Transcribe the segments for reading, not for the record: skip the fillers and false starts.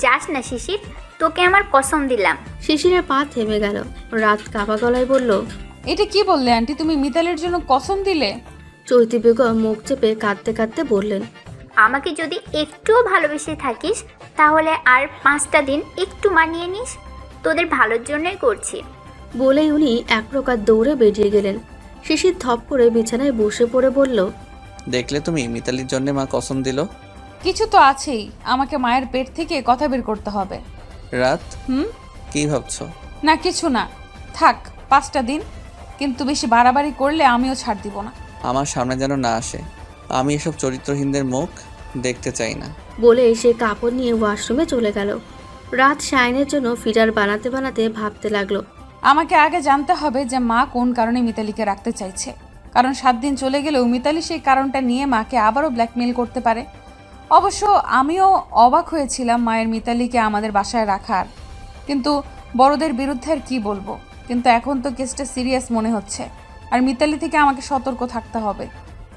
যাস না শিশির, তোকে আমার কসম দিলাম। শিশিরের পা থেমে গেল। রাত কাঁপা গলায় বলল, এটা কি বললে আন্টি? তুমি মিতালির জন্য কসম দিলে? চৈতি বেগম মুখ চেপে কাঁদতে কাঁদতে বললেন, আমাকে যদি একটুও ভালোবেসে থাকিস তাহলে আর 5টা দিন একটু মানিয়ে নিস, তোদের ভালোর জন্যই করছি। বলেই উনি এক প্রকার দৌড়ে বেরিয়ে গেলেন। শিশির থপ করে বিছানায় বসে পড়ে বলল, দেখলে তুমি, মিতালির জন্য মা কসম দিল। কিছু তো আছেই, আমাকে মায়ের পেট থেকে কথা বের করতে হবে। রাত, হুম? কি ভাবছো? না কিছু না, থাক 5টা দিন, কিন্তু বেশি বাড়াবাড়ি করলে আমিও ছাড় দিব না। আমার সামনে যেন না আসে, আমি এসব চরিত্রহীনদের মুখ দেখতে চাই না। বলে সে কাপড় নিয়ে ওয়াশরুমে চলে গেল। রাত শাইনের জন্য ফিডার বানাতে বানাতে ভাবতে লাগলো, আমাকে আগে জানতে হবে যে মা কোন কারণে মিতালিকে রাখতে চাইছে, কারণ 7 দিন চলে গেলেও মিতালি সেই কারণটা নিয়ে মাকে আবারও ব্ল্যাকমেল করতে পারে। অবশ্য আমিও অবাক হয়েছিলাম মায়ের মিতালিকে আমাদের বাসায় রাখার, কিন্তু বড়দের বিরুদ্ধে আর কি বলবো। কিন্তু এখন তো কেসটা সিরিয়াস মনে হচ্ছে, আর মিতালি থেকে আমাকে সতর্ক থাকতে হবে,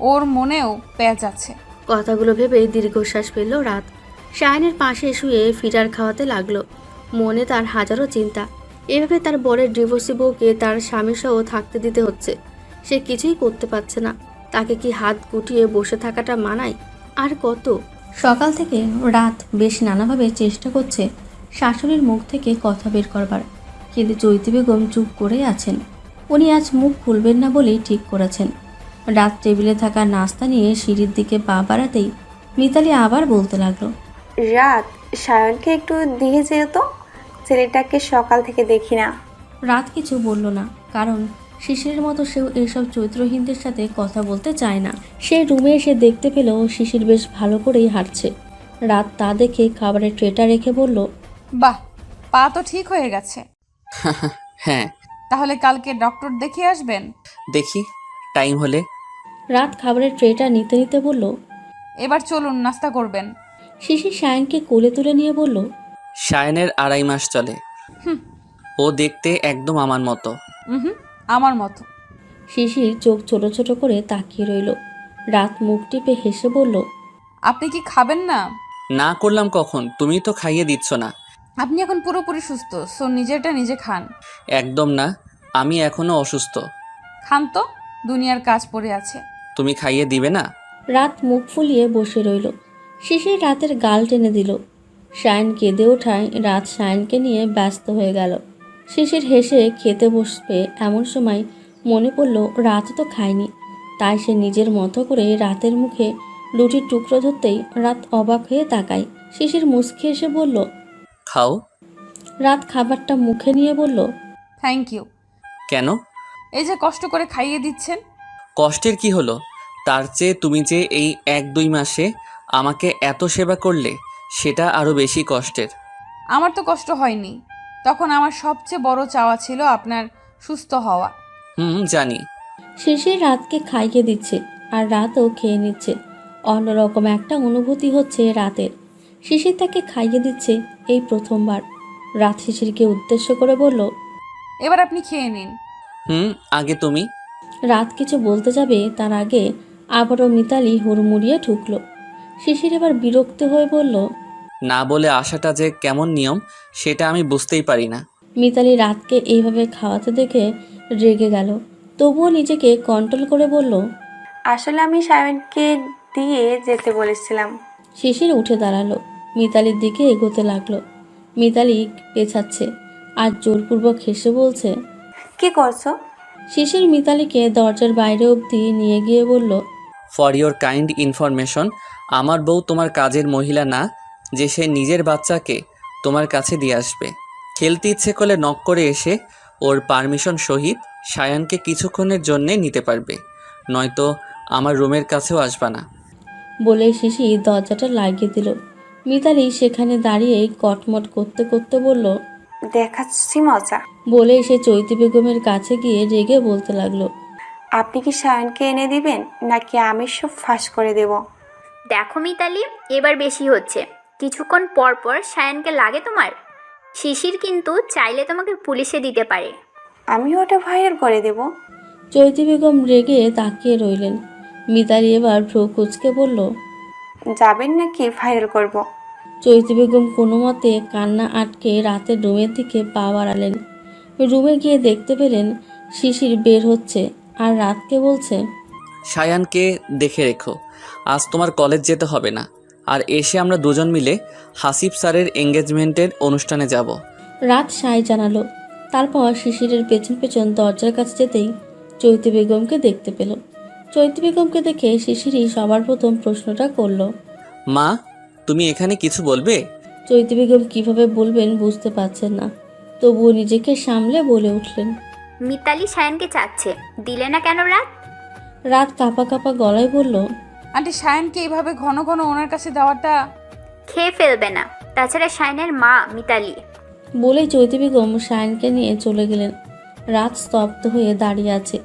ওর মনেও প্যাঁচ আছে। কথাগুলো ভেবে দীর্ঘশ্বাস ফেলল রাত। শাইনের পাশে শুয়ে ফিডার খাওয়াতে লাগলো। মনে তার হাজারো চিন্তা। এভাবে তার বরের ডিভোর্সি বউকে তার স্বামীসহ থাকতে দিতে হচ্ছে। সে কিছুই করতে পারছে না। তাকে কি হাত গুটিয়ে বসে থাকাটা মানায়? আর কত? সকাল থেকে রাত বেশ নানাভাবে চেষ্টা করছে শাশুড়ির মুখ থেকে কথা বের করবার, কিন্তু চৈতি বেগম চুপ করে আছেন। উনি আজ মুখ খুলবেন না বলেই ঠিক করেছেন। রাত টেবিলে থাকা নাস্তা নিয়ে সিঁড়ির দিকে পা বাড়াতেই মিতালি আবার বলতে লাগলো, রাত, সায়নকে একটু দিয়ে যেও তো, ছেলেটাকে সকাল থেকে দেখি না। রাত কিছু বলল না, কারণ শিশিরের মতো সেও এইসব চরিত্রহীনদের সাথে কথা বলতে চায় না। সে রুমে এসে দেখতে পেল শিশির বেশ ভালো করেই হাঁটছে। রাত তা দেখে খাবারের ট্রেটা রেখে বলল, বাহ, পা তো ঠিক হয়ে গেছে। হ্যাঁ, তাহলে কালকে ডক্টর দেখিয়ে আসবেন? দেখি টাইম হলে। রাত খাবারের ট্রেটা নিতে নিতে বলল। এবার চলুন, নাস্তা করবেন। শিশির সায়নকে কোলে তুলে নিয়ে বলল, শায়নের 2.5 মাস চলে। হুম। ও দেখতে একদম আমার মতো। হুম, আমার মতো। শিশির চোখ ছোট ছোট করে তাকিয়ে রইল। রাত মুখ টিপে হেসে বলল, আপনি কি খাবেন না? না করলাম কখন? তুমি তো খাইয়ে দিচ্ছ না। আপনি এখন পুরোপুরি সুস্থ, সো নিজেরটা নিজে খান। একদম না, আমি এখনো অসুস্থ। খান তো, দুনিয়ার কাজ পড়ে আছে। তুমি খাইয়ে দিবে না? রাত মুখ ফুলিয়ে বসে রইল। শিশির রাতের গাল টেনে দিল। শায়ন কেঁদে ওঠায় রাত শায়নকে নিয়ে ব্যস্ত হয়ে গেল। শিশির হেসে খেতে বসবে এমন সময় মনে পড়ল রাত তো খায়নি। তাই সে নিজের মতো করে রাতের মুখে রুটির টুকরো ধরতেই রাত অবাক হয়ে তাকায়। শিশির মুচকি এসে বলল, খাও। রাত খাবারটা মুখে নিয়ে বলল, থ্যাংক ইউ। কেন? এই যে কষ্ট করে খাইয়ে দিচ্ছেন। কষ্টের কি হলো? তার চেয়ে তুমি যে এই 1-2 মাসে আমাকে এত সেবা করলে, সেটা আরো বেশি কষ্টের। আমার তো কষ্ট হয়নি, তখন আমার সবচেয়ে বড় চাওয়া ছিল আপনার সুস্থ হওয়া। জানি। শিশির রাতকে খাইয়ে দিচ্ছে আর রাতও খেয়ে নিচ্ছে। অন্যরকম একটা অনুভূতি হচ্ছে রাতের। শিশির তাকে খাইয়ে দিচ্ছে এই প্রথমবার। রাত শিশিরকে উদ্দেশ্য করে বলল, এবার আপনি খেয়ে নিন। আগে তুমি। রাত কিছু বলতে যাবে তার আগে আবারও মিতালি হুড়মুড়িয়ে ঢুকলো। শিশির এবার বিরক্ত হয়ে বলল, না বলে আসাটা যে কেমন নিয়ম, সেটা আমি বুঝতেই পারি না। মিতালি রাতকে এইভাবে খাওয়াতে দেখে রেগে গেল। তবুও নিজেকে কন্ট্রোল করে বলল, আসলে আমি সায়নকে দিয়ে যেতে বলেছিলাম। শিশির উঠে দাঁড়ালো, মিতালির দিকে এগোতে লাগলো। মিতালি পেছাচ্ছে আর জোরপূর্বক হেসে বলছে, কি করছো? শিশির মিতালিকে দরজার বাইরে অবধি নিয়ে গিয়ে বলল, ফর ইয়োর কাইন্ড ইনফরমেশন, আমার বউ তোমার কাজের মহিলা না যে সে নিজের বাচ্চাকে তোমার কাছে দিয়ে আসবে। খেলতে ইচ্ছে করলে নক করে এসে ওর পারমিশন সহিত সায়ানকে কিছুক্ষণের জন্যে নিতে পারবে, নয়তো আমার রুমের কাছেও আসবা না। বলে শিশির দরজাটা লাগিয়ে দিল। মিতালি সেখানে দাঁড়িয়ে কটমট করতে করতে বলল, দেখাচ্ছি মজা। বলে সে চৈতি বেগমের কাছে গিয়ে রেগে বলতে লাগলো, আপনি কি সায়নকে এনে দিবেন নাকি আমি সব ফাঁস করে দেব? দেখো মিতালি, এবার বেশি হচ্ছে। কিছুক্ষণ পর পর সায়নকে লাগে তোমার। শিশির কিন্তু চাইলে তোমাকে পুলিশে দিতে পারে। আমি ওটা ভাইরাল করে দেব। চৈতি বেগম রেগে তাকিয়ে রইলেন। মিতালি এবার ভ্রু কুঁচকে বলল, যাবেন নাকি ভাইরাল করব? চৈতি বেগম কোনো মতে কান্না আটকে রাতের রুমের দিকে পা বাড়ালেন। রুমে গিয়ে দেখতে পেলেন শিশির বের হচ্ছে আর রাতকে বলছে, সায়ানকে দেখে রেখো, আজ তোমার কলেজ যেতে হবে না। আর এসে আমরা দুজন মিলে হাসিব স্যারের এঙ্গেজমেন্টের অনুষ্ঠানে যাব। রাত সায় জানালো। তারপর শিশিরের পেছন পেছন দরজার কাছে যেতেই চৈতি বেগমকে দেখতে পেল। চৈতি বেগমকে দেখে শিশিরই সবার প্রথম প্রশ্নটা করলো। মা, তুমি এখানে কিছু বলবে? চৈতি বেগম কীভাবে বলবেন বুঝতে পারছেন না, তবুও নিজেকে সামলে বলে উঠলেন। মিতালি সায়ানকে চাচ্ছে, দিলে না কেন রাত? রাত কাঁপা কাঁপা গলায় বলল, আন্টি সায়ানকে এইভাবে ঘন ঘন ওনার কাছে দেওয়াটা। খেয়ে ফেলবে না, তাছাড়া সায়ানের মা মিতালি। বলেই চৈতি বেগম সায়নকে নিয়ে চলে গেলেন। রাত স্তব্ধ হয়ে দাঁড়িয়ে আছে,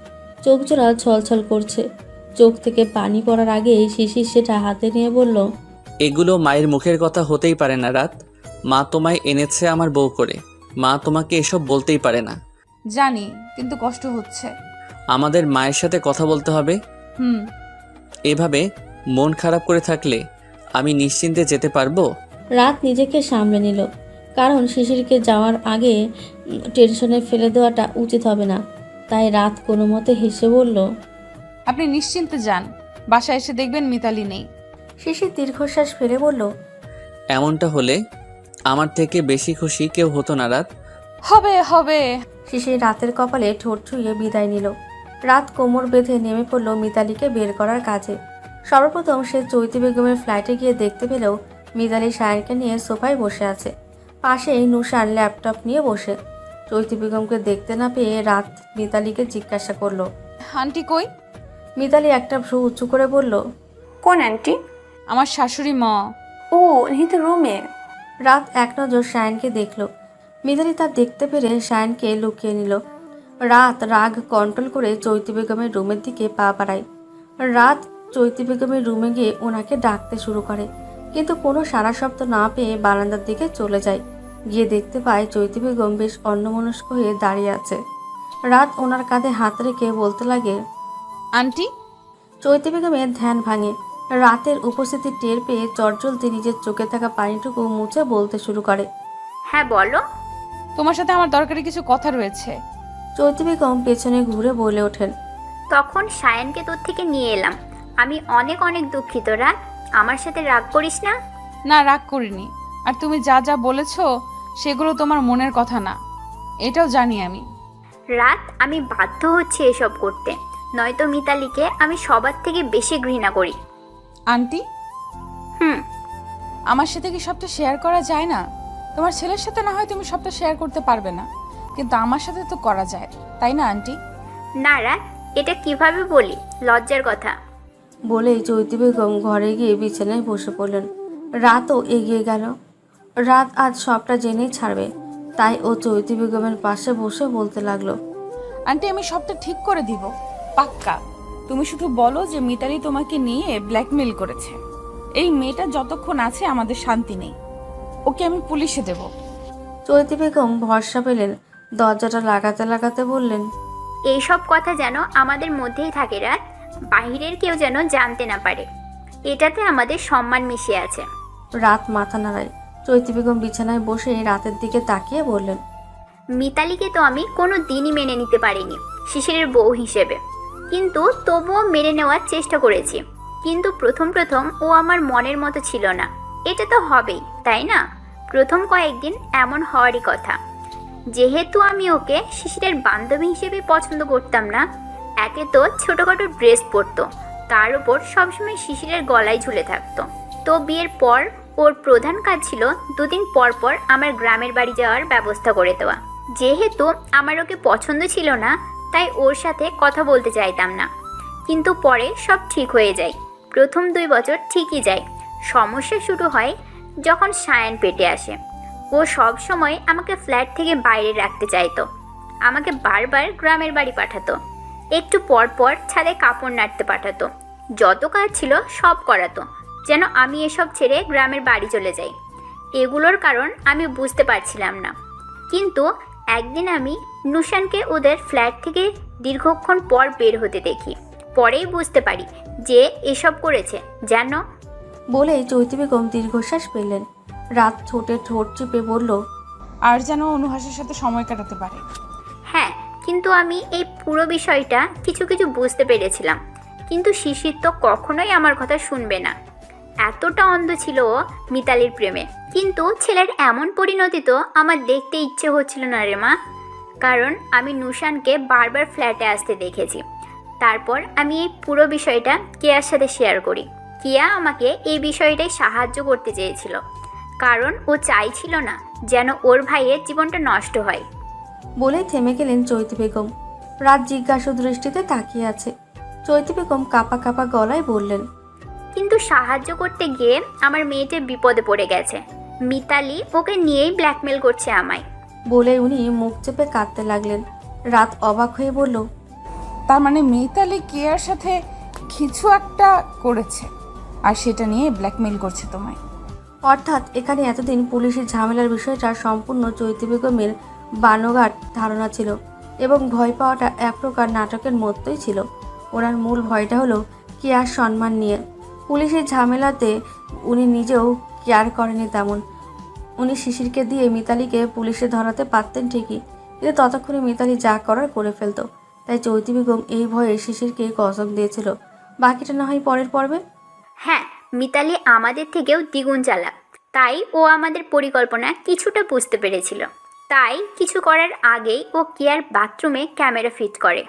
চোখ জোড়া ছলছল করছে। চোখ থেকে পানি পড়ার আগেই শিশির সেটা হাতে নিয়ে বলল, এগুলো মায়ের মুখের কথা হতেই পারে না রাত। মা তোমায় এনেছে আমার বউ করে, মা তোমাকে এসব বলতেই পারে না। জানি, কিন্তু কষ্ট হচ্ছে। আমাদের মায়ের সাথে কথা বলতে হবে। এভাবে মন খারাপ করে থাকলে আমি নিশ্চিন্তে যেতে পারবো? রাত নিজেকে সামলে নিল, কারণ শিশিরকে যাওয়ার আগে টেনশনে ফেলে দেওয়াটা উচিত হবে না। তাই রাত কোনো মতে হেসে বলল, আপনি নিশ্চিন্তে যান, বাসায় এসে দেখবেন মিতালি নেই। শিশির দীর্ঘশ্বাস ফেলে বলল, এমনটা হলে আমার থেকে বেশি খুশি কেউ হতো না রাত। হবে হবে। শিশির রাতের কপালে ঠোঁট ছুঁয়ে বিদায় নিল। রাত কোমর বেঁধে নেমে পড়ল মিতালিকে বের করার কাজে। সর্বপ্রথম সে চৈতি বেগমের ফ্ল্যাটে গিয়ে দেখতে পেলেও মিতালি সায়নকে নিয়ে সোফায় বসে আছে, পাশেই নুশান ল্যাপটপ নিয়ে বসে। চৈতি বেগমকে দেখতে না পেয়ে রাত মিতালিকে জিজ্ঞাসা করলো। আন্টি কই? মিতালি একটা ভ্রু উঁচু করে বলল, কোন আন্টি? আমার শাশুড়ি মা। ও, উনি তো রুমে। রাত এক নজর সায়নকে দেখল। মিতালি তা দেখতে পেরে সায়নকে লুকিয়ে নিল। রাত রাগ কন্ট্রোল করে চৈতি বেগমের রুমের দিকে পা বাড়ায়। রাত চৈতি বেগমের রুমে গিয়ে ওনাকে ডাকতে শুরু করে, কিন্তু কোনো সাড়া শব্দ না পেয়ে বারান্দার দিকে চলে যায়। গিয়ে দেখতে পায় চৈতি বেগম বেশ অন্যমনস্ক হয়ে দাঁড়িয়ে আছে। রাত ওনার কাঁধে হাত রেখে বলতে লাগে, আন্টি। চৈতি বেগমের ধ্যান ভাঙে। রাতের উপস্থিতি টের পেয়ে চটজলদি নিজের চোখে থাকা পানিটুকু মুছে বলতে শুরু করে, হ্যাঁ বলো। তোমার সাথে আমার দরকারি কিছু কথা রয়েছে। চৈতি বেগম পেছনে ঘুরে বলে ওঠেন, তখন সায়ানকে তোর থেকে নিয়ে এলাম। আমি অনেক অনেক দুঃখিত রাত, আমার সাথে রাগ করিস না। না, রাগ করিনি। আর তুমি যা যা বলেছো সেগুলো তোমার মনের কথা না, এটাও জানি আমি। রাত, আমি বাধ্য হচ্ছি এসব করতে, নয়তো মিতালিকে আমি সবার থেকে বেশি ঘৃণা করি। আন্টি, আমার সাথে কি সবটা শেয়ার করা যায় না? তোমার ছেলের সাথে না হয় তুমি সবটা শেয়ার করতে পারবে না, কিন্তু আমার সাথে তো করা যায়, তাই না আন্টি? না রাত, এটা কিভাবে বলি, লজ্জার কথা। বলেই চৈতি বেগম ঘরে গিয়ে বিছানায় বসে পড়লেন। রাতও এগিয়ে গেল। রাত আজ সবটা জেনেই ছাড়বে, তাই ও চৈতি বেগমের পাশে বসে বলতে লাগলো, আন্টি, আমি সবটা ঠিক করে দিব, পাক্কা। তুমি শুধু বলো যে মিতালি তোমাকে নিয়ে ব্ল্যাকমেল করেছে। এই মেয়েটা যতক্ষণ আছে আমাদের শান্তি নেই, ওকে আমি পুলিশে দেব। চৈতি বেগম ভরসা পেলেন। দরজাটা লাগাতে লাগাতে বললেন, এইসব কথা যেন আমাদের মধ্যেই থাকে রাত, বাহিরের কেউ যেন জানতে না পারে। এটাতে আমাদের সম্মান মিশে আছে। রাত মাথা নাড়ায়। চৈতি বেগম বিছানায় বসে রাতের দিকে তাকিয়ে বললেন, মিতালিকে তো আমি কোনো দিনই মেনে নিতে পারিনি শিশিরের বউ হিসেবে, কিন্তু তবুও মেনে নেওয়ার চেষ্টা করেছি। কিন্তু প্রথম প্রথম ও আমার মনের মতো ছিল না। এটা তো হবেই, তাই না? প্রথম কয়েকদিন এমন হওয়ারই কথা। যেহেতু আমি ওকে শিশিরের বান্ধবী হিসেবে পছন্দ করতাম না, একে তো ছোটোখাটো ড্রেস পরতো, তার উপর সবসময় শিশিরের গলায় ঝুলে থাকতো। তো বিয়ের পর ওর প্রধান কাজ ছিল দুদিন পর পর আমার গ্রামের বাড়ি যাওয়ার ব্যবস্থা করে দেওয়া। যেহেতু আমার ওকে পছন্দ ছিল না, তাই ওর সাথে কথা বলতে চাইতাম না। কিন্তু পরে সব ঠিক হয়ে যায়। প্রথম 2 বছর ঠিকই যায়। সমস্যা শুরু হয় যখন সায়ান পেটে আসে। ও সব সময় আমাকে ফ্ল্যাট থেকে বাইরে রাখতে চাইতো, আমাকে বারবার গ্রামের বাড়ি পাঠাতো, একটু পর পর ছাদে কাপড় নাড়তে পাঠাতো, যত কাজ ছিল সব করাতো, যেন আমি এসব ছেড়ে গ্রামের বাড়ি চলে যাই। এগুলোর কারণ আমি বুঝতে পারছিলাম না। কিন্তু একদিন আমি নুশানকে ওদের ফ্ল্যাট থেকে দীর্ঘক্ষণ পর বের হতে দেখি। পরেই বুঝতে পারি যে এসব করেছে যেন। বলেই চৈতি বেগম দীর্ঘশ্বাস পেলেন। রাত ঠোঁটে ঠোঁট চিপে বলল, আর যেন অনুহাসের সাথে সময় কাটাতে পারে। হ্যাঁ, কিন্তু আমি এই পুরো বিষয়টা কিছু কিছু বুঝতে পেরেছিলাম। কিন্তু শিশির তো কখনোই আমার কথা শুনবে না। এতটা অন্ধ ছিল ও মিতালির প্রেমে। কিন্তু ছেলের এমন পরিণতি তো আমার দেখতে ইচ্ছে হচ্ছিল না রে মা। কারণ আমি নুশানকে বারবার ফ্ল্যাটে আসতে দেখেছি। তারপর আমি এই পুরো বিষয়টা কেয়ার সাথে শেয়ার করি। কিয়া আমাকে এই বিষয়টাই সাহায্য করতে চেয়েছিল, কারণ ও চাইছিল না যেন ওর ভাইয়ের জীবনটা নষ্ট হয়। বলেই থেমে গেলেন চৈতি বেগম। রাত জিজ্ঞাসু দৃষ্টিতে তাকিয়ে আছে। চৈতি বেগম কাঁপা কাঁপা গলায় বললেন, কিন্তু সাহায্য করতে গিয়ে আমার মেয়েটা বিপদে পড়ে গেছে। মিতালি ওকে নিয়েই ব্ল্যাকমেল করছে আমায়। বলে উনি মুখ চেপে কাঁদতে লাগলেন। রাত অবাক হয়ে বলল, তার মানে মিতালি কেয়ার সাথে কিছু একটা করেছে, আর সেটা নিয়ে ব্ল্যাকমেল করছে তোমায়। অর্থাৎ এখানে এতদিন পুলিশের ঝামেলার বিষয়টা সম্পূর্ণ চৈতি বেগমের বানোঘাট ধারণা ছিল, এবং ভয় পাওয়াটা এক প্রকার নাটকের মতোই ছিল। ওনার মূল ভয়টা হলো কেয়ার সম্মান নিয়ে। পুলিশের ঝামেলাতে উনি নিজেও কেয়ার করেনি তেমন। উনি শিশিরকে দিয়ে মিতালিকে পুলিশে ধরাতে পারতেন ঠিকই, কিন্তু ততক্ষণে মিতালি যা করার করে ফেলতো। তাই চৈতি বেগম এই ভয়ে শিশিরকে কসম দিয়েছিল। বাকিটা না হয় পরের পর্বে। হ্যাঁ, মিতালি আমাদের থেকেও দ্বিগুণ চালাক। তাই ও আমাদের পরিকল্পনা কিছুটা বুঝতে পেরেছিল। তাই কিছু করার আগেই ও কেয়ার বাথরুমে ক্যামেরা ফিট করে।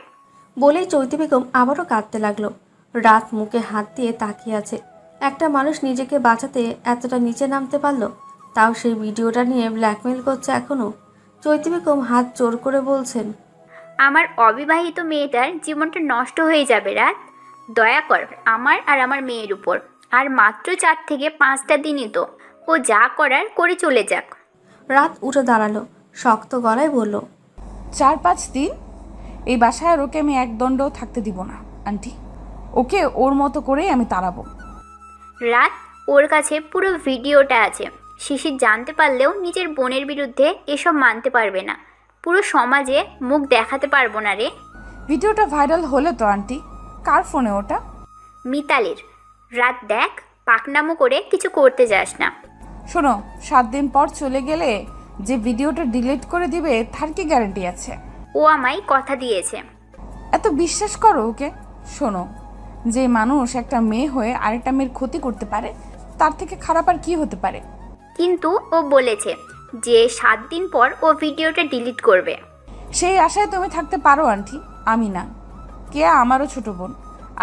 বলেই চৈতি বেগম আবারও কাঁদতে লাগলো। রাত মুখে হাত দিয়ে তাকিয়ে আছে। একটা মানুষ নিজেকে বাঁচাতে এতটা নিচে নামতে পারলো, তাও সেই ভিডিওটা নিয়ে ব্ল্যাকমেল করছে এখনও। চৈতি বেগম হাত জোর করে বলছেন, আমার অবিবাহিত মেয়েটার জীবনটা নষ্ট হয়ে যাবে রাত। দয়া কর আমার আর আমার মেয়ের উপর। আর মাত্র 4 থেকে 5টা দিনই তো। ও যা করার করে চলে যাক। রাত উঠে দাঁড়ালো, শক্ত গলায় বলল, 4-5 দিন এই বাসায় আর ওকে আমি এক দণ্ডও থাকতে দিব না আন্টি। ওকে ওর মতো করেই আমি তাড়াবো। রাত, ওর কাছে পুরো ভিডিওটা আছে। শিশির জানতে পারলেও নিজের বোনের বিরুদ্ধে এসব মানতে পারবে না। পুরো সমাজে মুখ দেখাতে পারবো না রে। ভিডিওটা ভাইরাল হলো তো আন্টি? কার ফোনে ওটা? মিতালির। রাত দেখ, পাকনামো করে কিছু করতে যাস না। শোনো, 7 দিন পর চলে গেলে যে ভিডিওটা ডিলিট করে দিবে তার কি গ্যারান্টি আছে? ও আমায় কথা দিয়েছে। এত বিশ্বাস করো ওকে? শোনো, যে মানুষ একটা মেয়ে হয়ে আরেকটা মেয়ের ক্ষতি করতে পারে, তার থেকে খারাপ আর কি হতে পারে? কিন্তু ও বলেছে যে 7 দিন পর ও ভিডিওটা ডিলিট করবে। সেই আশায় তুমি থাকতে পারো আন্টি, আমি না। কেয়া আমারও ছোট বোন,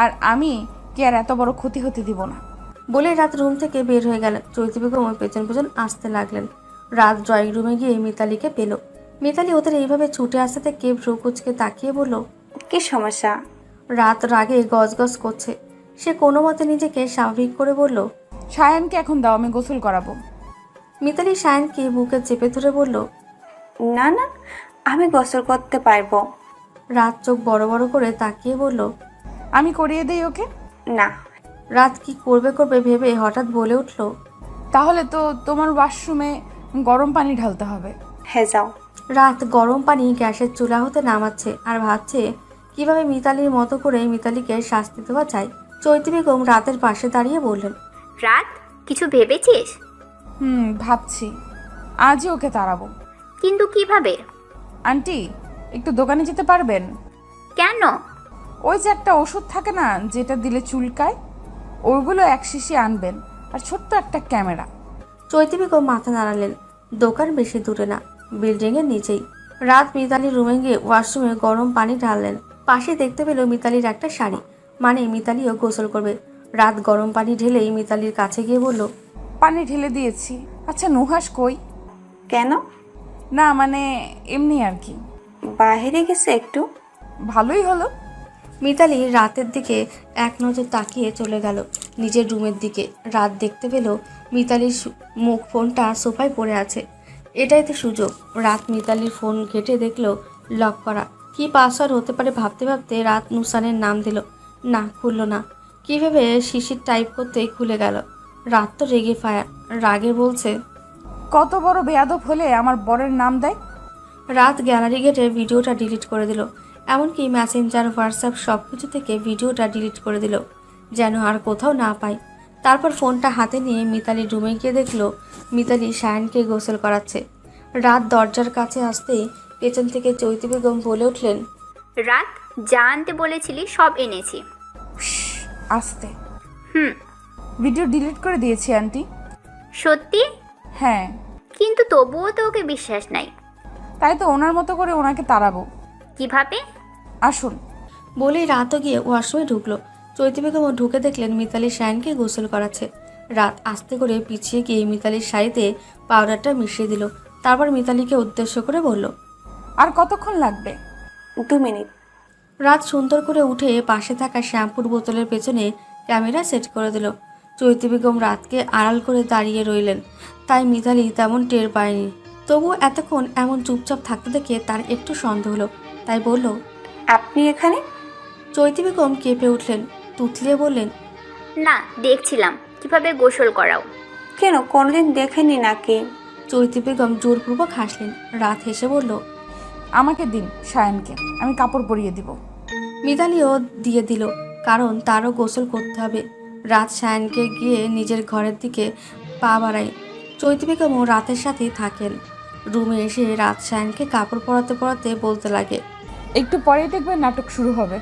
আর আমি কেয়ার এত বড় ক্ষতি হতে দিব না। বলে রাত রুম থেকে বের হয়ে গেল। চৈতি বেগম ওর পেছন পেছন আসতে লাগলেন। রাত ড্রয়িং রুমে গিয়ে মিতালিকে পেল। মিতালি ওদের এইভাবে ছুটে আসতে থেকে ভ্রু কুচকে তাকিয়ে বলল, কি সমস্যা? রাত রাগে গজগজ করছে। সে কোনো মতে নিজেকে স্বাভাবিক করে বলল, সায়ানকে এখন দাও, আমি গোসল করাবো। মিতালি সায়নকে বুকে চেপে ধরে বলল, না না, আমি গোসল করতে পারবো। রাত চোখ বড় বড় করে তাকিয়ে বলল, আমি করিয়ে দেই ওকে। না। রাত কি করবে করবে ভেবে হঠাৎ বলে উঠল, তাহলে তো তোমার ওয়াশরুমে গরম পানি ঢালতে হবে। হ্যাঁ যাও। রাত গরম পানি গ্যাসের চুলা হতে নামাচ্ছে আর ভাবছে কিভাবে মিতালির মতো করে মিতালিকে শাস্তি দেওয়া যায়। চৈতি বেগম রাতের পাশে দাঁড়িয়ে বললেন, রাত, কিছু ভেবেছিস? ভাবছি আজই ওকে তাড়াবো। কিন্তু কিভাবে? আন্টি, একটু দোকানে যেতে পারবেন? কেন? ওই যে একটা ওষুধ থাকে না যেটা দিলে চুলকায়, ওইগুলো 1 শিশি আনবেন, আর ছোট্ট একটা ক্যামেরা। চৈতি বেগম মাথা নাড়ালেন। দোকান বেশি দূরে না, বিল্ডিংয়ের নিচেই। রাত মিতালির রুমে গিয়ে ওয়াশরুমে গরম পানি ঢাললেন। পাশে দেখতে পেল মিতালির একটা শাড়ি, মানে মিতালিও গোসল করবে। রাত গরম পানি ঢেলেই মিতালির কাছে গিয়ে বলল, পানি ঢেলে দিয়েছি। আচ্ছা নুহাস কই? কেন? না মানে এমনি আর কি। বাইরে গেছে একটু। ভালোই হলো। মিতালি রাতের দিকে এক নজর তাকিয়ে চলে গেল নিজের রুমের দিকে। রাত দেখতে পেল মিতালির মুখ ফোনটা সোফায় পড়ে আছে। এটাই তো সুযোগ। রাত মিতালির ফোন ঘেটে দেখলো লক করা। কি পাসওয়ার্ড হতে পারে ভাবতে ভাবতে রাত নুসানের নাম দিল। না, খুলল না। কীভাবে শিশির টাইপ করতেই খুলে গেল। রাত তো রেগে ফায়ার। রাগে বলছে, কত বড় বেয়াদব হলে আমার বরের নাম দেয়। রাত গ্যালারি ঘেটে ভিডিওটা ডিলিট করে দিল। এমনকি মেসেঞ্জার, হোয়াটসঅ্যাপ সব কিছু থেকে ভিডিওটা ডিলিট করে দিল, যেন আর কোথাও না পায়। তারপর ফোনটা হাতে নিয়ে মিতালির রুমে গিয়ে দেখলো মিতালি সায়নকে গোসল করাচ্ছে। রাত দরজার কাছে আসতেই পেছন থেকে চৈতি বেগম বলে উঠলেন, রাত যা আনতে বলেছিলি সব এনেছি। আস্তে। হুম। ভিডিও ডিলিট করে দিয়েছি আন্টি। সত্যি? হ্যাঁ। কিন্তু তবুও তো ওকে বিশ্বাস নাই। তাই তো ওনার মতো করে ওনাকে তাড়াবো। কিভাবে? আসুন। বলেই রাতও গিয়ে ওয়াশরুমে ঢুকলো। চৈতি বেগমও ঢুকে দেখলেন মিতালি সায়নকে গোসল করাচ্ছে। রাত আস্তে করে পিছিয়ে গিয়ে মিতালির শাড়িতে পাউডারটা মিশিয়ে দিল। তারপর মিতালিকে উদ্দেশ্য করে বলল, আর কতক্ষণ লাগবে? 2 মিনিট। রাত সুন্দর করে উঠে পাশে থাকা শ্যাম্পুর বোতলের পেছনে ক্যামেরা সেট করে দিল। চৈতি বেগম রাতকে আড়াল করে দাঁড়িয়ে রইলেন, তাই মিতালি তেমন টের পায়নি। তবুও এতক্ষণ এমন চুপচাপ থাকতে দেখে তার একটু সন্দেহ হলো, তাই বলল, আপনি এখানে? চৈতি বেগম কেঁপে উঠলেন, তুতলিয়ে বললেন, না, দেখছিলাম কিভাবে গোসল করাও। কেন, কোনোদিন দেখেনি নাকি? চৈতি বেগম জোরপূর্বক হাসলেন। রাত হেসে বলল, আমাকে দিন সায়নকে, আমি কাপড় পরিয়ে দিব। মিতালিও দিয়ে দিল, কারণ তারও গোসল করতে হবে। রাত সায়নকে গিয়ে নিজের ঘরের দিকে পা বাড়ায়। চৈতি বেগমও রাতের সাথেই থাকেন। রুমে এসে রাত সায়নকে কাপড় পরাতে পরাতে বলতে লাগে, একটু পরেই দেখবেন নাটক শুরু হবে।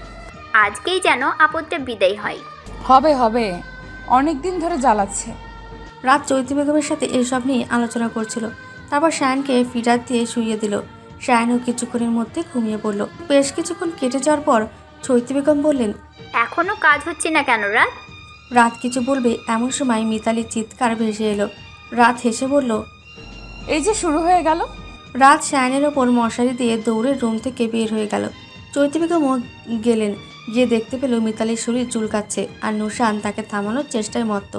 আজকেই যেন আপদটা বিদায় হয়। হবে হবে, অনেক দিন ধরে জ্বালাচ্ছে। রাত চৈতি বেগমের সাথে এসব নিয়ে আলোচনা করছিল। তারপর সায়নকে ফিডার দিয়ে শুইয়ে দিল। সায়নও কিছুক্ষণের মধ্যে ঘুমিয়ে পড়ল। বেশ কিছুক্ষণ কেটে যাওয়ার পর চৈতি বেগম বললেন, এখনো কাজ হচ্ছে না কেন রাত? রাত কিছু বলবে এমন সময় মিতালির চিৎকার ভেসে এলো। রাত হেসে বলল, এই যে শুরু হয়ে গেল। রাত সায়নের ওপর মশারি দিয়ে দৌড়ে রুম থেকে বের হয়ে গেল। চৈতি বেগমও গেলেন। গিয়ে দেখতে পেল মিতালির শরীর চুলকাচ্ছে, আর নুশান তাকে থামানোর চেষ্টায় মত্ত।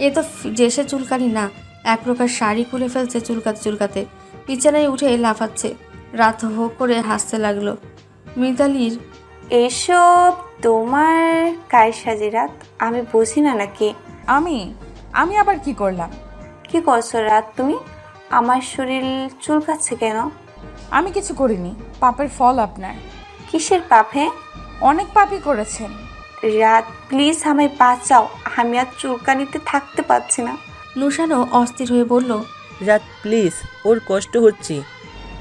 এ তো জেসে চুলকানি না, এক প্রকার শাড়ি খুলে ফেলছে চুলকাতে চুলকাতে। বিছানায় উঠে লাফাচ্ছে। রাত হো করে হাসতে লাগলো। মিতালির এসব তোমার কায়সাজি রাত, আমি বুঝি না নাকি? আমি আবার কি করলাম? কি করছো রাত তুমি? আমার শরীর চুলকাচ্ছে কেন? আমি কিছু করিনি, পাপের ফল আপনার। কিসের পাপে? অনেক পাপই করেছেন। রাত প্লিজ আমায় বাঁচাও, আমি আর চুলকানিতে থাকতে পারছি না। নুশানও অস্থির হয়ে বলল, রাত প্লিজ, ওর কষ্ট হচ্ছে।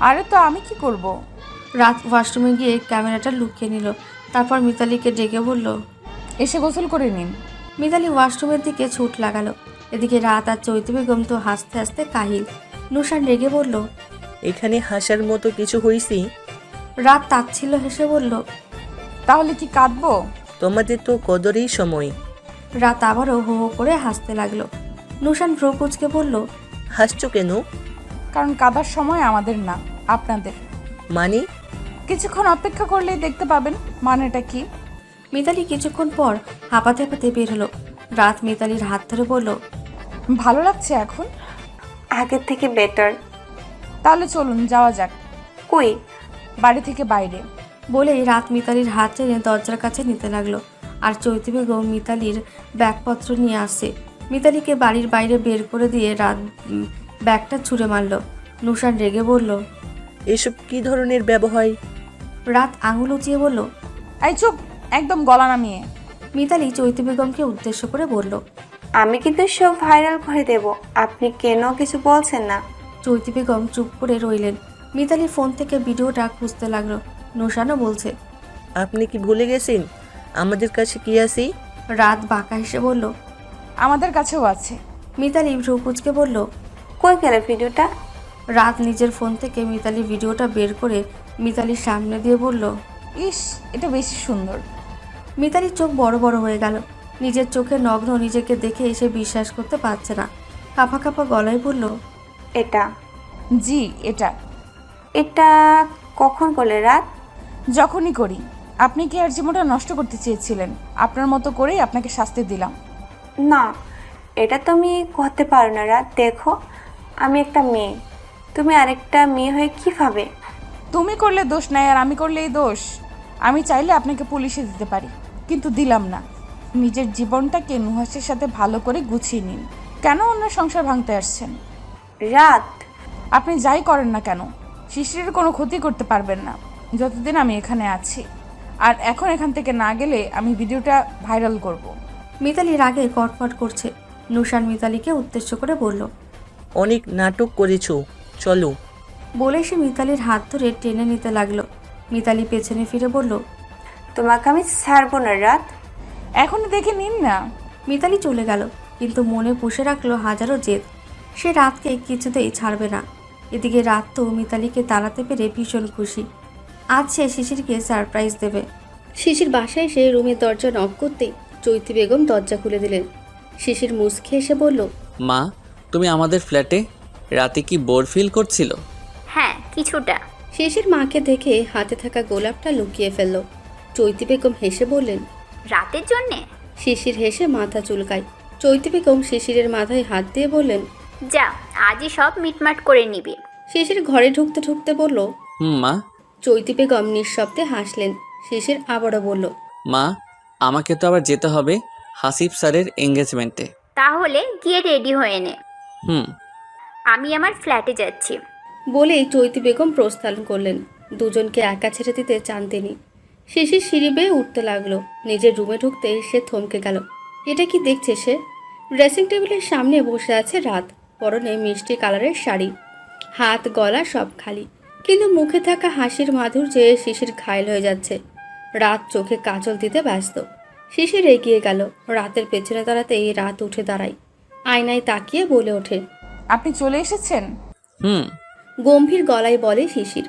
আরে তো আমি কি করব? রাত ওয়াশরুমে গিয়ে ক্যামেরাটা লুকিয়ে নিল। তারপর মিতালিকে ডেকে বলল, এসে গোসল করে নিন। মিতালি ওয়াশরুমের দিকে ছুট লাগালো। এদিকে রাত আর চৈতি বেগম তো হাসতে হাসতে কাহিল। নুশান রেগে বলল, এখানে হাসার মতো কিছু হয়েছি? রাত তাচ্ছিল্য হেসে বলল, তাহলে কি কাঁদবো? তোমাদের তো কদরেই সময়। রাত আবারও হো হো করে হাসতে লাগলো। নুশান ভ্রু কুঁচকে বলল, হাসছো কেন? কারণ কাঁদার সময় আমাদের না, আপনাদের। মানে? কিছুক্ষণ অপেক্ষা করলেই দেখতে পাবেন মানেটা কি। মিতালি কিছুক্ষণ পর হাঁপাতে হাঁপাতে বের হলো। রাত মিতালির হাত ধরে বলল, ভালো লাগছে এখন? আগের থেকে বেটার। তাহলে চলুন যাওয়া যাক, কই? বাড়ি থেকে বাইরে। বলেই রাত মিতালির হাত টেনে দরজার কাছে নিতে লাগলো। আর চৈতি বেগম মিতালির ব্যাগপত্র নিয়ে আসছে। মিতালিকে বাড়ির বাইরে বের করে দিয়ে রাত ব্যাগটা ছুঁড়ে মারল। নুশান রেগে বলল, এসব কি ধরনের ব্যবহার? রাত আঙুল উঁচিয়ে বলল, এই চুপ, একদম গলা নামিয়ে। মিতালি চৈতি বেগমকে উদ্দেশ্য করে বলল, আমি কিন্তু সব ভাইরাল করে দেব, আপনি কেন কিছু বলছেন না? চৈতি বেগম চুপ করে রইলেন। মিতালি ফোন থেকে ভিডিওটা খুঁজতে লাগলো। নুশানও বলছে, আপনি কি ভুলে গেছেন আমাদের কাছে কি আছে? রাত বাঁকা হেসে বলল, আমাদের কাছেও আছে। মিতালি ভ্রু কুঁচকে বলল, কই গেল ভিডিওটা? রাত নিজের ফোন থেকে মিতালি ভিডিওটা বের করে মিতালির সামনে দিয়ে বলল, ইস, এটা বেশি সুন্দর। মিতালির চোখ বড় বড় হয়ে গেল। নিজের চোখে নগ্ন নিজেকে দেখে এসে বিশ্বাস করতে পারছে না। কাঁপা কাঁপা গলায় বলল, এটা? জি, এটা। এটা কখন করলে রাত? যখনই করি। আপনি কি আর জীবনটা নষ্ট করতে চেয়েছিলেন? আপনার মতো করেই আপনাকে শাস্তি দিলাম। না, এটা তুমি করতে পারো না রাত। দেখো, আমি একটা মেয়ে, তুমি আরেকটা মেয়ে হয়ে কিভাবে? তুমি করলে দোষ নাই আর আমি করলেই দোষ? আমি চাইলে আপনাকে পুলিশে দিতে পারি, কিন্তু দিলাম না। নিজের জীবনটাকে নুহাসের সাথে ভালো করে গুছিয়ে নিন। কেন অন্য সংসার ভাঙতে আসছেন? রাত, আপনি যাই করেন না কেন, শিশিরের কোনো ক্ষতি করতে পারবেন না যতদিন আমি এখানে আছি। আর এখন এখান থেকে না গেলে আমি ভিডিওটা ভাইরাল করব। মিতালি রাগে কটমট করছে। নুশান মিতালিকে উদ্দেশ্য করে বলল, অনেক নাটক করেছো, চলো। বলে সে মিতালির হাত ধরে টেনে নিতে লাগলো। মিতালি পেছনে ফিরে বলল, তোমাকে আমি ছাড়বো না রাত। এখন দেখে নিন না। মিতালি চলে গেল, কিন্তু মনে পুষে রাখলো হাজারো জেদ। সে রাতকে কিছুতেই ছাড়বে না। এদিকে রাত তো মিতালিকে তাড়াতে পেরে ভীষণ খুশি। আজ সে শিশিরকে সারপ্রাইজ দেবে। শিশির বাসায় এসে রুমের দরজা নক করতেই চৈতি বেগম দরজা খুলে দিলেন। শিশির মুচকে এসে বলল, মা, তুমি আমাদের ফ্ল্যাটে রাতে কি বোর ফিল করছিল? হ্যাঁ, কিছুটা। শিশির মাকে দেখে হাতে থাকা গোলাপটা লুকিয়ে ফেলল। চৈতি বেগম হেসে বললেন, রাতের জন্যে? শিশির হেসে মাথা চুলকায়। চৈতি বেগম শিশিরের মাথায় হাত দিয়ে বললেন, যা, আজই সব মিটমাট করে নিবি। শিশির ঘরে ঢুকতে ঢুকতে বলল। মা। চৈতি বেগম নিঃশব্দে হাসলেন। শিশির আবারও বলল, মা, আমাকে তো আবার যেতে হবে হাসিব স্যারের এঙ্গেজমেন্টে। তাহলে গিয়ে রেডি হয়ে নে, হুম। আমি আমার ফ্ল্যাটে যাচ্ছি। বলেই চৈতি বেগম প্রস্থান করলেন। দুজনকে একা ছেড়ে দিতে চান তিনি। শিশির সিঁড়ি বেয়ে উঠতে লাগলো। নিজের রুমে ঢুকতেই সে থমকে গেল। এটা কি দেখছে সে? ড্রেসিং টেবিলের সামনে বসে আছে রাত, পরনে মিষ্টি কালারের শাড়ি, হাত গলা সব খালি, কিন্তু মুখে থাকা হাসির মাধুর্যে শিশির ঘায়ল হয়ে যাচ্ছে। রাত চোখে কাজল দিতে ব্যস্ত। শিশির এগিয়ে গেল। রাতের পেছনে দাঁড়াতেই রাত উঠে দাঁড়ায়। আয়নায় তাকিয়ে বলে ওঠে, আপনি চলে এসেছেন? হুম। গম্ভীর গলায় বলে শিশির।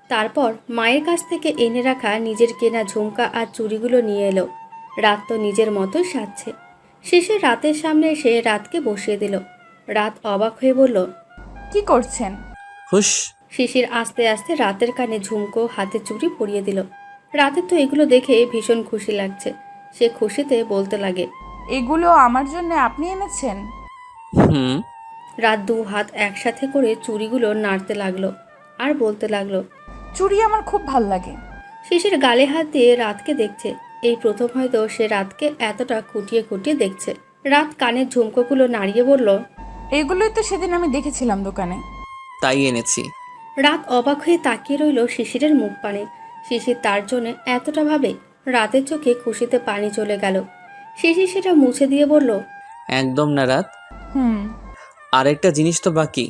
তারপর মায়ের কাছ থেকে এনে রাখা নিজের কেনা ঝুমকা আর চুড়িগুলো নিয়ে এলো। রাত তো নিজের মতোই সাজছে। শিশির রাতের সামনে এসে রাতকে বসিয়ে দিল। রাত অবাক হয়ে বলল, কি করছেন? হুশ। শিশির আস্তে আস্তে রাতের কানে ঝুমকো হাতে চুড়ি পরিয়ে দিল। রাতের তো এগুলো দেখে ভীষণ খুশি লাগছে। সে খুশিতে বলতে লাগে, এগুলো আমার জন্য আপনি এনেছেন? হুম। রাত দু হাত একসাথে করে চুড়িগুলো নাড়তে লাগলো আর বলতে লাগলো, চুড়ি আমার খুব ভাল লাগে। শিশির গালে হাত দিয়ে রাতকে দেখছে। এই প্রথম হয়তো সে রাতকে এতটা খুঁটিয়ে খুঁটিয়ে দেখছে। রাত কানের ঝুমকোগুলো নাড়িয়ে বলল, এগুলোই তো সেদিন আমি দেখেছিলাম দোকানে। তাই এনেছি। রাত অবাক হয়ে তাকিয়ে রইল শিশিরের মুখ পানে। শিশির তার জন্য এতটা ভাবে। রাতের চোখে খুশিতে পানি চলে গেল। শিশির সেটা মুছে দিয়ে বলল, একদম না রাত, হুম। আরেকটা জিনিস তো বাকি।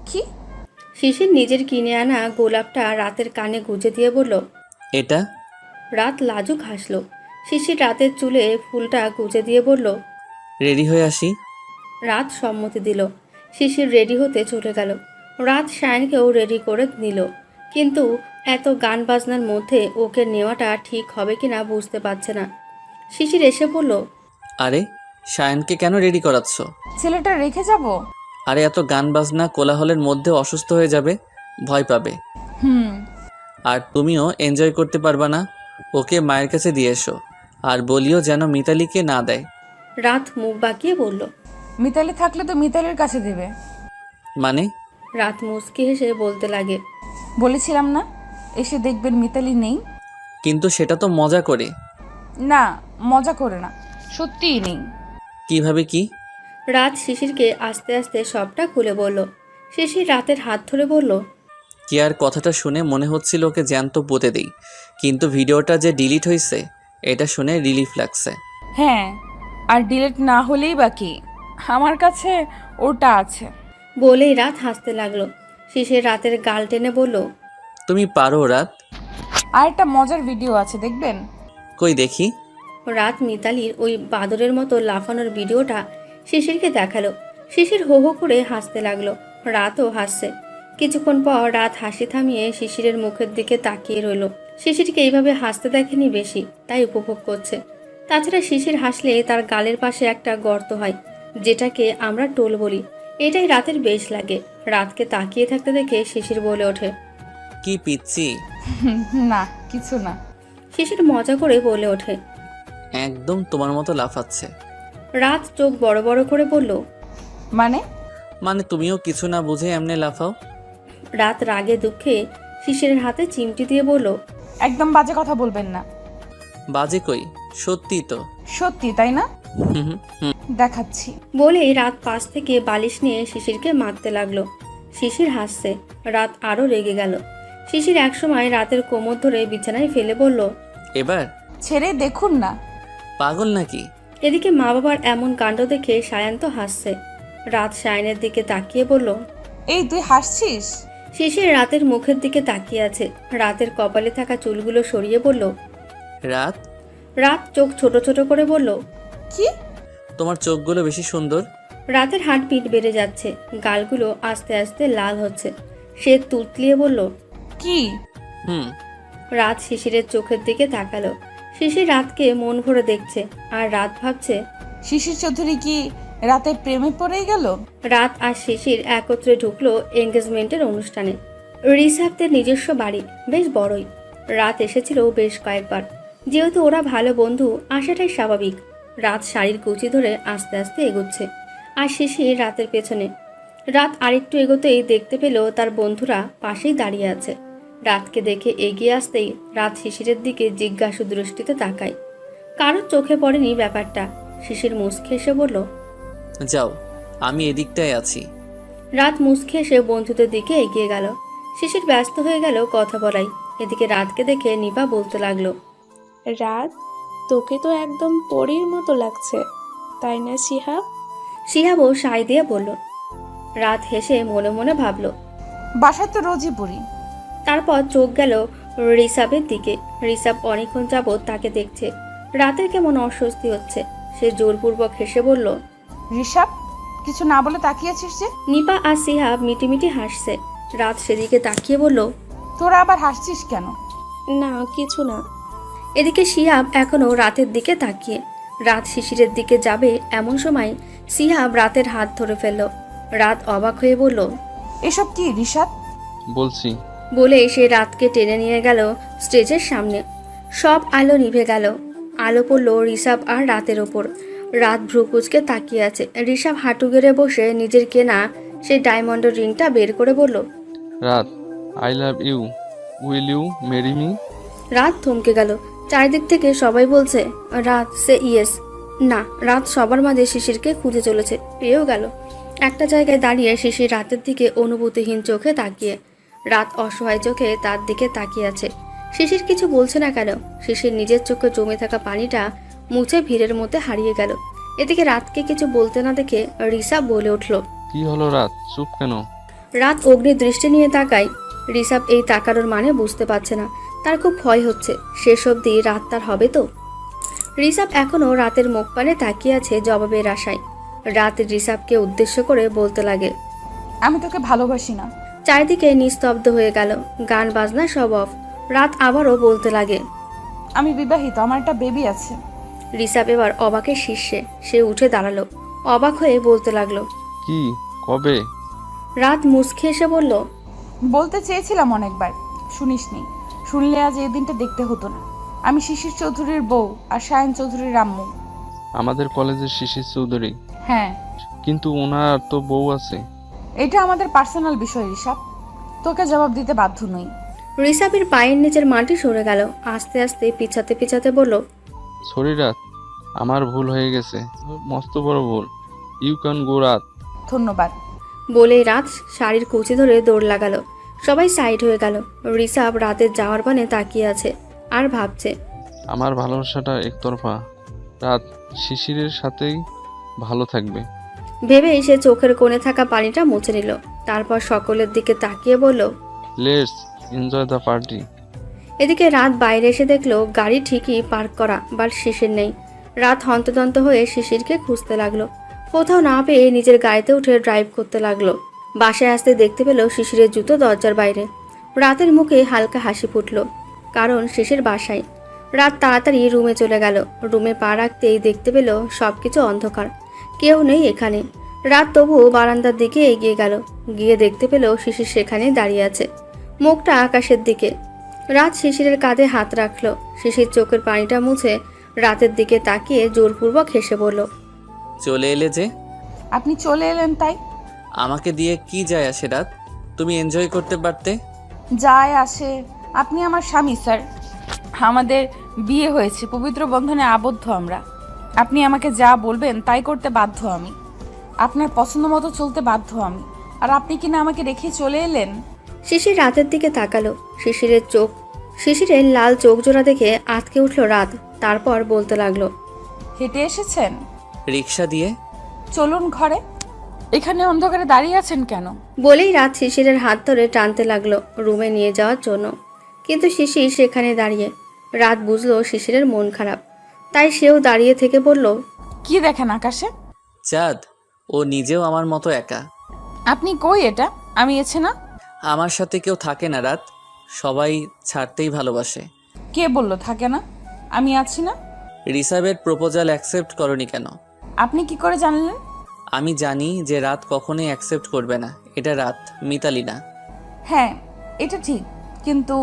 কি? শিশির নিজের কিনে আনা গোলাপটা রাতের কানে গুজে দিয়ে বলল। এটা? রাত লাজুক হাসল। শিশির রাতের চুলে ফুলটা গুজে দিয়ে বলল। রেডি হয়ে আসি। রাত সম্মতি দিল। শিশির রেডি হতে চলে গেল। রাত শায়নকেও রেডি করে নিল, কিন্তু এত গান বাজনার মধ্যে ওকে নেওয়াটা ঠিক হবে কিনা বুঝতে পারছে না। শিশির এসে বলল, আরে, শায়নকে কেন রেডি করাচ্ছ? ছেলেটা রেখে যাব? আরে এত গান বাজনা কোলাহলের মধ্যে অসুস্থ হয়ে যাবে, ভয় পাবে। হুম। আর তুমিও এনজয় করতে পারবা না। ওকে মায়ের কাছে দিয়ে এসো, আর বলিও যেন মিতালিকে না দেয়। রাত মুখ বাঁকিয়ে বলল। মিতালি থাকলে তো মিতালির কাছে দেবে। মানে? রাত মুচকি হেসে বলতে লাগে, বলেছিলাম না, এসে দেখবেন মিতালি নেই। কিন্তু সেটা তো মজা করে। না, মজা করে না, সত্যিই নেই। কিভাবে কি? রাত শিশিরকে আস্তে আস্তে সবটা খুলে বলল। শিশির রাতের হাত ধরে বলল, কি আর কথাটা শুনে মনে হচ্ছিল ওকে জ্যান্ত পুঁতে দেই, কিন্তু ভিডিওটা যে ডিলিট হয়েছে এটা শুনে রিলিফ লাগছে। হ্যাঁ, আর ডিলিট না হলেই বাকি, আমার কাছে ওটা আছে। বলেই রাত হাসতে লাগলো। শিশির রাতের গাল টেনে বলল, তুমি পারো রাত। আর একটা মজার ভিডিও আছে, দেখবেন? কই দেখি। রাত মিতালির ওই বাদরের মতো লাফানোর ভিডিওটা শিশিরকে দেখালো। শিশির হো হো করে হাসতে লাগলো। রাতও হাসছে। কিছুক্ষণ পর রাত হাসি থামিয়ে শিশিরের মুখের দিকে তাকিয়ে রইল। শিশিরকে এইভাবে হাসতে দেখেনি বেশি, তাই উপভোগ করছে। তাছাড়া শিশির হাসলে তার গালের পাশে একটা গর্ত হয়, যেটাকে আমরা টোল বলি। এটাই রাতের বেশ লাগে। রাতকে তাকিয়ে থাকতে দেখে শিশির বলে ওঠে, কি পিচ্ছি? না, কিছু না। শিশির মজা করে বলে ওঠে। একদম তোমার মতো লাফাচ্ছে। রাত চোখ বড় বড় করে বলল, মানে তুমিও কিছু না বুঝে এমনি লাফাও। রাত রাগে দুঃখে শিশিরের হাতে চিমটি দিয়ে বলল, একদম বাজে কথা বলবেন না। বাজে কই, সত্যি তো। সত্যি, তাই না? হুম হুম। দেখাচ্ছি। বলেই রাত পাশ থেকে বালিশ নিয়ে শিশিরকে মারতে লাগলো। শিশির হাসছে। রাত আরও রেগে গেল। শিশির একসময় রাতের কোমর ধরে বিছানায় ফেলে বলল, এবার ছেড়ে দেখুন না। পাগল নাকি? এদিকে মা বাবার এমন কাণ্ড দেখে সায়ান্ত হাসছে। রাত শাইনের দিকে তাকিয়ে বলল, এই তুই হাসছিস? শিশির রাতের মুখের দিকে তাকিয়ে আছে। রাতের কপালে থাকা চুলগুলো সরিয়ে বলল। রাত, রাত চোখ ছোট ছোট করে বলল, কি? তোমার চোখগুলো বেশি সুন্দর। রাতের হার্টবিট বেড়ে যাচ্ছে, গালগুলো আস্তে আস্তে লাল হচ্ছে। সে তুতলিয়ে বলল, কি? হুম। রাত শিশিরের চোখের দিকে তাকালো। শিশির রাতকে মন ভরে দেখছে, আর রাত ভাবছে শিশির চৌধুরী কি রাতে প্রেমে পড়ে গেল? রাত আর শিশির একত্রে ঢুকলো এঙ্গেজমেন্টের অনুষ্ঠানে। রিসাবদের নিজস্ব বাড়ি বেশ বড়ই। রাত এসেছিল বেশ কয়েকবার। যেহেতু ওরা ভালো বন্ধু, আসাটাই স্বাভাবিক। রাত শাড়ির কুচি ধরে আস্তে আস্তে এগোচ্ছে, আর শিশির রাতের পেছনে। রাত আরেকটু এগোতেই দেখতে পেল তার বন্ধুরা পাশেই দাঁড়িয়ে আছে। রাতকে দেখে এগিয়ে আসতেই রাত শিশিরের দিকে জিজ্ঞাসু দৃষ্টিতে তাকায়। কারোর চোখে পড়েনি ব্যাপারটা। শিশির মুচকে এসে বলল, যাও, আমি এদিকটায় আছি। রাত মুচকে এসে বন্ধুদের দিকে এগিয়ে গেল। শিশির ব্যস্ত হয়ে গেল কথা বলাই। এদিকে রাতকে দেখে নিপা বলতে লাগলো, রাত, তোকে তো একদম পরীর মতো লাগছে, তাই না শিহাব? শিহাবও সায় দিয়ে বলল। রাত হেসে মনে মনে ভাবল। বাসায় তো রোজই পড়ি। তারপর চোখ গেল রিসাবের দিকে। রিসাব অনেকক্ষণ যাবৎ তাকে দেখছে। রাতের কেমন অস্বস্তি হচ্ছে। সে জোরপূর্বক হেসে বলল। ঋষভ, কিছু না বলে তাকিয়েছিস যে? নিপা আর শিহাব মিটিমিটি হাসছে। রাত সেদিকে তাকিয়ে বলল, তোরা আবার হাসছিস কেন? না কিছু না। এদিকে শিহাব এখনো রাতের দিকে তাকিয়ে। রাত শিশিরের দিকে যাবে এমন সময় শিহাব রাতের হাত ধরে ফেলল। রাত অবাক হয়ে বলল, এসব কি ঋষভ? বলছি। বলে সে রাতকে টেনে নিয়ে গেল স্টেজের সামনে। সব আলো নিভে গেল। আলো পড়ল ঋষভ আর রাতের ওপর। রাত ভ্রুকুচকে তাকিয়ে আছে। ঋষভ হাঁটু গেড়ে বসে নিজের কেনা সেই ডায়মন্ডের রিংটা বের করে বলল, Raat, I love you, will you marry me? Raat থমকে গেল। চারিদিক থেকে সবাই বলছে রাত সে ইয়েস। না, রাত সবার মাঝে শিশিরকে খুঁজে চলেছে। পেয়েও গেল। একটা জায়গায় দাঁড়িয়ে শিশির রাতের দিকে অনুভূতিহীন চোখে তাকিয়ে। রাত অসহায় চোখে তার দিকে তাকিয়ে আছে। শিশির কিছু বলছে না কেন? শিশির নিজের চোখে জমে থাকা পানিটা মুছে ভিড়ের মধ্যে হারিয়ে গেল। এদিকে রাতকে কিছু বলতে না দেখে ঋষভ বলে উঠল, কি হলো রাত, চুপ কেন? রাত অগ্নি দৃষ্টি নিয়ে তাকায়। ঋষভ এই তাকানোর মানে বুঝতে পারছে না। তার খুব ভয় হচ্ছে শেষ অবধি রাত তার হবে তো। ঋষভ এখনো রাতের মুখ পানে তাকিয়ে আছে জবাবের আশায়। রাত ঋষভকে উদ্দেশ্য করে বলতে লাগে, আমি তোকে ভালোবাসি না। চারিদিকে নিস্তব্ধ হয়ে গেল। গান বাজনা সব অফ। রাত আবারও বলতে লাগে, আমি বিবাহিত, আমার একটা বেবি আছে। ঋষভ এবার অবাকের শীর্ষে। সে উঠে দাঁড়ালো। অবাক হয়ে বলতে লাগলো, কি, কবে? রাত মুচকে এসে বলল, বলতে চেয়েছিলাম অনেকবার, শুনিসনি। শুনলে আজ এই দিনটা দেখতে হতো না। আমি শিশির চৌধুরীর বউ আর সায়ন চৌধুরীর আম্মু। আমাদের কলেজের শিশির চৌধুরী? হ্যাঁ। কিন্তু ওনার তো বউ আছে। এটা আমাদের পার্সোনাল বিষয় ঋষভ, তোকে জবাব দিতে বাধ্য নই। ঋষভের পায়ের নিচের মাটি সরে গেল। আস্তে আস্তে পিছাতে পিছাতে বলল, সরি রাত, আমার ভুল হয়ে গেছে, মস্ত বড় ভুল। ইউ ক্যান গো রাত। ধন্যবাদ। বলে রাত শাড়ির কুচি ধরে দৌড় লাগালো। সবাই সাইড হয়ে গেল। ঋষভ রাতের যাওয়ার পানে তাকিয়ে আছে আর ভাবছে, আমার ভালোবাসাটা একতরফা। রাত শিশিরের সাথেই ভালো থাকবে। ভেবেই সে চোখের কোণে থাকা পানিটা মুছে নিল। তারপর সকলের দিকে তাকিয়ে বলল, লেটস এনজয় দ্য পার্টি। এদিকে রাত বাইরে এসে দেখলো গাড়ি ঠিকই পার্ক করা, বাট শিশির নেই। রাত হন্তদন্ত হয়ে শিশিরকে খুঁজতে লাগলো। কোথাও না পেয়ে নিজের গাড়িতে উঠে ড্রাইভ করতে লাগলো। বাসায় আসতে দেখতে পেল শিশিরের জুতো দরজার বাইরে। রাতের মুখে হালকা হাসি ফুটল, কারণ শিশির বাসায়। রাত তাড়াতাড়ি রুমে চলে গেল। রুমে পা রাখতেই দেখতে পেল সবকিছু অন্ধকার, কেউ নেই এখানে। রাত তবুও বারান্দার দিকে এগিয়ে গেল। গিয়ে দেখতে পেল শিশির সেখানে দাঁড়িয়ে আছে, মুখটা আকাশের দিকে। রাত শিশিরের কাঁধে হাত রাখল। শিশির চোখের পানিটা মুছে রাতের দিকে তাকিয়ে জোরপূর্বক হেসে বলল, চলে এলে যে? আপনি চলে এলেন তাই? আমাকে দিয়ে কি যায় আসে রাত? তুমি এনজয় করতে পারতে। যায় আসে, আপনি আমার স্বামী স্যার। আমাদের বিয়ে হয়েছে, পবিত্র বন্ধনে আবদ্ধ আমরা। আপনি আমাকে যা বলবেন তাই করতে বাধ্য আমি। আপনার পছন্দ মতো চলতে বাধ্য আমি। আর আপনি কিনা আমাকে রেখে চলে এলেন? শিশির রাতের দিকে তাকালো। শিশিরের লাল চোখ জোড়া দেখে আটকে উঠল রাত। তারপর বলতে লাগলো, হেঁটে এসেছেন? রিক্সা দিয়ে। চলুন ঘরে। এখানে অন্ধকারে দাঁড়িয়ে আছেন কেন? বলেই রাত শিশিরের হাত ধরে টানতে লাগলো রুমে নিয়ে যাওয়ার জন্য, কিন্তু শিশির সেখানে দাঁড়িয়ে। রাত বুঝলো শিশিরের মন খারাপ, তাই সেও দাঁড়িয়ে থেকে বলল, কি দেখেন আকাশে? চাঁদ। ও নিজেও আমার মতো একা। আপনি কই এটা? আমি এছে না। আমার সাথে কেউ থাকে না রাত, সবাই ছাড়তেই ভালোবাসে। কে বললো থাকে না? আমি আছি না। রিসাবের প্রপোজাল অ্যাকসেপ্ট করনি কেন? আপনি কি করে জানলেন? আমি জানি যে রাত কখনোই অ্যাকসেপ্ট করবে না। এটা রাত, মিতালি না। হ্যাঁ, এটা ঠিক, কিন্তু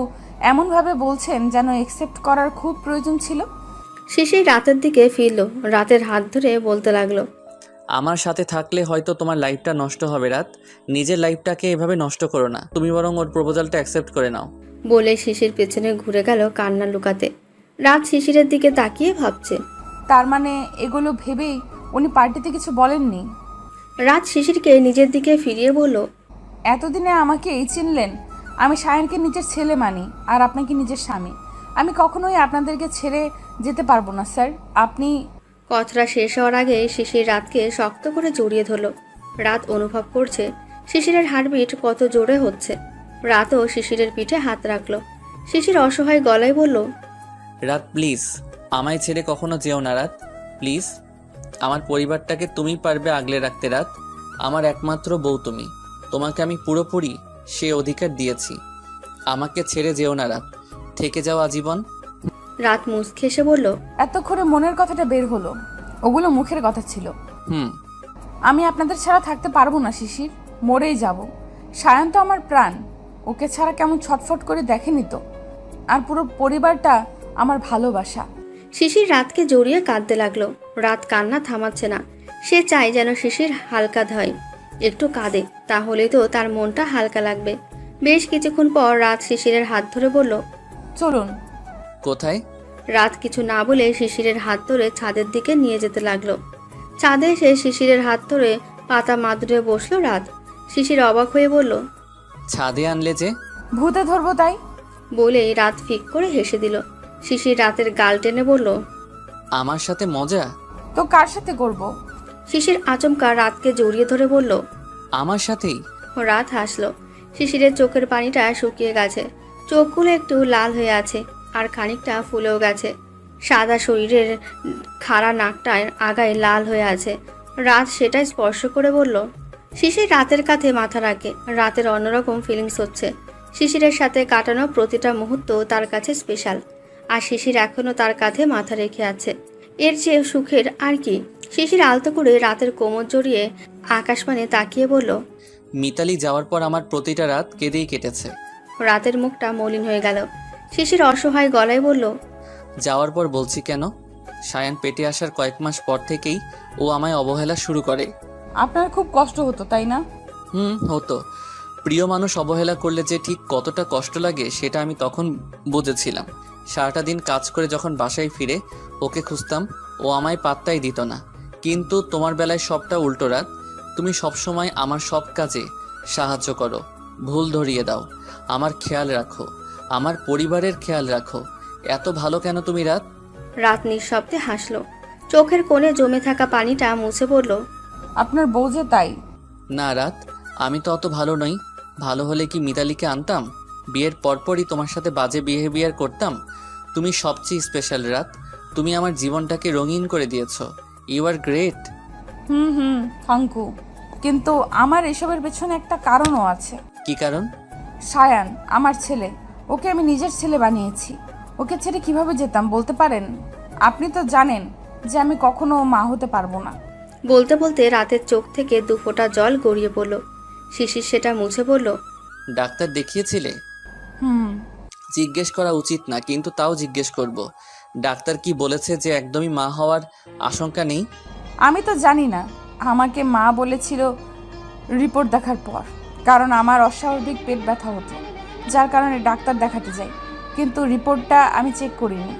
এমনভাবে বলছেন যেন অ্যাকসেপ্ট করার খুব প্রয়োজন ছিল। শিশির রাতের দিকে ফিরল, রাতের হাত ধরে বলতে লাগলো, আমার সাথে থাকলে হয়তো তোমার লাইফটা নষ্ট হবে রাত। নিজের লাইফটাকে এভাবে নষ্ট করো না। তুমি বরং ওর প্রপোজালটা অ্যাকসেপ্ট করে নাও। বলে শিশির পেছনে ঘুরে গেল কান্না লুকাতে। রাত শিশিরের দিকে তাকিয়ে ভাবছে। তার মানে এগুলো ভেবেই উনি পার্টিতে কিছু বলেননি? রাত শিশিরকে নিজের দিকে ফিরিয়ে বলল, এতদিনে আমাকে এই চিনলেন? আমি সায়নকে নিজের ছেলে মানি, আর আপনাকে নিজের স্বামী। আমি কখনোই আপনাদেরকে ছেড়ে যেতে পারবো না স্যার। আপনি... কথাটা শেষ হওয়ার আগে শিশির রাতকে শক্ত করে জড়িয়ে ধরল। রাত অনুভব করছে শিশিরের হার্টবিট কত জোরে হচ্ছে। রাতও শিশিরের পিঠে হাত রাখল। শিশির অসহায় গলায় বলল, রাত প্লিজ, আমায় ছেড়ে কখনো যেও না রাত, প্লিজ। আমার পরিবারটাকে তুমি পারবে আগলে রাখতে রাত। আমার একমাত্র বউ তুমি। তোমাকে আমি পুরোপুরি সে অধিকার দিয়েছি। আমাকে ছেড়ে যেও না রাত, থেকে যাও আজীবন। রাত মুচকে এসে বলল, এতক্ষণে মনের কথাটা বের হলো, ওগুলো মুখের কথা ছিল। আমি আপনাদের ছাড়া থাকতে পারবো না শিশির, মরেই যাব। সায়ন তো আমার প্রাণ, ওকে ছাড়া কেমন ছটফট করে দেখেনি তো। আর পুরো পরিবারটা আমার ভালোবাসা। শিশির রাতকে জড়িয়ে কাঁদতে লাগলো। রাত কান্না থামাচ্ছে না। সে চায় যেন শিশির হালকা হয়, একটু কাঁদে, তাহলেই তো তার মনটা হালকা লাগবে। বেশ কিছুক্ষণ পর রাত শিশিরের হাত ধরে বলল, চলুন। কোথায়? রাত কিছু না বলে শিশিরের হাত ধরে ছাদের দিকে নিয়ে যেতে লাগলো। ছাদে এসে শিশিরের হাত ধরে পাতা মাদুরে বসলো রাত। শিশির অবাক হয়ে বলল, ছাদে আনলে যে? ভূতে ধরবো তাই। বলেই রাত ফিক করে হেসে দিল। শিশির রাতের গাল টেনে বলল, আমার সাথে মজা? তো কার সাথে করব? শিশির আচমকা রাতকে জড়িয়ে ধরে বলল, আমার সাথেই। রাত হাসলো। শিশিরের চোখের পানিটা শুকিয়ে গেছে, চোখগুলো একটু লাল হয়ে আছে, আর খানিকটা ফুলেও গেছে। সাদা শরীরের খাড়া নাকটায় আগায় লাল হয়ে আছে। রাত সেটাই স্পর্শ করে বলল। শিশির রাতের কাঁধে মাথা রাখে। রাতের অন্যরকম ফিলিংস হচ্ছে। শিশিরের সাথে কাটানো প্রতিটা মুহূর্ত তার কাছে স্পেশাল, আর শিশির এখনও তার কাঁধে মাথা রেখে আছে। এর চেয়ে সুখের আর কি? শিশির আলতো করে রাতের কোমর জড়িয়ে আকাশপানে তাকিয়ে বলল, মিতালি যাওয়ার পর আমার প্রতিটা রাত কেঁদেই কেটেছে। রাতের মুখটা মলিন হয়ে গেল। শিশির অসহায় গলায় বলল, যাওয়ার পর বলছি কেন? সায়ান পেটে আসার কয়েক মাস পর থেকেই ও আমায় অবহেলা শুরু করে। আপনার খুব কষ্ট হতো তাই না? হতো। প্রিয় মানুষ অবহেলা করলে যে ঠিক কতটা কষ্ট লাগে সেটা আমি তখন বুঝেছিলাম। সারাটা দিন কাজ করে যখন বাসায় ফিরে ওকে খুঁজতাম, ও আমায় পাত্তাই দিত না। কিন্তু তোমার বেলায় সবটা উল্টো রাত। তুমি সবসময় আমার সব কাজে সাহায্য করো, ভুল ধরিয়ে দাও, আমার খেয়াল রাখো, আমার পরিবারের খেয়াল রাখো। এত ভালো কেন তুমি রাত? রাত নিঃশব্দে হাসলো। চোখের কোণে জমে থাকা পানিটা মুছে পড়ল। আপনার বউ যে তাই। না রাত, আমি তো অত ভালো নই। ভালো হলে কি মিতালিকে আনতাম? বিয়ের পরপরই তোমার সাথে বাজে বিহেভিয়ার করতাম? তুমি সবচেয়ে স্পেশাল রাত। তুমি আমার জীবনটাকে রঙিন করে দিয়েছো। You are great. Thank you. কিন্তু আমার এসবের পেছনে একটা কারণও আছে। কি কারণ? সায়ান আমার ছেলে, ওকে আমি নিজের ছেলে বানিয়েছি। ওকে ছেড়ে কিভাবে যেতাম বলতে পারেন? আপনি তো জানেন যে আমি কখনো মা হতে পারবো না। বলতে বলতে রাতের চোখ থেকে দু ফোঁটা জল গড়িয়ে পড়ল। শিশির সেটা মুছে বলল, ডাক্তার দেখিয়েছিলে? জিজ্ঞেস করা উচিত না, কিন্তু তাও জিজ্ঞেস করব। ডাক্তার কি বলেছে যে একদমই মা হওয়ার আশঙ্কা নেই? আমি তো জানি না। আমাকে মা বলেছিল রিপোর্ট দেখার পর, কারণ আমার অস্বাভাবিক পেট ব্যথা হতো, যার কারণে ডাক্তার দেখাতে যাই। কিন্তু রিপোর্টটা আমি চেক করিনি,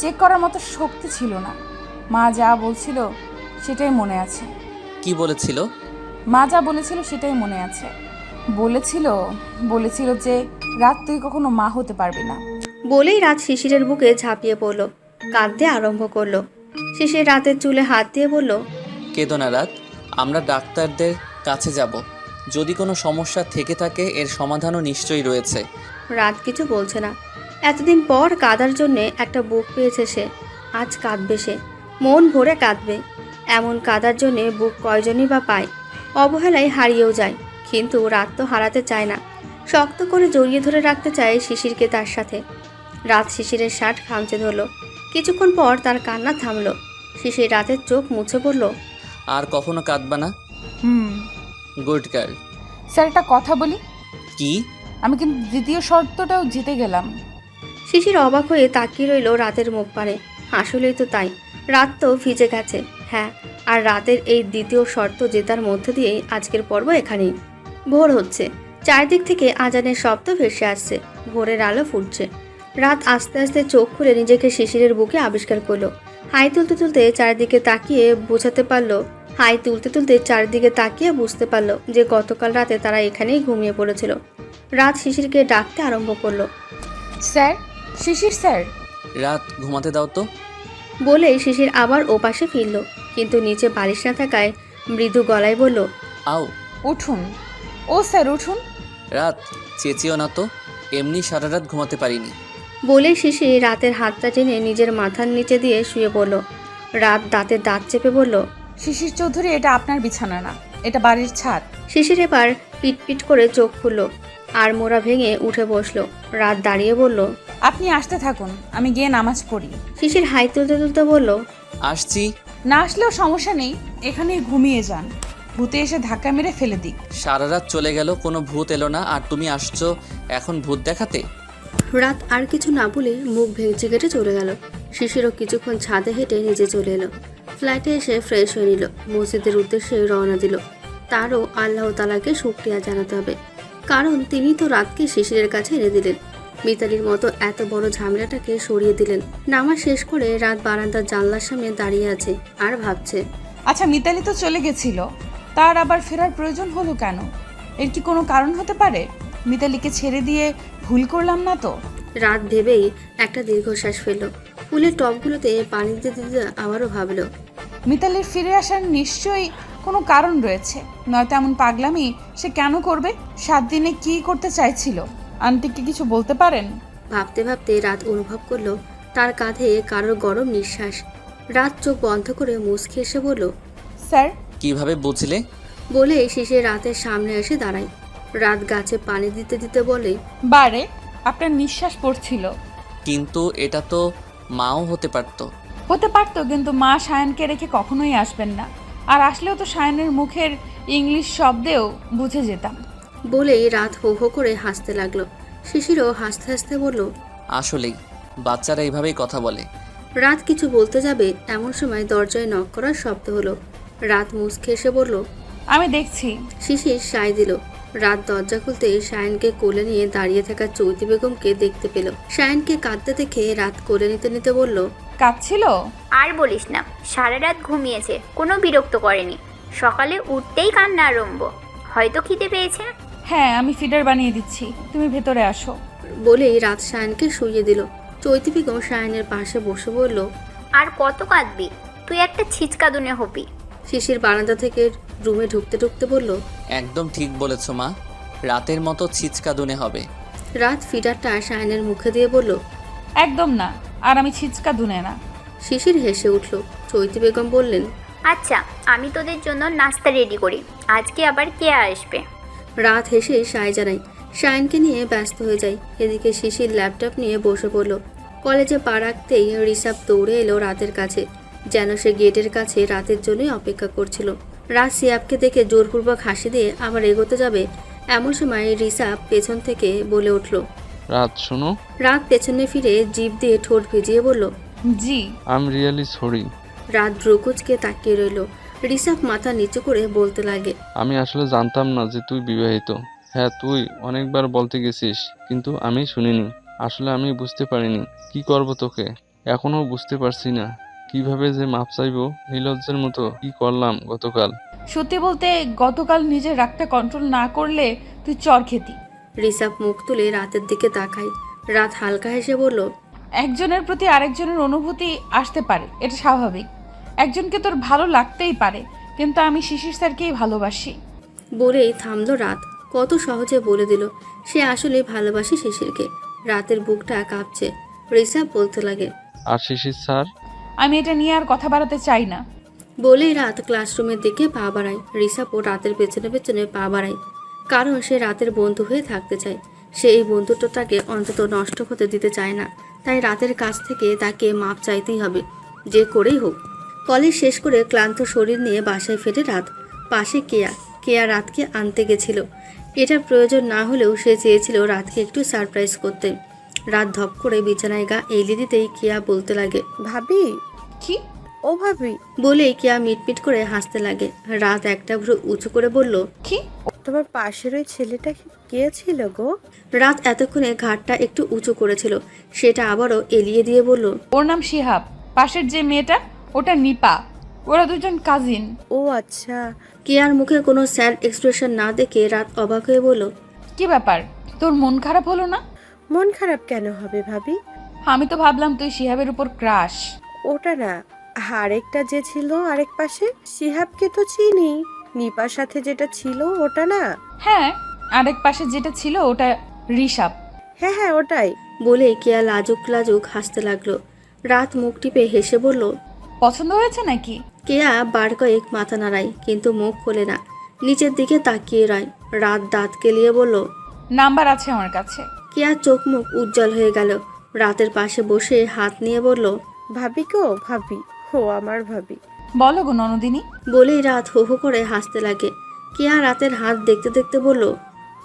চেক করার মতো শক্তি ছিল না। মা যা বলছিল সেটাই মনে আছে। কি বলেছিল? মা যা বলেছিল সেটাই মনে আছে। বলেছিল যে রাত তুই কখনো মা হতে পারবি না। বলেই রাত শিশিরের বুকে ঝাঁপিয়ে পড়ল, কাঁদতে আরম্ভ করলো। শিশির রাতের চুলে হাত দিয়ে বলল, কেঁদো না রাত। আমরা ডাক্তারদের কাছে যাব। যদি কোনো সমস্যা থেকে থাকে এর সমাধানও নিশ্চয়ই রয়েছে। রাত কিছু বলছে না। এতদিন পর কাঁদার জন্যে একটা বুক পেয়েছে সে। আজ কাঁদবে সে, মন ভরে কাঁদবে। এমন কাঁদার জন্যে বুক কয়জনই বা পায়, অবহেলায় হারিয়েও যায়। কিন্তু রাত তো হারাতে চায় না, শক্ত করে জড়িয়ে ধরে রাখতে চায় শিশিরকে তার সাথে। রাত শিশিরের শার্ট খামচে ধরল। কিছুক্ষণ পর তার কান্না থামলো। শিশির রাতের চোখ মুছে পড়ল। আর কখনো কাঁদবা না? Good girl. স্যার একটা কথা বলি, কি? আমি কিন্তু দ্বিতীয় শর্তটাও জিতে গেলাম। শিশির অবাক হয়ে তাকিয়ে রইল রাতের মুখ পানে। আসলেই তো তাই, রাত তো ভিজে গেছে। হ্যাঁ, আর রাতের এই দ্বিতীয় শর্ত জেতার মধ্যে দিয়েই আজকের পর্ব এখানেই। ভোর হচ্ছে, চারদিক থেকে আজানের শব্দ ভেসে আসছে, ভোরের আলো ফুটছে। রাত আস্তে আস্তে চোখ খুলে নিজেকে শিশিরের বুকে আবিষ্কার করলো। হাই তুলতে তুলতে চারিদিকে তাকিয়ে বুঝতে পারলো যে গতকাল রাতে তারা এখানেই ঘুমিয়ে পড়েছিল। রাত শিশিরকে ডাকতে আরম্ভ করলো। স্যার, শিশির স্যার। রাত ঘুমাতে দাও তো। বলে শিশির আবার ওপাশে ফিরল, কিন্তু নিচে বালিশ না থাকায় মৃদু গলায় বলল, আও। উঠুন। ও স্যার উঠুন। রাত চেঁচিও না তো, এমনি সারা রাত ঘুমাতে পারিনি। বলে শিশির রাতের হাতটা টেনে নিজের মাথার নিচে দিয়ে শুয়ে পড়ল। রাত দাঁতে দাঁত চেপে বলল, শিশির চৌধুরী, এটা আপনার বিছানা না, এটা বাড়ির ছাদ। শিশির এবার পিটপিট করে চোখ খুলল, আর মোড়া ভেঙে উঠে বসলো। রাত দাঁড়িয়ে বলল, আপনি আসতে থাকুন, আমি গিয়ে নামাজ পড়ি। শিশির হাই তুলতে তুলতে বলল, আসছি। না আসলেও সমস্যা নেই, এখানে ঘুমিয়ে যান, ভূতে এসে ধাক্কা মেরে ফেলে দিক। সারা রাত চলে গেল, কোনো ভূত এলো না, আর তুমি আসছো এখন ভূত দেখাতে। রাত আর কিছু না বলে মুখ ভেঙচি কেটে চলে গেল। শিশিরও কিছুক্ষণ ছাদে হেঁটে নিচে চলে এলো। ফ্ল্যাটে এসে ফ্রেশ হয়ে নিল, মসজিদের উদ্দেশ্যে রওনা দিল। তারও আল্লাহ তাআলাকে শুকরিয়া জানাতে হবে, কারণ তিনি তো রাতকে শিশিরের কাছে এনে দিলেন। মিতালির মতো এত বড় ঝামেলাটাকে সরিয়ে দিলেন। নামাজ শেষ করে রাত বারান্দার জানলার সামনে দাঁড়িয়ে আছে আর ভাবছে। আচ্ছা, মিতালি তো চলে গেছিল, তার আবার ফেরার প্রয়োজন হলো কেন? এর কি কোনো কারণ হতে পারে? মিতালিকে ছেড়ে দিয়ে ভুল করলাম না তো? রাত ভেবেই একটা দীর্ঘশ্বাস ফেলল। ফুলের টবগুলোতে পানি দিতে দিতে আবারও ভাবল, মিতালির ফিরে আসার নিশ্চয়ই কোনো কারণ রয়েছে, নয়তো এমন পাগলামি সে কেন করবে? 7 দিনে কি করতে চাইছিল? আন্টিকে কিছু বলতে পারেন? ভাবতে ভাবতে রাত অনুভব করলো তার কাঁধে কারোর গরম নিঃশ্বাস। রাত চোখ বন্ধ করে মুচকি এসে বলল, স্যার। কিভাবে বুঝলে? বলে শিশির রাতের সামনে এসে দাঁড়ায়। রাত গাছে পানি দিতে দিতে বলে, বারে আপনার নিঃশ্বাস পড়ছিল। কিন্তু এটা তো মাও হতে পারতো। হতে পারতো, কিন্তু মা সায়নকে রেখে কখনোই আসবেন না, আর আসলেও তো সায়নের মুখের ইংলিশ শব্দেও বুঝে যেতাম। বলেই রাত হো হো করে হাসতে লাগলো। শিশিরও হাসতে হাসতে বলল, আসলেই বাচ্চারা এইভাবেই কথা বলে। রাত কিছু বলতে যাবে এমন সময় দরজায় নক করার শব্দ হলো। রাত মুচকে এসে বলল, আমি দেখছি। শিশির সায় দিল। রাত দরজা খুলতে শায়নকে কোলে নিয়ে দাঁড়িয়ে থাকা চৈতি বেগমকে দেখতে পেল। শায়নকে কাঁদতে দেখে রাত কোলে নিতে নিতে বলল, কাঁদছিল? আর বলিস না, সারা রাত ঘুমিয়েছে, কোনো বিরক্ত করেনি। সকালে উঠতেই কান্না আরম্ভ, হয়তো খিদে পেয়েছে। হ্যাঁ, আমি ফিডার বানিয়ে দিচ্ছি, তুমি ভেতরে আসো। বলেই রাত শায়নকে শুইয়ে দিল। চৈতি বেগম শায়নের পাশে বসে বলল, আর কত কাঁদবি, তুই একটা ছিচকা দুনে হবি। শিশির বারান্দা থেকে রুমে ঢুকতে ঢুকতে বলল, একদম ঠিক বলেছ মা, রাতের মতো ছিচকাদুনে হবে। রাত ফিডারটা শায়নের মুখে দিয়ে বলল, একদম না, আর আমি ছিচকা দুনে না। শিশির হেসে উঠল। চৈতি বেগম বললেন, আচ্ছা, আমি তোদের জন্য নাস্তা রেডি করি, আজকে আবার কে আসবে? রাত হেসে সায় জানাই। শায়নকে নিয়ে ব্যস্ত হয়ে যায়। এদিকে শিশির ল্যাপটপ নিয়ে বসে পড়ল। কলেজে পা রাখতেই রিসাব দৌড়ে এলো রাতের কাছে, যেন সে গেটের কাছে রাতের জন্যই অপেক্ষা করছিল। রাত সিয়াবকে দেখে জোরপূর্বক হাসি দিয়ে আবার এগোতে যাবে, এমন সময় রিসাব পেছন থেকে বলে উঠল, রাত শোনো। রাত পেছনে ফিরে জিভ দিয়ে ঠোঁট ভিজিয়ে বলল, জি। I am really sorry. রাত ভ্রুকুচকে তাকিয়ে রইল। রিসাব মাথা নিচু করে বলতে লাগে, আমি আসলে জানতাম না যে তুই বিবাহিত। হ্যাঁ, তুই অনেকবার বলতে গেছিস, কিন্তু আমি শুনিনি। আসলে আমি বুঝতে পারিনি কি করব তোকে। এখনো বুঝতে পারছি না কিভাবে যে মাপ চাইবো। নির্লজ্জের মতো কি করলাম গতকাল। সত্যি বলতে, গতকাল নিজের রাগটা কন্ট্রোল না করলে তুই চর খেতি। রিসাব মুখ তুলে রাতের দিকে তাকায়। রাত হালকা হেসে বলল, একজনের প্রতি আরেকজনের অনুভূতি আসতে পারে, এটা স্বাভাবিক। একজনকে তোর ভালো লাগতেই পারে, কিন্তু আমি শিশির স্যারকেই ভালোবাসি। বলেই থামলো রাত। কত সহজে বলে দিল সে আসলে ভালোবাসে শিশিরকে। রাতের বুকটা কাঁপছে। রিসা বলতে লাগে, আর শিশির স্যার? আমি এটা নিয়ে আর কথা বাড়াতে চাই না। বলেই রাত ক্লাসরুমের দিকে পা বাড়ায়। রিসাপও রাতের পেছনে পেছনে পা বাড়ায়, কারণ সে রাতের বন্ধু হয়ে থাকতে চায়। সে এই বন্ধুত্বটাকে অন্তত নষ্ট হতে দিতে চায় না। তাই রাতের কাছ থেকে তাকে মাপ চাইতেই হবে, যে করেই হোক। কলেজ শেষ করে ক্লান্ত শরীর নিয়ে বাসায় ফেরে রাত। পাশে কেয়া রাতকে আনতে গেছিল। এটার প্রয়োজন না হলেও সে চেয়েছিল রাতকে একটু সারপ্রাইজ করতে। রাত ধপ করে বিছানায় গা এলিয়ে দিতেই কেয়া বলতে লাগে, ভাবি। কি? ও ভাবি। বলেই কেয়া মিটমিট করে হাসতে লাগে। রাত একটা ভ্রু উঁচু করে বলল, কি? তোমার পাশের ওই ছেলেটা কে ছিল গো? রাত এতক্ষণে ঘাটটা একটু উঁচু করেছিল, সেটা আবারও এলিয়ে দিয়ে বলল, ওর নাম শিহাব। পাশের যে মেয়েটা ওটা নিপা। ওরা দুজন কাজিন। ও আচ্ছা। কেয়ার মুখে কোনো স্যাড এক্সপ্রেশন না দেখে রাত অবাক হয়ে বলল, কি ব্যাপার, তোর মন খারাপ হলো না? মন খারাপ কেন হবে ভাবি? আমি তো ভাবলাম তুই শিহাবের উপর ক্রাশ। ওটা না, আরেকটা যে ছিল আরেক পাশে, শিহাবকে তো চিনি। নিপার সাথে যেটা ছিল ওটা না? হ্যাঁ, আরেক পাশে যেটা ছিল ওটা ঋষাব। হ্যাঁ হ্যাঁ ওটাই। বলে কেয়া লাজুক লাজুক হাসতে লাগলো। রাত মুখ টিপে হেসে বলল, পছন্দ হয়েছে নাকি? কেয়া বার কয়েক মাথা নাড়ায়, কিন্তু মুখ খোলে না, নিচের দিকে তাকিয়ে রয়। রাত দাঁত কেলিয়ে বলল, নাম্বার আছে আমার কাছে। কেয়া চোখ মুখ উজ্জ্বল হয়ে গেল। রাতের পাশে বসে হাত নিয়ে বলল, ভাবি গো ভাবি, ও আমার ভাবি। বলো গো ননদিনী। বলেই রাত হো হো করে হাসতে লাগে। কেয়া রাতের হাত দেখতে দেখতে বলল,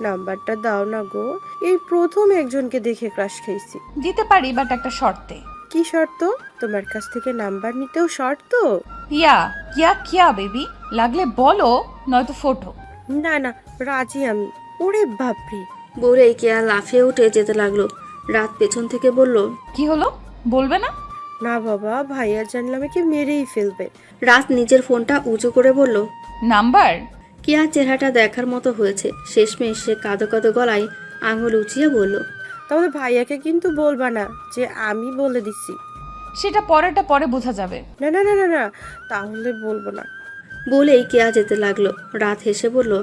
নাম্বারটা দাও না গো, এই প্রথম একজনকে দেখে ক্রাশ খাইছি। দিতে পারি, বাট একটা শর্তে। কি শর্ত? তোমার কাছ থেকে নাম্বার নিতেও শর্ত? ইয়া কিয়া কিয়া বেবি, লাগলে বলো, নয়তো ফটো। না না, রাজি আমি। ওরে বাপরে। বলেই কেয়া লাফিয়ে উঠে যেতে লাগলো। রাত পেছন থেকে বলল, কি হলো, বলবে না? না বাবা, ভাইয়া জানলে আমাকে মেরেই ফেলবে। রাত নিজের ফোনটা উঁচু করে বলল, নাম্বার? কেয়ার চেহারাটা দেখার মতো হয়েছে। শেষমেশ সে কাঁদো কাঁদো গলায় আঙুল উঁচিয়ে বলল, তাহলে ভাইয়াকে কিন্তু বলবা না যে আমি বলে দিছি। সেটা পরে বোঝা যাবে। না না না না না, তাহলে বলবো না। বলেই কেয়া যেতে লাগলো। রাত হেসে বলল,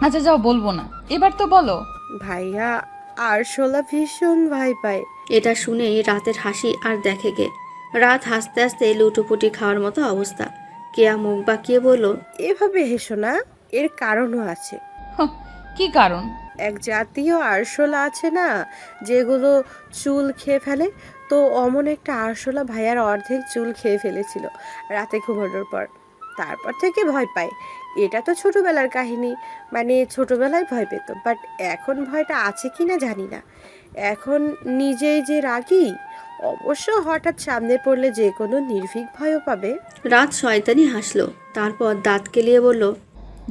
আচ্ছা যাও, বলবো না, এবার তো বলো। ভাইয়া আরশোলা ভীষণ ভয় পায়। এটা শুনেই রাতের হাসি আর দেখে কে। রাত হাসতে হাসতে লুটোপুটি খাওয়ার মতো অবস্থা। কেয়া মুখ বাঁকিয়ে বলল, এভাবে হেসো না, এর কারণও আছে। হাহ, কি কারণ? এক জাতীয় আরশোলা আছে না, যেগুলো চুল খেয়ে ফেলে, তো অমন একটা আরশোলা ভাইয়ার অর্ধেক চুল খেয়ে ফেলেছিল রাতে ঘুমানোর পর। তারপর থেকে ভয় পায়। এটা তো ছোটবেলার কাহিনী, মানে ছোটবেলায় ভয় পেত, বাট এখন ভয়টা আছে কি না জানি না। এখন নিজেই যে রাগী। অবশ্য হঠাৎ সামনে পড়লে যে কোনো নির্ভীক ভয়ও পাবে। রাত শয়তানি হাসলো। তারপর দাঁত কেলিয়ে বলল,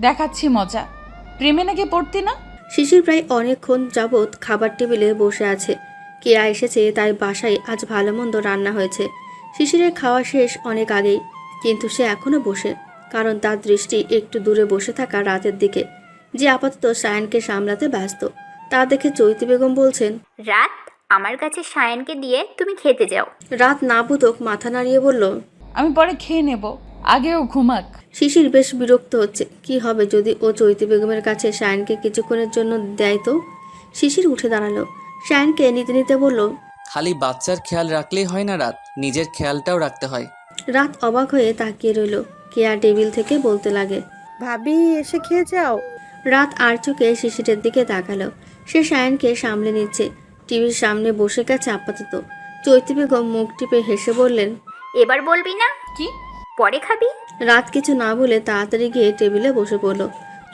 দেখাচ্ছি মজা। প্রেমে নাকি পড়তি না? শিশির প্রায় অনেকক্ষণ যাবৎ খাবার টেবিলে বসে আছে। কেয়া এসেছে তাই বাসায় আজ ভালো মন্দ রান্না হয়েছে। শিশিরের খাওয়া শেষ অনেক আগেই, কিন্তু সে এখনো বসে, কারণ তার দৃষ্টি একটু দূরে বসে থাকা রাতের দিকে, যে আপাতত সায়ানকে সামলাতে ব্যস্ত। তা দেখে চৈতি বেগম বলছেন, রাত, আমার কাছে সায়ানকে দিয়ে তুমি খেতে যাও। রাত না বুঝক মাথা নাড়িয়ে বলল, আমি পরে খেয়ে নেব, আগেও ঘুমাক। শিশির বেশ বিরক্ত হচ্ছে। কি হবে যদি ও চৈতি বেগমের কাছে সায়ানকে কিছুক্ষণের জন্য দেয় তো? শিশির উঠে দাঁড়ালো। সায়ানকে নিতে নিতে বলল, খালি বাচ্চার খেয়াল রাখলেই হয় না রাত, নিজের খেয়ালটাও রাখতে হয়। রাত অবাক হয়ে তাকিয়ে রইল। কেয়া টেবিল থেকে বলতে লাগে, ভাবি এসে খেয়ে যাও। রাত আর চোখে শিশিরের দিকে তাকালো। সে সায়ানকে সামলে নিচ্ছে। টিভির সামনে বসে গেছে আপাতত। চৈতি বেগম মুখ টিপে হেসে বললেন, এবার বলবি না? কি? পরে খাবি? রাত কিছু না বলে তাড়াতাড়ি গিয়ে টেবিলে বসে পড়ল।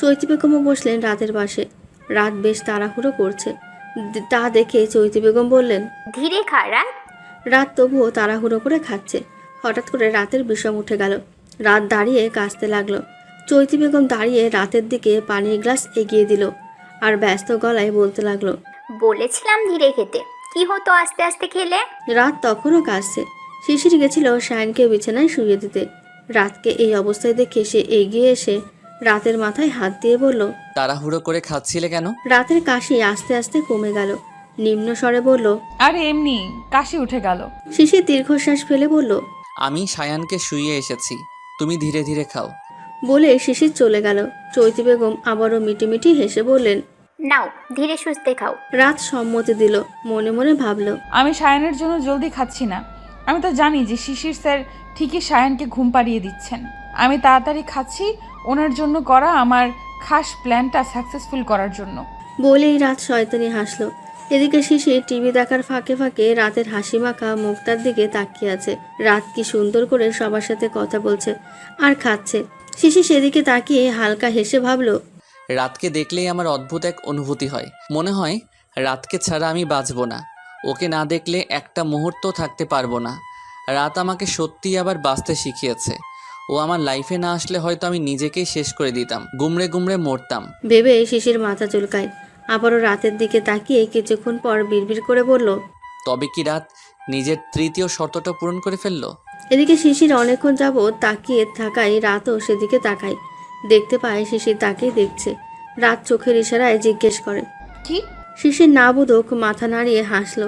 চৈতি বেগমও বসলেন রাতের পাশে। রাত বেশ তাড়াহুড়ো করছে, তা দেখে চৈতি বেগম বললেন, ধীরে খা রাত। রাত তবুও তাড়াহুড়ো করে খাচ্ছে। হঠাৎ করে রাতের বিষম উঠে গেল। রাত দাঁড়িয়ে কাঁচতে লাগলো। চৈতি বেগম দাঁড়িয়ে রাতের দিকে পানির গ্লাস এগিয়ে দিল আর ব্যস্ত গলায় বলতে লাগলো, বলেছিলাম ধীরে খেতে, কি হতো আস্তে আস্তে খেলে? রাত তখনও কাঁদছে। শিশির গেছিল সায়নকে বিছানায় শুইয়ে দিতে। রাতকে এই অবস্থায় দেখে সে এগিয়ে এসে রাতের মাথায় হাত দিয়ে বলল, তাড়াহুড়ো করে খাচ্ছিলে কেন? রাতের কাশি আস্তে আস্তে কমে গেল। নিম্ন স্বরে বলল, আরে এমনি কাশি উঠে গেল। শিশির দীর্ঘশ্বাস ফেলে বলল, আমি সায়ানকে শুইয়ে এসেছি, তুমি ধীরে ধীরে খাও। বলে শিশির চলে গেল। চৈতি বেগম আবারও মিটিমিটি হেসে বললেন, নাও ধীরে সুস্থে খাও। রাত সম্মতি দিল, মনে মনে ভাবলো, আমি সায়ানের জন্য জলদি খাচ্ছি না। আমি তো জানি যে শিশির স্যার ঠিকই সায়ানকে ঘুম পাড়িয়ে দিচ্ছেন। আমি তাড়াতাড়ি খাচ্ছি ওনার জন্য করা আমার খাস প্ল্যানটা সাকসেসফুল করার জন্য। বলেই রাত শয়তানি হাসলো। এদিকে শিশির টিভি দেখার ফাঁকে ফাঁকে রাতের হাসি মাখা মুখটার দিকে তাকিয়ে আছে। রাত কি সুন্দর করে সবার সাথে কথা বলছে আর খাচ্ছে। শিশির সেদিকে তাকিয়ে হালকা হেসে ভাবলো, রাতকে দেখলেই আমার অদ্ভুত এক অনুভূতি হয়। মনে হয় রাতকে ছাড়া আমি বাঁচবো না। ওকে না দেখলে একটা মুহূর্ত থাকতে পারবো না। রাত আমাকে সত্যিই আবার বাঁচতে শিখিয়েছে। ও আমার লাইফে না আসলে হয়তো আমি নিজেকেই শেষ করে দিতাম, গুমড়ে গুমড়ে মরতাম। ভেবে শিশির মাথা চুলকায়। আবারও রাতের দিকে তাকিয়ে কিছুক্ষণ পর বিড়বিড় করে বলল, তবে কি রাত নিজের তৃতীয় শর্তটা পূরণ করে ফেললো? এদিকে শিশির অনেকক্ষণ যাবৎ তাকিয়ে থাকায় রাতও সেদিকে তাকায়। দেখতে পায় শিশির তাকেই দেখছে। রাত চোখের ইশারায় জিজ্ঞেস করে, কি? শিশির না বোধক মাথা নাড়িয়ে হাসলো।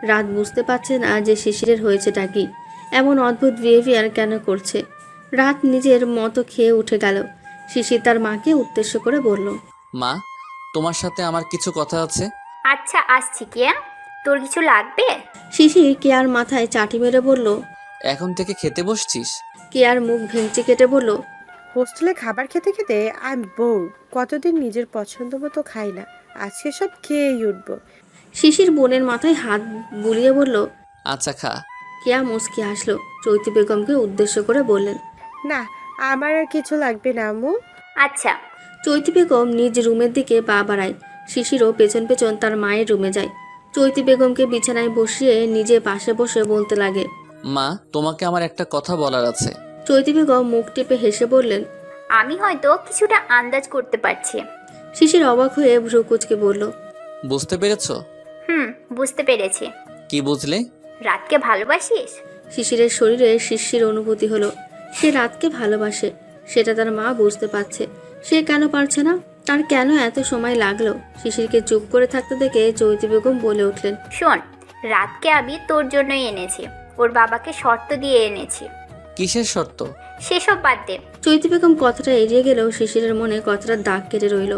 রাত বুঝতে পারছে না যে শিশিরের হয়েছেটা কি, এমন অদ্ভুত বিহেভিয়ার কেন করছে। রাত নিজের মতো খেয়ে উঠে গেল। শিশির তার মাকে উদ্দেশ্য করে বলল, মা, তোমার সাথে আমার কিছু কথা আছে। আচ্ছা আসছি কিয়া, তোর কিছু লাগবে? শিশির কেয়ার মাথায় চাটি মেরে বলল। এখন থেকে খেতে বসছিস? কেয়ার মুখ ভেঙচি কেটে বলল, হোস্টেলে খাবার খেতে খেতে আই এম বোর। কতদিন নিজের পছন্দ মতো খাই না, আজকে সব খেয়েই উঠবো। শিশির বোনের মাথায় হাত বুলিয়ে বলল। আচ্ছা খা। কেয়া মুচকি হাসলো। চৈতি বেগমকে উদ্দেশ্য করে বললেন, না, আমার আর কিছু লাগবে না আম্মু। আচ্ছা। চৈতি বেগম নিজ রুমের দিকে পা বাড়ায়। শিশিরও পেছন পেছন তার মায়ের রুমে যায়। চৈতি বেগমকে বিছানায় বসিয়ে নিজে পাশে বসে বলতে লাগে, মা, তোমাকে আমার একটা কথা বলার আছে। চৈতি বেগম মুখ টিপে হেসে বললেন, আমি হয়তো কিছুটা আন্দাজ করতে পারছি। শিশির অবাক হয়ে ভ্রু কুঁচকে বলল, বুঝতে পেরেছো? বুঝতে পেরেছি। কি বুঝলে? রাতকে ভালোবাসিস? শিশিরের শরীরে শিশির অনুভূতি হলো। সে রাতকে ভালোবাসে, সেটা তার মা বুঝতে পারছে। সে কেন পারছে না? তার কেন এত সময় লাগলো? শিশিরকে চুপ করে থাকতে দেখে চৈতি বেগম বলে উঠলেন, শোন, রাতকে আমি তোর জন্যই এনেছি। ওর বাবাকে শর্ত দিয়ে এনেছি। কিসের শর্ত? সেসব বাদ দে। চৈতি বেগম কথাটা এড়িয়ে গেলেও শিশিরের মনে কথাটা দাগ কেটে রইল।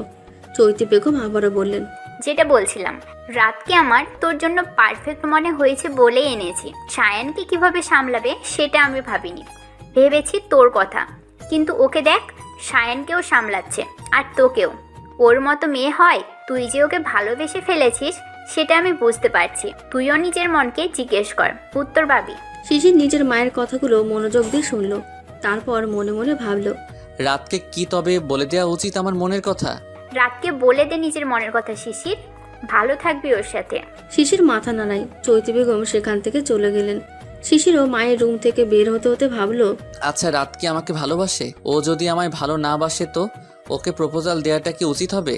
চৈতি বেগম আবারও বললেন, যেটা বলছিলাম, রাতকে আমার তোর জন্য পারফেক্ট মনে হয়েছে বলেই এনেছি। সায়ানকে কিভাবে সামলাবে সেটা আমি ভাবিনি, ভেবেছি তোর কথা। কিন্তু ওকে দেখ, সায়ানকেও সামলাচ্ছে আর তোকেও। ওর মতো মেয়ে হয়? তুই যে ওকে ভালোবেসে ফেলেছিস সেটা আমি বুঝতে পারছি। তুইও নিজের মনকে জিজ্ঞেস কর, উত্তর পাবি। শিশির নিজের মায়ের কথাগুলো মনোযোগ দিয়ে শুনল। তারপর মনে মনে ভাবল, রাতকে কি তবে বলে দেওয়া উচিত আমার মনের কথা? রাতকে বলে দে নিজের মনের কথা শিশির, ভালো থাকবি ওর সাথে। শিশির মাথা নাড়ায়। চৈতি বেগম সেখান থেকে চলে গেলেন। শিশিরও মায়ের রুম থেকে বের হতে হতে ভাবলো, আচ্ছা, রাত কি আমাকে ভালোবাসে? ও যদি আমায় ভালো না বাসে তো ওকে প্রপোজাল দেওয়াটা কি উচিত হবে?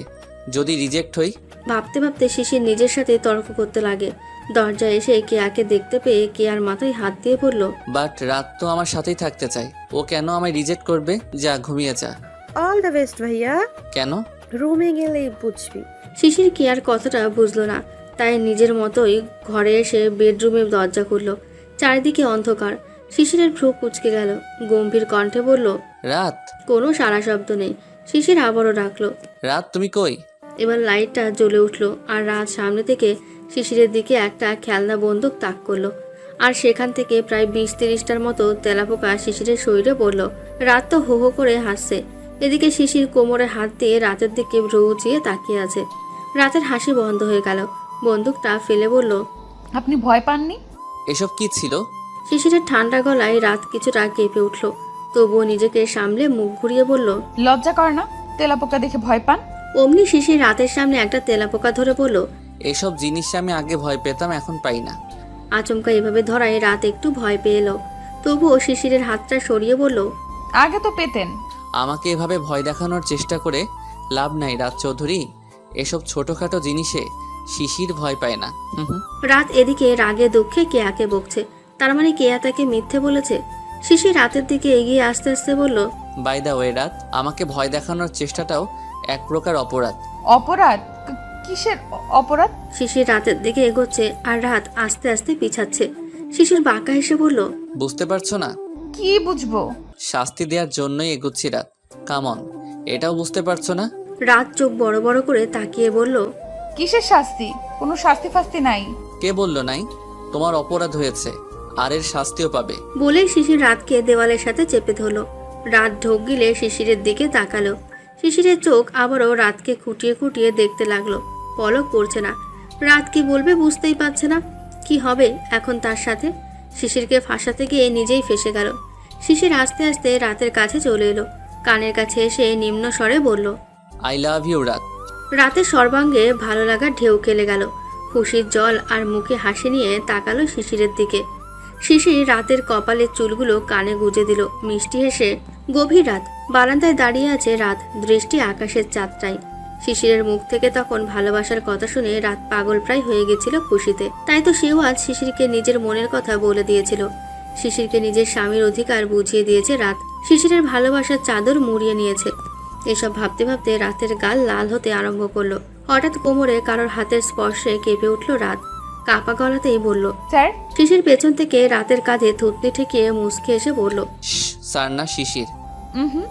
যদি রিজেক্ট হই? ভাবতে ভাবতে শিশির নিজের সাথে তর্ক করতে লাগে। দরজায় এসে কেয়াকে দেখতে পেয়ে কেয়ার মাথায় হাত দিয়ে বলল, বাট রাত তো আমার সাথেই থাকতে চাই। ও কেন আমায় রিজেক্ট করবে? যা ঘুমিয়ে যা। অল দ্য বেস্ট ভাইয়া, কেন? রুমে গেলেই বুঝবি। শিশির কেয়ার কথাটা বুঝলো না, তাই নিজের মতোই ঘরে এসে বেডরুমে দরজা খুলল। চারিদিকে অন্ধকার। শিশিরের ভ্রু কুঁচকে গেল। গম্ভীর কণ্ঠে বলল, রাত। কোনো সারা শব্দ নেই। শিশির আবারও ডাকলো, রাত তুমি কই? এবার লাইটটা জ্বলে উঠলো আর রাত সামনে থেকে শিশিরের দিকে একটা খেলনা বন্দুক তাক করলো। আর সেখান থেকে প্রায় 20-30টার মতো তেলাপোকা শিশিরের শরীরে পড়ল। রাত তো হো হো করে হাসছে। এদিকে শিশির কোমরে হাত দিয়ে রাতের দিকে ভ্রু উঁচিয়ে তাকিয়ে আছে। রাতের হাসি বন্ধ হয়ে গেল। বন্দুকটা ফেলে বলল, আপনি ভয় পাননি? এসব কি ছিল? শিশিরের ঠান্ডা গলায় রাত কিছুটা কেঁপে উঠল। তবুও নিজেকে সামলে মুখ ঘুরিয়ে বলল, লজ্জা করে না তেলাপোকা দেখে ভয় পান? অমনি শিশির রাতের সামনে একটা তেলাপোকা ধরে বলল। এসব জিনিসে আমি আগে ভয় পেতাম, এখন পাই না। আচমকা এভাবে ধরায় রাত একটু ভয় পেয়ে এলো। তবুও শিশিরের হাতটা সরিয়ে বলল, আগে তো পেতেন। আমাকে এভাবে ভয় দেখানোর চেষ্টা করে লাভ নাই রাত চৌধুরী। এসব ছোটখাটো জিনিসে শিশির ভয় পায় না। রাত এদিকে রাগে দুঃখে কেয়াকে বকছে। তার মানে কেয়া তাকে মিথ্যে বলেছে। শিশির রাতের দিকে এগিয়ে আস্তে আস্তে বলল, বাই দা ওয়ে রাত, আমাকে ভয় দেখানোর চেষ্টাটাও এক প্রকার অপরাধ। অপরাধ? কিসের অপরাধ? শিশির রাতের দিকে এগোচ্ছে আর রাত আস্তে আস্তে পিছাচ্ছে। শিশির বাঁকা হেসে বলল, বুঝতে পারছো না? কি বুঝবো? শাস্তি দেওয়ার জন্যই এগুচ্ছি রাত। কামন, এটাও বুঝতে পারছো না? রাত চোখ বড় বড় করে তাকিয়ে বলল, কিসের শাস্তি? কোনো শাস্তি ফাস্তি নাই। কে বললো নাই? তোমার অপরাধ হয়েছে, আর এর শাস্তিও পাবে। বলেই শিশির রাতকে দেওয়ালের সাথে চেপে ধরল। রাত ঢোক গিলে শিশিরের দিকে তাকালো। শিশিরের চোখ আবারও রাতকে খুঁটিয়ে খুঁটিয়ে দেখতে লাগলো। পলক পড়ছে না। রাত কি বলবে বুঝতেই পারছে না। কি হবে এখন তার সাথে? শিশিরকে ফাঁসাতে গিয়ে নিজেই ফেসে গেল। শিশির আস্তে আস্তে রাতের কাছে চলে এলো। কানের কাছে এসে নিম্ন স্বরে বলল, আই লাভ ইউ রাত। রাতের সর্বাঙ্গে ভালো লাগার ঢেউ খেলে গেল। খুশির জল আর মুখে হাসি নিয়ে তাকালো শিশিরের দিকে। শিশির রাতের কপালের চুলগুলো কানে গুজে দিল মিষ্টি হেসে। গভীর রাত, বারান্দায় দাঁড়িয়ে আছে রাত, দৃষ্টি আকাশের চাঁদটাই। শিশিরের মুখ থেকে তখন ভালোবাসার কথা শুনে রাত পাগল প্রায় হয়ে গেছিল খুশিতে। তাই তো সেও আজ শিশিরকে নিজের মনের কথা বলে দিয়েছিল। শিশিরকে নিজের স্বামীর অধিকার বুঝিয়ে দিয়েছে রাত। শিশিরের ভালোবাসার চাদর মুড়িয়ে নিয়েছে। এসব ভাবতে ভাবতে রাতের গাল লাল হতে আরম্ভ করলো। হঠাৎ কোমরে কারোর হাতের স্পর্শে কেঁপে উঠল রাত। কাপা গলাতেই বলল, স্যার। শিশির পেছন থেকে রাতের কাঁধে থুতনি ঠেকিয়ে মুচকে এসে বলল, স্যার না, শিশির। হুম,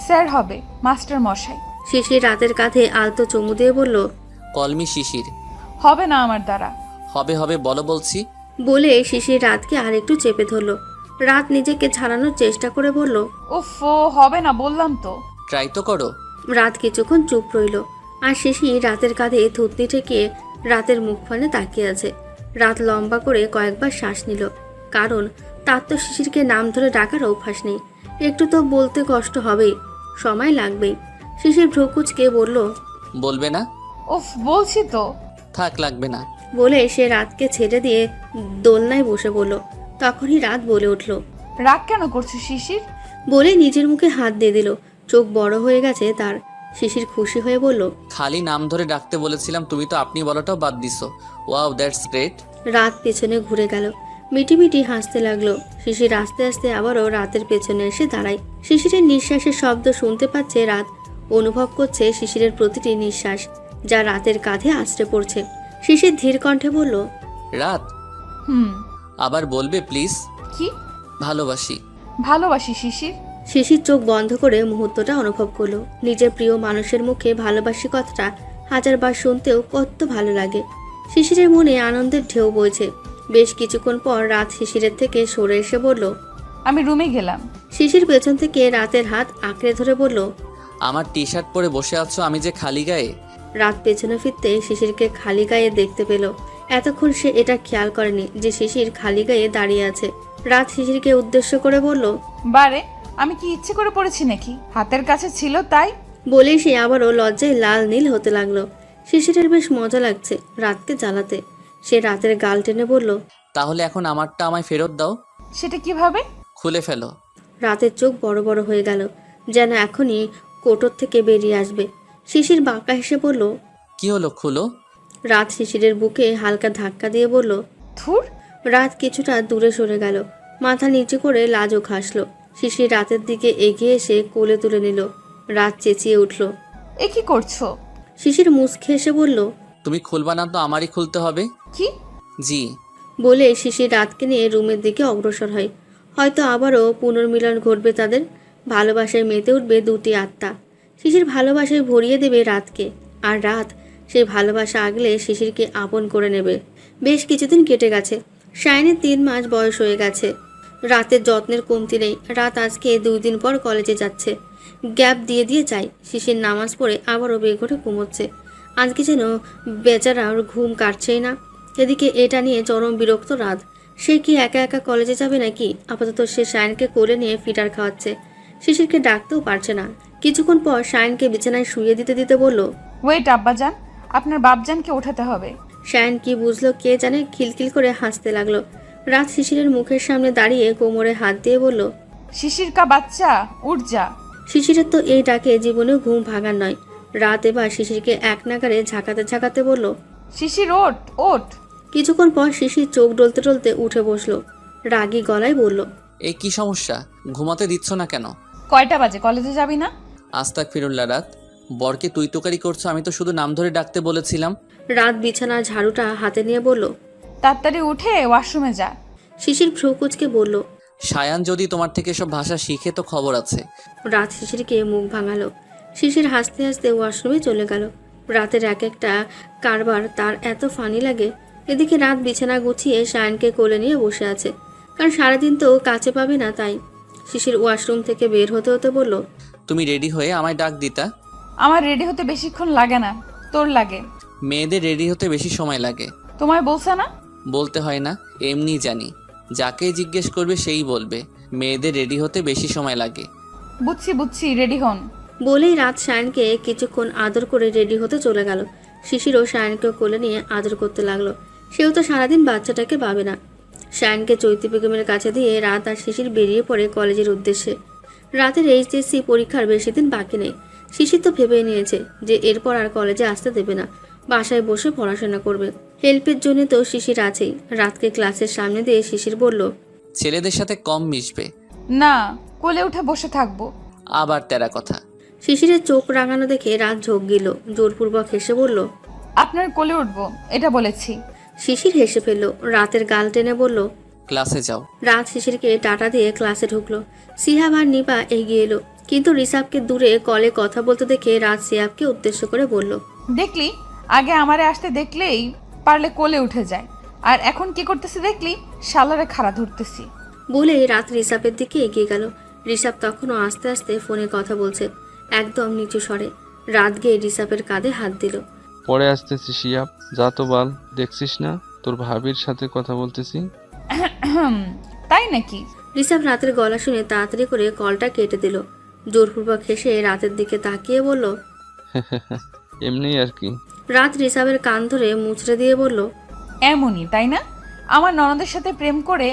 স্যার হবে, মাস্টার মশাই। শিশির রাতের কাঁধে আলতো চুমু দিয়ে বলল, কলমি শিশির। হবে না আমার দ্বারা। হবে হবে, বলো বলছি। বলে শিশির রাতকে আরেকটু চেপে ধরলো। রাত নিজেকে ছাড়ানোর চেষ্টা করে বলল, উফ, হবে না বললাম তো। ট্রাই তো করো। রাত কিছুক্ষণ চুপ রইল। আর শিশির রাতের কাঁধে থুতনি ঠেকিয়ে রাতের মুখপানে তাকিয়ে আছে। রাত লম্বা করে কয়েকবার শ্বাস নিল। কারণ তার তো শিশিরকে নাম ধরে ডাকার অভ্যাস নেই। একটু তো বলতে কষ্ট হবেই, সময় লাগবেই। শিশির ভ্রুকুচকে বলল, বলবে না? উফ, বলছি তো। থাক, লাগবে না। বলে সে রাতকে ছেড়ে দিয়ে দোলনায় বসে বলল। তখনই রাত বলে উঠল, রাগ কেন করছো শিশির? বলে নিজের মুখে হাত দিয়ে দিল। চোখ বড় হয়ে গেছে তার। শিশির খুশি হয়ে বলল, খালি নাম ধরে ডাকতে বলেছিলাম, তুমি তো আপনি বলাটাও বাদ দিছো। Wow, that's great. রাত পেছনে ঘুরে গেল। মিটিমিটি হাসতে লাগলো। শিশির আস্তে আস্তে আবারও রাতের পেছনে এসে দাঁড়ায়। শিশিরের নিঃশ্বাসের শব্দ শুনতে পাচ্ছে রাত। অনুভব করছে শিশিরের প্রতিটি নিঃশ্বাস, যা রাতের কাঁধে আছড়ে পড়ছে। শিশির ধীর কণ্ঠে বলল, রাত, হুম। আবার বলবে প্লিজ? কি? ভালোবাসি। ভালোবাসি শিশির। শিশির চোখ বন্ধ করে মুহূর্তটা অনুভব করলো। নিজের প্রিয় মানুষের মুখে ভালোবাসি কথাটা হাজারবার শুনতেও কত ভালো লাগে। শিশিরের মনে আনন্দের ঢেউ বইছে। বেশ কিছুক্ষণ পর রাত শিশিরের থেকে সরে এসে বলল, আমি রুমে গেলাম। শিশির পেছন থেকে রাতের হাত আঁকড়ে ধরে বলল, আমার টি শার্ট পরে বসে আছো, আমি যে খালি গায়ে। রাত পেছনে ফিরতে শিশিরকে খালি গায়ে দেখতে পেল। এতক্ষণ সে এটা খেয়াল করেনি যে শিশির খালি গায়ে দাঁড়িয়ে আছে। রাত শিশিরকে উদ্দেশ্য করে বলল, বারে, আমি কি ইচ্ছে করে পড়েছি নাকি? হাতের কাছে ছিল তাই। বলেই সে আবারও লজ্জায় লাল নীল হতে লাগলো। শিশিরের বেশ মজা লাগছে রাতকে জ্বালাতে। সে রাতের গাল টেনে বলল, তাহলে এখন আমারটা আমায় ফেরত দাও। সেটা কিভাবে? খুলে ফেলো। রাতের চোখ বড় বড় হয়ে গেল, যেন এখনই কোটর থেকে বেরিয়ে আসবে। শিশির বাঁকা হেসে বলল, কি হলো, খুলো। রাত শিশিরের বুকে হালকা ধাক্কা দিয়ে বলল, থুর। রাত কিছুটা দূরে সরে গেল। মাথা নিচু করে লাজুক হাসলো। শিশির রাতের দিকে এগিয়ে এসে কোলে তুলে নিল। রাত চেঁচিয়ে উঠল, এ কি করছো? শিশির মুচকে এসে বলল, তুমি খুলবা না তো আমারই খুলতে হবে। কি? জি। বলে শিশির রাতকে নিয়ে রুমের দিকে অগ্রসর হয়। হয়তো আবারও পুনর্মিলন ঘটবে তাদের। ভালোবাসায় মেতে উঠবে দুটি আত্মা। শিশির ভালোবাসায় ভরিয়ে দেবে রাতকে, আর রাত সেই ভালোবাসা আগলে শিশিরকে আপন করে নেবে। বেশ কিছুদিন কেটে গেছে। শায়নের 3 মাস বয়স হয়ে গেছে। রাতের যত্নের কমতি নেই। রাত আজকে 2 দিন পর কলেজে যাচ্ছে। গ্যাপ দিয়ে দিয়ে চাই। শিশির নামাজ পড়ে আবারও বেঘরে ঘুমোচ্ছে। আজকে যেন বেচারার ঘুম কাটছেই না। এদিকে এটা নিয়ে চরম বিরক্ত রাত। সে কি একা একা কলেজে যাবে নাকি? আপাতত সে শায়নকে কোলে নিয়ে ফিটার খাওয়াচ্ছে। শিশিরকে ডাকতেও পারছে না। কিছুক্ষণ পর শায়নকে বিছানায় শুয়ে দিতে দিতে বলল, ওয়েট আব্বাজান, আপনার বাপজানকে ওঠাতে হবে। শায়ন কি বুঝলো কে জানে, খিলখিল করে হাসতে লাগলো। রাত শিশিরের মুখের সামনে দাঁড়িয়ে কোমরে হাত দিয়ে বলল, শিশির কা বাচ্চা, উঠ যা। শিশিরের তো এই ডাকে জীবনেও ঘুম ভাঙার নয়। রাত এবার শিশিরকে এক নাগারে ঝাঁকাতে ঝাঁকাতে বলল, শিশির ওঠ, ওঠ। কিছুক্ষণ পর শিশির চোখ ডলতে ডলতে উঠে বসলো। রাগী গলায় বলল, এই কি সমস্যা? ঘুমাতে দিচ্ছ না কেন? কয়টা বাজে? কলেজে যাবি না? আস্তাক ফিরুল্লাহ রাত, বরকে তুই তোকারি করছো, আমি তো শুধু নাম ধরে ডাকতে বলেছিলাম। রাত বিছানার ঝাড়ুটা হাতে নিয়ে বলল, তাড়াতাড়ি উঠে ওয়াশরুমে যা। শিশির ভ্রুকুচকে বলল, সায়ান যদি তোমার থেকে সব ভাষা শিখে তো খবর আছে। রাত শিশিরকে মুখ ভাঙালো। শিশির হাসতে হাসতে ওয়াশরুমে চলে গেল। রাতের এক একটা কারবার তার এত ফানি লাগে। এদিকে রাত বিছানা গুছিয়ে সায়ানকে কোলে নিয়ে বসে আছে, কারণ সারাদিন তো কাছে পাবে না তাই। শিশির ওয়াশরুম থেকে বের হতে হতে বলল, তুমি রেডি হয়ে আমায় ডাক দিতা। আমার রেডি হতে বেশিক্ষণ লাগে না, তোর লাগে। মেয়েদের রেডি হতে বেশি সময় লাগে। তোমায় বলছে না? বলতে হয় না, এমনি জানি। যাকে জিজ্ঞেস করবে সেই বলবে মেয়েদের রেডি হতে বেশি সময় লাগে। বুঝছি, রেডি হন। বলেই রাত সায়ানকে কিছুক্ষণ আদর করে রেডি হতে চলে গেল। শিশিরও সায়ানকে কোলে নিয়ে আদর করতে লাগলো। সেও তো সারাদিন বাচ্চাটাকে পাবে না। সায়ানকে চৈতি বেগমের কাছে দিয়ে রাত আর শিশির বেরিয়ে পড়ে কলেজের উদ্দেশ্যে। রাতের এইচএসসি পরীক্ষার বেশি দিন বাকি নেই। শিশির তো ভেবে নিয়েছে যে এরপর আর কলেজে আসতে দেবে না, বাসায় বসে পড়াশোনা করবে। হেল্পের জন্য তো শিশির আছেই। রাতকে ক্লাসের সামনে দিয়ে শিশির বলল, ছেলেদের সাথে কম মিশবে না, কোলে উঠে বসে থাকবো। আবার তেরা কথা। শিশিরের চোখ রাঙানো দেখে রাত ঝোঁক গেল। জোরপূর্বক হেসে বলল, আপনার কোলে উঠবো, এটা বলেছি। শিশির হেসে ফেলল। রাতের গাল টেনে বলল, ক্লাসে যাও। রাত শিশিরকে টাটা দিয়ে ক্লাসে ঢুকলো। সিহাব আর নিপা এগিয়ে এলো, কিন্তু রিসাবকে দূরে কলে কথা বলতে দেখে রাত সিহাবকে উদ্দেশ্য করে বলল, দেখলি, আগে আমারে আসতে দেখলেই পারলে কোলে উঠে যায়, আর এখন কি করতেছি দেখলি, শালারে খাড়া ধরতেছি। বলে রাত রিসাবের দিকে এগিয়ে গেল। রিসাব তখনও আস্তে আস্তে ফোনে কথা বলছে, একদম নিচু স্বরে। রাত গিয়ে রিসাবের কাঁধে হাত দিল। পরে আসতেছি শিয়াব, যা তো বল, দেখছিস না তোর ভাবির সাথে কথা বলতেছি। তাই নাকি? রিসাব রাতের গলা শুনে তাড়াতাড়ি করে কলটা কেটে দিল। জোরপূর্বক হেসে রাতের দিকে তাকিয়ে বলল, এমনি আর কি। রাত রিসাবের কান ধরে মুচড়ে দিয়ে বলল, এমনই, তাই না? আমার ননদের সাথে প্রেম করে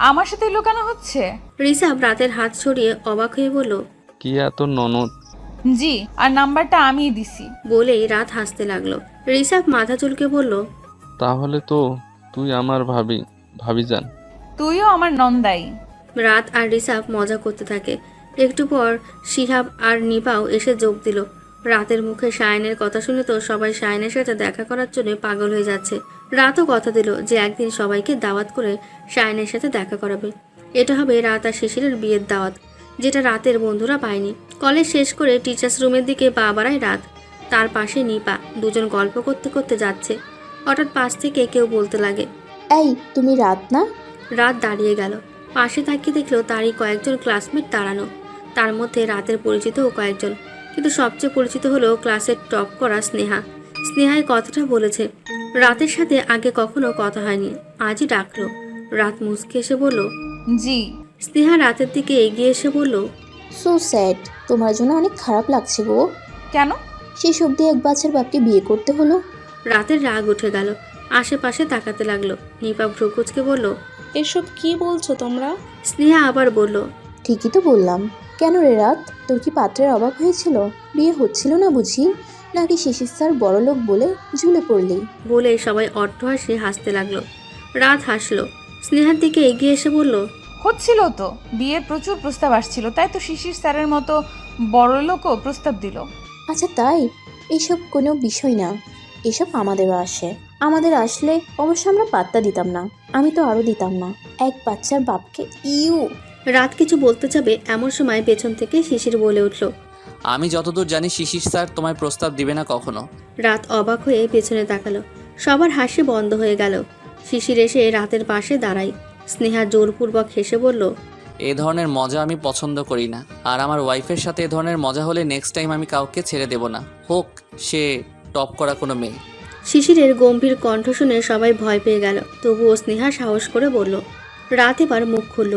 আমার সাথে লুকানো হচ্ছে। রিসাব রাতের হাত ছড়িয়ে অবাক হয়ে বলল, কি এত ননদ? জি, আর নাম্বারটা আমিই দিছি। বলেই রাত হাসতে লাগলো। রিসাব মাথা চুলকে বলল, তাহলে তো তুই আমার ভাবি যান। তুইও আমার নন্দাই। রাত আর রিসাব মজা করতে থাকে। একটু পর শিহাব আর নিপাও এসে যোগ দিল। রাতের মুখে সায়নের কথা শুনে তো সবাই সায়নের সাথে দেখা করার জন্য পাগল হয়ে যাচ্ছে। রাতও কথা দিল যে একদিন সবাইকে দাওয়াত করে সায়নের সাথে দেখা করাবে। এটা হবে রাত আর শিশিরের বিয়ের দাওয়াত, যেটা রাতের বন্ধুরা পায়নি। কলেজ শেষ করে টিচার্স রুমের দিকে পা বাড়ায় রাত। তার পাশে নিপা। দুজন গল্প করতে করতে যাচ্ছে। হঠাৎ পাশ থেকে কেউ বলতে লাগে, এই তুমি রাত না? রাত দাঁড়িয়ে গেল। পাশে তাকিয়ে দেখলো তারই কয়েকজন ক্লাসমেট দাঁড়ানো। তার মধ্যে রাতের পরিচিতও কয়েকজন, কিন্তু সবচেয়ে পরিচিত হলো ক্লাসের টপ করা স্নেহা। স্নেহাই কথাটা বলেছে। রাতের সাথে আগে কখনো কথা হয়নি, আজই ডাকলো। রাত মুচকে এসে বলল, জি। স্নেহা রাতের দিকে এগিয়ে এসে বলল, সো স্যাড, তোমার জন্য অনেক খারাপ লাগছে গো। কেন? সেই সব দিয়ে এক বাচ্চার বাপকে বিয়ে করতে হলো। রাতের রাগ উঠে গেল। আশেপাশে তাকাতে লাগলো। নিপা ভ্রুকুচকে বলল, এসব কি বলছো তোমরা? স্নেহা আবার বলল, ঠিকই তো বললাম। কেন রে রাত, তোর কি পাত্রের অভাব হয়েছিল? বিয়ে হচ্ছিল না বুঝি? নাকি শিশির স্যার বড়লোক বলে ঝুলে পড়লি? বলে সবাই অট্টহাসি হাসতে লাগলো। রাত হাসলো। স্নেহার দিকে এগিয়ে এসে বলল, হচ্ছিল তো, বিয়ের প্রচুর প্রস্তাব আসছিল, তাই তো শিশির স্যারের মতো বড় লোকও প্রস্তাব দিল। আচ্ছা তাই? এসব কোনো বিষয় না, এসব আমাদেরও আসে। আমাদের আসলে অবশ্য আমরা পাত্তা দিতাম না, আমি তো আরও দিতাম না। এক বাচ্চার বাপকে ইউ। রাত কিছু বলতে যাবে এমন সময় পেছন থেকে শিশির বলে উঠল, আমি যতদূর জানি শিশির স্যার তোমায় প্রস্তাব দিবে না কখনো। রাত অবাক হয়ে পেছনে তাকালো। সবার হাসি বন্ধ হয়ে গেল। শিশির এসে রাতের পাশে দাঁড়ায়। স্নেহা জোরপূর্বক হেসে বলল, এ ধরনের মজা আমি পছন্দ করি না, আর আমার ওয়াইফের সাথে এ ধরনের মজা হলে নেক্সট টাইম আমি কাউকে ছেড়ে দেব না, হোক সে টপ করা কোনো মেয়ে। শিশিরের গম্ভীর কণ্ঠ শুনে সবাই ভয় পেয়ে গেল। তবুও স্নেহা সাহস করে বলল। রাত এবার মুখ খুলল,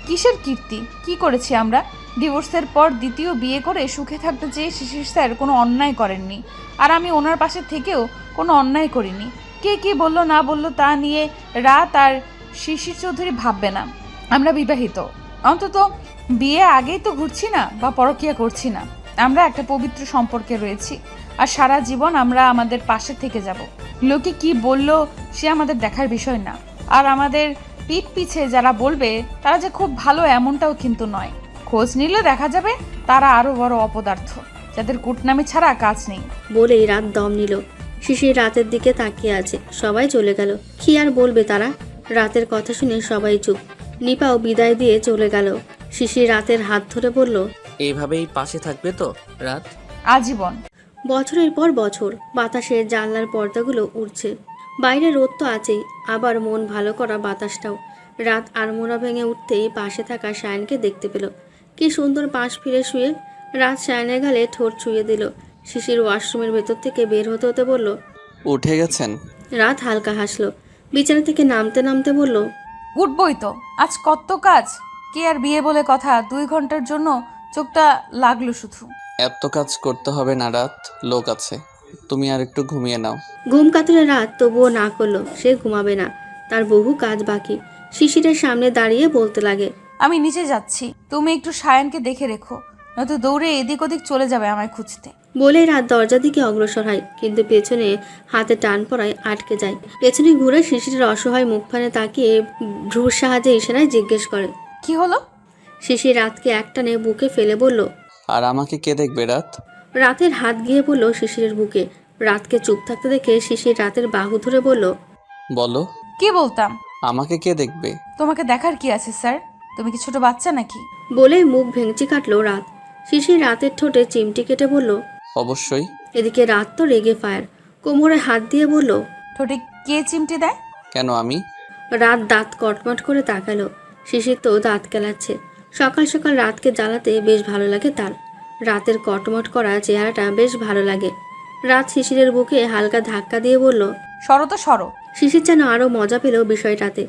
কিসের কীর্তি? কি করেছি আমরা? ডিভোর্সের পর দ্বিতীয় বিয়ে করে সুখে থাকতে চেয়ে শিশির স্যার কোনো অন্যায় করেননি, আর আমি ওনার পাশে থেকেও কোনো অন্যায় করিনি। কে কি বললো না বললো তা নিয়ে রাত আর শিশির চৌধুরী ভাববে না। আমরা বিবাহিত, অন্তত বিয়ে আগেই তো ঘুরছি না বা পরকীয়া করছি না। আমরা একটা পবিত্র সম্পর্কে রয়েছি, আর সারা জীবন আমরা আমাদের পাশে থেকে যাব। লোকে কি বললো সে আমাদের দেখার বিষয় না, আর আমাদের পিঠ পিছে যারা বলবে তারা যে খুব ভালো এমনটাও কিন্তু নয়। খোঁজ নিলে দেখা যাবে তারা আরো বড় অপদার্থ, যাদের কুটনামি ছাড়া কাজ নেই। বলেই রাত দম নিল। শিশির রাতের দিকে তাকিয়ে আছে। সবাই চলে গেল। কি আর বলবে তারা? রাতের কথা শুনে সবাই চুপ। নিপাও বিদায় দিয়ে চলে গেল। শিশির রাতের হাত ধরে বলল, এইভাবেই পাশে থাকবে তো রাত? আজীবন। বছরের পর বছর বাতাসে জানলার পর্দাগুলো উড়ছে। বাইরে রোদ তো আছেই, আবার মন ভালো করা বাতাসটাও। রাত আড়মোড়া ভেঙে উঠতেই পাশে থাকা শায়নকে দেখতে পেল। কি সুন্দর পাশ ফিরে শুয়ে। রাত শায়নের গালে ঠোঁট ছুঁয়ে দিল। শিশির ওয়াশরুমের ভেতর থেকে বের হতে হতে বলল, উঠে গেছেন? রাত হালকা হাসলো। বিছানা থেকে নামতে নামতে বলল, উঠবই তো, আজ কত কাজ। কে আর বিয়ে বলে কথা, 2 ঘন্টার জন্য চোখটা লাগলো শুধু। এত কাজ করতে হবে না রাত, লোক আছে। তুমি আর একটু ঘুমিয়ে নাও। ঘুম কাতুরে রাত তবুও না করলো, সে ঘুমাবে না, তার বহু কাজ বাকি। শিশিরের সামনে দাঁড়িয়ে বলতে লাগে, আমি নিচে যাচ্ছি, তুমি একটু সায়ানকে দেখে রেখো, নয়তো দৌড়ে এদিক ওদিক চলে যাবে আমায় খুঁজতে। বলে রাত দরজার দিকে অগ্রসর হয়, কিন্তু পেছনে হাতে টান পড়ায় আটকে যায়। পেছনে ঘুরে শিশিরের অসহায় মুখখানে তাকিয়ে ভ্রুর সাহায্যে ইশারায় জিজ্ঞেস করে, কি হলো? শিশির রাতকে একটানে বুকে ফেলে বলল, আর আমাকে কে দেখবে রাত? রাতের হাত গিয়ে পড়ল শিশিরের বুকে। রাতকে চুপ থাকতে দেখে শিশির রাতের বাহু ধরে বলল, বলো। কি বলতাম? আমাকে কে দেখবে? তোমাকে দেখার কি আছে স্যার? তুমি কি ছোট বাচ্চা নাকি? বলে মুখ ভেঙচি কাটলো রাত। শিশির রাতের ঠোঁটে চিমটি কেটে বলল, অবশ্যই। এদিকে রাত তো রেগে ফায়ার, কোমরে হাত দিয়ে বলল, ঠোঁটে কে চিমটি দেয়? কেন আমি? রাত দাঁত কটমট করে তাকালো। শিশির তো দাঁত কেলাচ্ছে। সকাল সকাল রাতকে জ্বালাতে বেশ ভালো লাগে তার। রাতের কটমট করা চেহারাটা বেশ ভালো লাগে। রাত শিশিরের বুকে হালকা ধাক্কা দিয়ে বলল, সরো তো সরো। শিশির যেন আরও মজা পেল বিষয়টাতে।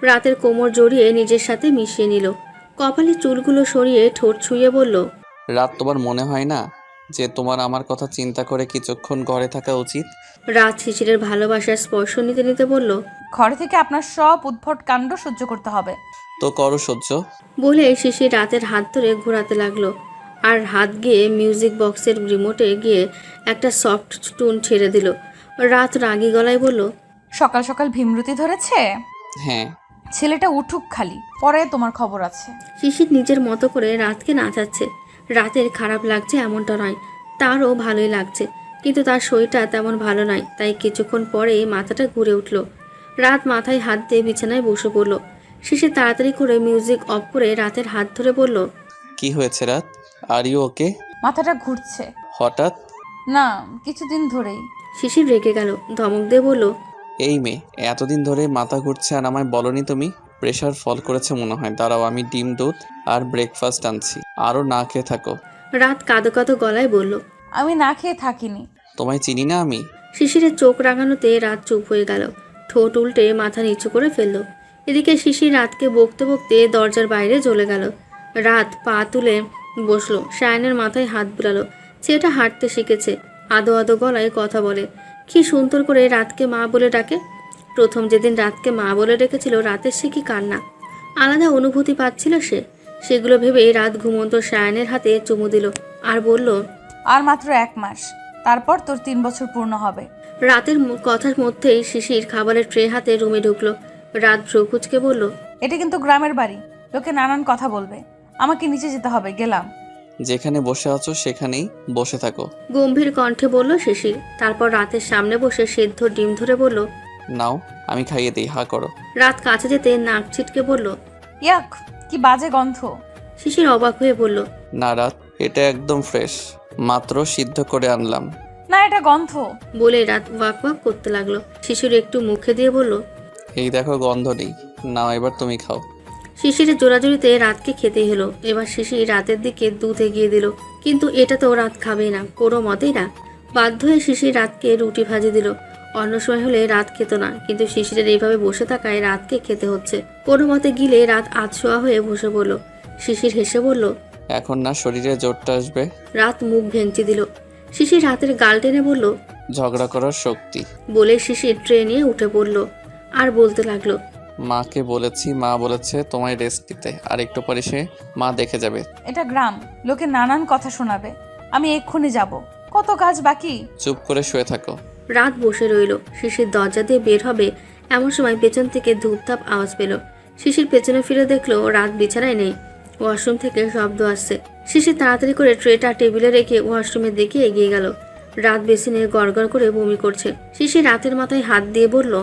রাতের কোমর জড়িয়ে নিজের সাথে মিশিয়ে নিল। কপালে চুলগুলো সরিয়ে ঠোঁট ছুঁয়ে বলল, রাত, তোমার মনে হয় না যে তোমার আমার কথা চিন্তা করে কিছুক্ষণ ঘরে থাকা উচিত? রাত শিশিরের ভালোবাসার স্পর্শ নিতে নিতে বলল, ঘরে থেকে আপনার সব উদ্ভট কাণ্ড সহ্য করতে হবে। তো করো সহ্য। বলে শিশির রাতের হাত ধরে ঘোরাতে লাগলো। আর হাত গিয়ে মিউজিক বক্সের রিমোটে গিয়ে একটা সফট টুন ছেড়ে দিল। রাত রাগী গলায় বলল, সকাল সকাল ভীমরতি ধরেছে? হ্যাঁ। ছেলেটা উঠুক খালি, পরে তোমার খবর আছে। শিশির নিজের মতো করে রাতকে নাচাচ্ছে। রাতের খারাপ লাগছে এমনটা নয়, তারও ভালোই লাগছে, কিন্তু তার শরীরটা তেমন ভালো নয়। তাই কিছুক্ষণ পরেই মাথাটা ঘুরে উঠল। রাত মাথায় হাত দিয়ে বিছানায় বসে পড়ল। শিশির তাড়াতাড়ি করে মিউজিক অফ করে রাতের হাত ধরে বলল, কি হয়েছে রাত? Are you okay? মাথাটা ঘুরছে। হঠাৎ? না, কিছুদিন ধরেই। শিশির রেগে গেল, ধমক দিয়ে বলল, এই মেয়ে, এতদিন ধরে মাথা ঘুরছে আর আমায় বলনি তুমি? প্রেশার ফল করেছে মনে হয়। দাঁড়াও, আমি ডিম দুধ আর ব্রেকফাস্ট আনছি, আরও না খেয়ে থাকো। রাত কাঁদো কাঁদো গলায় বলল, আমি না খেয়ে থাকিনি। তোমায় চিনি না আমি? শিশিরের চোখ রাঙানোতে রাত চুপ হয়ে গেল। ঠোঁট উল্টে মাথা নিচু করে ফেলল। এদিকে শিশির রাতকে বকতে বকতে দরজার বাইরে চলে গেল। রাত পা তুলে বসলো, শায়নের মাথায় হাত বুলালো। ছেলেটা হাঁটতে শিখেছে, আদো আদো গলায় কথা বলে। কি সুন্দর করে রাতকে মা বলে ডাকে। প্রথম যেদিন রাতকে মা বলে ডেকেছিল, রাতের সে কি কান্না, আলাদা অনুভূতি পাচ্ছিল সে। সেগুলো ভেবেই রাত ঘুমন্ত শায়নের হাতে চুমু দিল আর বলল, আর মাত্র 1 মাস, তারপর তোর 3 বছর পূর্ণ হবে। রাতের কথার মধ্যেই শিশির খাবারের ট্রে হাতে রুমে ঢুকলো। রাত ভ্রু কুঁচকে বলল, এটা কিন্তু গ্রামের বাড়ি, লোকে নানান কথা বলবে। আমাকে নিচে যেতে হবে, গেলাম। যেখানে বসে আছো সেখানেই বসে থাকো। গম্ভীর কণ্ঠে বলল শিশির। তারপর রাতের সামনে বসে সেদ্ধ ডিম ধরে বলল, নাও, আমি খাইয়ে দিই, হা করো। রাত কাছে যেতে নাক ছিটকে বলল, ইয়াক, কি বাজে গন্ধ। শিশির অবাক হয়ে বলল, না রাত, এটা একদম ফ্রেশ, মাত্র সিদ্ধ করে আনলাম। না, এটা গন্ধ। বলে রাত ওয়াক ওয়াক করতে লাগলো। শিশির একটু মুখে দিয়ে বলল, এই দেখো, গন্ধ নেই। নাও, এবার তুমি খাও। শিশিরের জোরাজুরিতে রাতকে খেতেই হলো। এবার শিশির রাতের দিকে দুধ এগিয়ে দিল, কিন্তু এটা তো রাত খাবেই না, কোনো মতেই না। বাধ্য হয়ে শিশির রাতকে রুটি ভাজি দিল। অন্য সময় হলে রাত খেত না, কিন্তু শিশিরের এইভাবে বসে থাকায় রাতকে খেতে হচ্ছে। কোনো মতে গিলে রাত আধশোয়া হয়ে বসে পড়ল। শিশির হেসে বলল, এখন না শরীরে জোরটা আসবে। রাত মুখ ভেঙচি দিল। শিশির রাতের গাল টেনে বলল, ঝগড়া করার শক্তি। বলে শিশির ট্রে নিয়ে উঠে পড়ল আর বলতে লাগলো, মাকে বলেছি, মা বলেছে তোমায় রেস্ট দিতে, আর একটু পরে সে মা দেখে যাবে। এটা গ্রাম, লোকে নানান কথা শোনাবে। আমি এক্ষুনি যাব, কত কাজ বাকি। চুপ করে শুয়ে থাকো। রাত বসে রইল। শিশির দরজা দিয়ে বের হবে এমন সময় পেছন থেকে ধূপধাপ আওয়াজ পেল। শিশির পেছনে ফিরে দেখলো রাত বিছানায় নেই। ওয়াশরুম থেকে শব্দ আসছে। শিশির তাড়াতাড়ি করে ট্রেটা টেবিলে রেখে ওয়াশরুমের দিকে এগিয়ে গেল। রাত বেসিনে গড়গড় করে বমি করছে। শিশির রাতের মাথায় হাত দিয়ে বলল,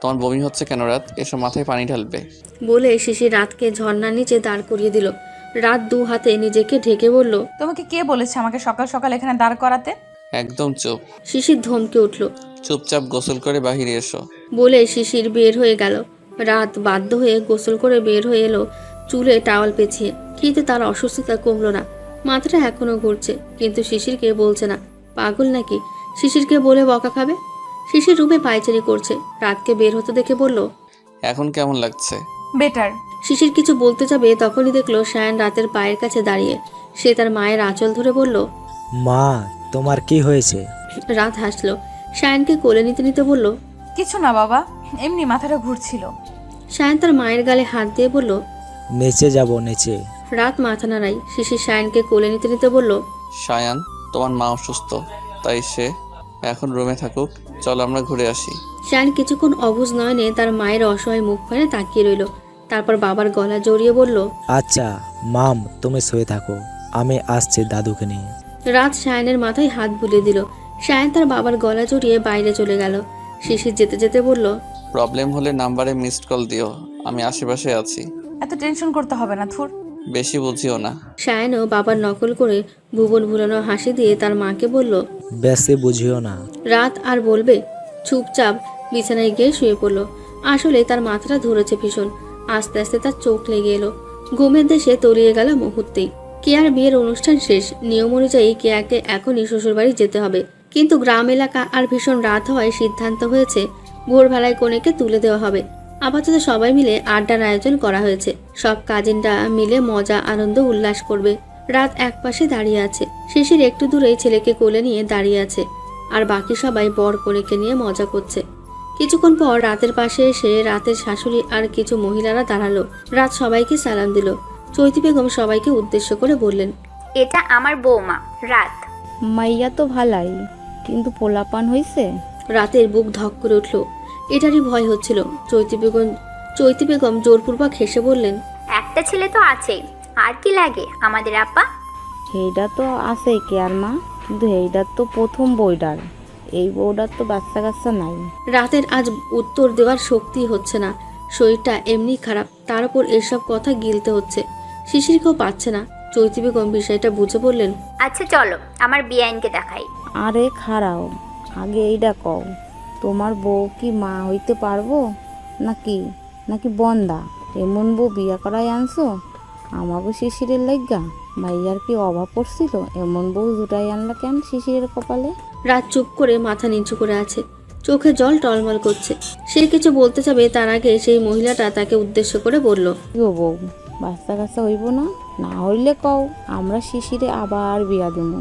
তোমার বমি হচ্ছে কেন রাত? এসব মাথায় পানি ঢালবে। বলে শিশির রাতকে ঝর্ণার নিচে দাঁড় করিয়ে দিল। রাত দু হাতে নিজেকে ঢেকে বলল, তোমাকে কে বলেছে আমাকে সকাল সকাল এখানে দাঁড় করাতে? একদম চুপ। শিশির ধমকে উঠল। চুপচাপ গোসল করে বাহিরে এসো। বলে শিশির বের হয়ে গেল। রাত বাধ্য হয়ে গোসল করে বের হয়ে এলো, চুলে টাওয়াল পেঁচিয়ে। কিন্তু তার অসুস্থতা কমলো না, মাথাটা এখনো ঘুরছে। কিন্তু শিশিরকে বলছে না। পাগল নাকি? শিশিরকে বলে বকা খাবে? শিশির রুমে পায়চারি করছে। রাতকে বের হতে দেখে বলল, এখন কেমন লাগছে? বেটার। শিশির কিছু বলতে যাবে, তখনই দেখলো সায়ান রাতের পায়ের কাছে দাঁড়িয়ে। সে তার মায়ের আঁচল ধরে বলল, মা, তোমার কি হয়েছে? রাত হাসলো। সায়ানকে কোলে নিতে নিতে বলল, কিছু না বাবা, এমনি মাথাটা ঘুরছিল। সায়ান তার মায়ের গালে হাত দিয়ে বলল, নিচে যাব নিচে। রাত মাথা নাড়াই। শিশির সায়ানকে কোলে নিতে নিতে বলল, সায়ান, তোমার মা অসুস্থ, তাই সে এখন রুমে থাকুক। চল আমরা ঘুরে আসি। সায়ান কিছুক্ষণ অবুঝ নয়নে তার মায়ের অসহায় মুখ ফানে তাকিয়ে রইল। তারপর বাবার গলা জড়িয়ে বলল, আচ্ছা মাম, তুমি শুয়ে থাকো, আমি আসছি দাদুকে নিয়ে। রাত সায়ানের মাথায় হাত বুলিয়ে দিল। সায়ান তার বাবার গলা জড়িয়ে বাইরে চলে গেল। শিশির যেতে যেতে বলল, প্রবলেম হলে নাম্বারে মিসড কল দিও, আমি আশেপাশে আছি। এত টেনশন করতে হবে না, থুর। বেশি বুঝিও না। সায়ানও বাবার নকল করে ভুবন ভুলানো হাসি দিয়ে তার মাকে বলল। বেশি বুঝিও না। রাত আর বলবে, চুপচাপ বিছানায় গিয়ে শুয়ে পড়ল। আসলে তার মাথাটা ধরেছে ভীষণ। আস্তে আস্তে তার চোখ লেগে এলো। ঘুমের দেশে তলিয়ে গেল মুহূর্তেই। কেয়ার বিয়ের অনুষ্ঠান শেষ। নিয়ম অনুযায়ী কেয়াকে এখনই শ্বশুরবাড়ি যেতে হবে, কিন্তু গ্রাম এলাকা আর ভীষণ রাত হওয়ায় সিদ্ধান্ত হয়েছে ভোরবেলায় কনেকে তুলে দেওয়া হবে। আপাতত সবাই মিলে আড্ডার আয়োজন করা হয়েছে। সব কাজিনরা মিলে মজা আনন্দ উল্লাস করবে। রাত একপাশে দাঁড়িয়ে আছে। শিশির একটু দূরেই ছেলেকে কোলে নিয়ে দাঁড়িয়ে আছে, আর বাকি সবাই বর কনেকে নিয়ে মজা করছে। কিছুক্ষণ পর রাতের পাশে এসে রাতের শাশুড়ি আর কিছু মহিলারা দাঁড়ালো। রাত সবাইকে সালাম দিল। চৈতি বেগম সবাইকে উদ্দেশ্য করে বললেন, এটা আমার বৌমা রাত। মাইয়া তো ভালাই, কিন্তু পোলাপান হইছে। রাতের বুক ধক করে উঠল। এটারই ভয় হচ্ছিল। চৈতি বেগম জোরপূর্বক হেসে বললেন, একটা ছেলে তো আছেই, আর কি লাগে আমাদের আপা? সেইটা তো আছেই কে আর মা, কিন্তু এইটার তো প্রথম বইডার, এই বউটার তো বাচ্চা কাচ্চা নাই। রাতের আজ উত্তর দেওয়ার শক্তি হচ্ছে না। শরীরটা এমনি খারাপ, তার উপর এসব কথা গিলতে হচ্ছে। শিশিরকেও পাচ্ছে না। চৈতি বেগম বিষয়টা বুঝে বললেন, আচ্ছা চলো আমার বিআইনকে দেখাই। আরে খারাও, আগে এইটা কও, তোমার বউ কি মা হইতে পারবো নাকি নাকি বন্দা? এমন বউ বিয়া করাই আনছো আমাকে শিশিরের লাইগা? মাইয়ার কি অভাব পড়ছিল? এমন বউ জুটাই আনলা কেন শিশিরের কপালে? রাত চুপ করে মাথা নিচু করে আছে। চোখে জল টলমল করছে। সে কিছু বলতে যাবে, তার আগে সেই মহিলাটা তাকে উদ্দেশ্য করে বলল, গো বউ, বাচ্চা কাচ্চা হইব না? না হইলে কও, আমরা শিশিরে আবার বিয়া দেব।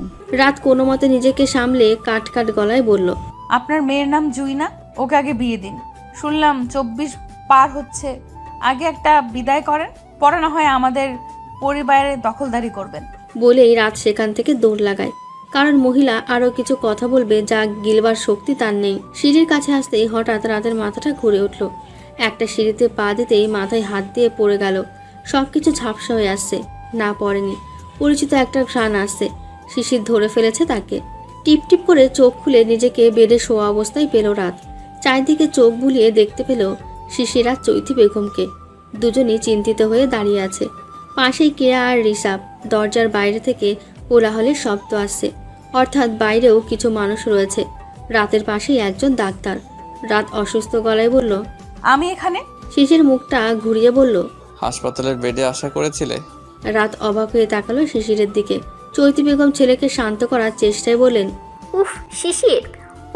রাত কোনো মতে নিজেকে সামলে কাট কাট গলায় বলল, আপনার মেয়ের নাম জুইনা, ওকে আগে বিয়ে দিন। শুনলাম 24 পার হচ্ছে, আগে একটা বিদায় করেন, পরে না হয় আমাদের পরিবারের দখলদারি করবেন। বলেই রাত সেখান থেকে দৌড় লাগায়। কারণ মহিলা আরো কিছু কথা বলবে যা গিলবার শক্তি তার নেই। সিঁড়ির কাছে আসতেই হঠাৎ রাতের মাথাটা ঘুরে উঠল। একটা সিঁড়িতে পা দিতেই মাথায় হাত দিয়ে পড়ে গেল। সবকিছু ঝাপসা হয়ে আসছে। না পড়েনি, পরিচিত একটা ঘ্রাণ আসছে। শিশির ধরে ফেলেছে তাকে। টিপ টিপ করে চোখ খুলে নিজেকে বেডে শোয়া অবস্থায় পেল রাত। চারিদিকে চোখ বুলিয়ে দেখতে পেল শিশির আর চৈতি বেগমকে। দুজনেই চিন্তিত হয়ে দাঁড়িয়ে আছে। পাশেই কেয়া আর রিসাব। দরজার বাইরে থেকে কোলাহলের শব্দ আসছে, অর্থাৎ বাইরেও কিছু মানুষ রয়েছে। রাতের পাশেই একজন ডাক্তার। রাত অসুস্থ গলায় বলল, আমি এখানে। শিশির মুখটা ঘুরিয়ে বলল, হাসপাতালের বেডে আশা করেছিলে? রাত অবাক হয়ে তাকালো শিশিরের দিকে। চৈতি বেগম ছেলেকে শান্ত করার চেষ্টায় বললেন, উফ শিশির,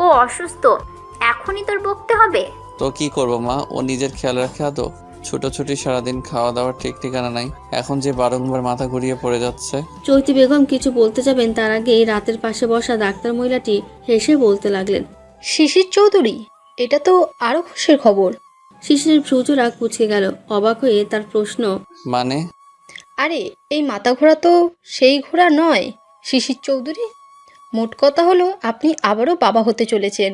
ও অসুস্থ, এখনই তোর বকতে হবে? তো কি করবো মা, ও নিজের খেয়াল রাখে আদৌ? ছুটোছুটি সারাদিন, খাওয়া দাওয়ার ঠিক ঠিকানা নাই। এখন যে বারংবার মাথা ঘুরিয়ে পড়ে যাচ্ছে। চৈতি বেগম কিছু বলতে যাবেন, তার আগেই রাতের পাশে বসা ডাক্তার মহিলাটি হেসে বলতে লাগলেন, শিশির চৌধুরী, এটা তো আরো খুশির খবর। শিশিরের ভ্রুজোড়া কুচকে গেল। অবাক হয়ে তার প্রশ্ন, মানে? আরে এই মাথা ঘোরা তো সেই ঘোরা নয় শিশির চৌধুরী। মোট কথা হলো আপনি আবারও বাবা হতে চলেছেন।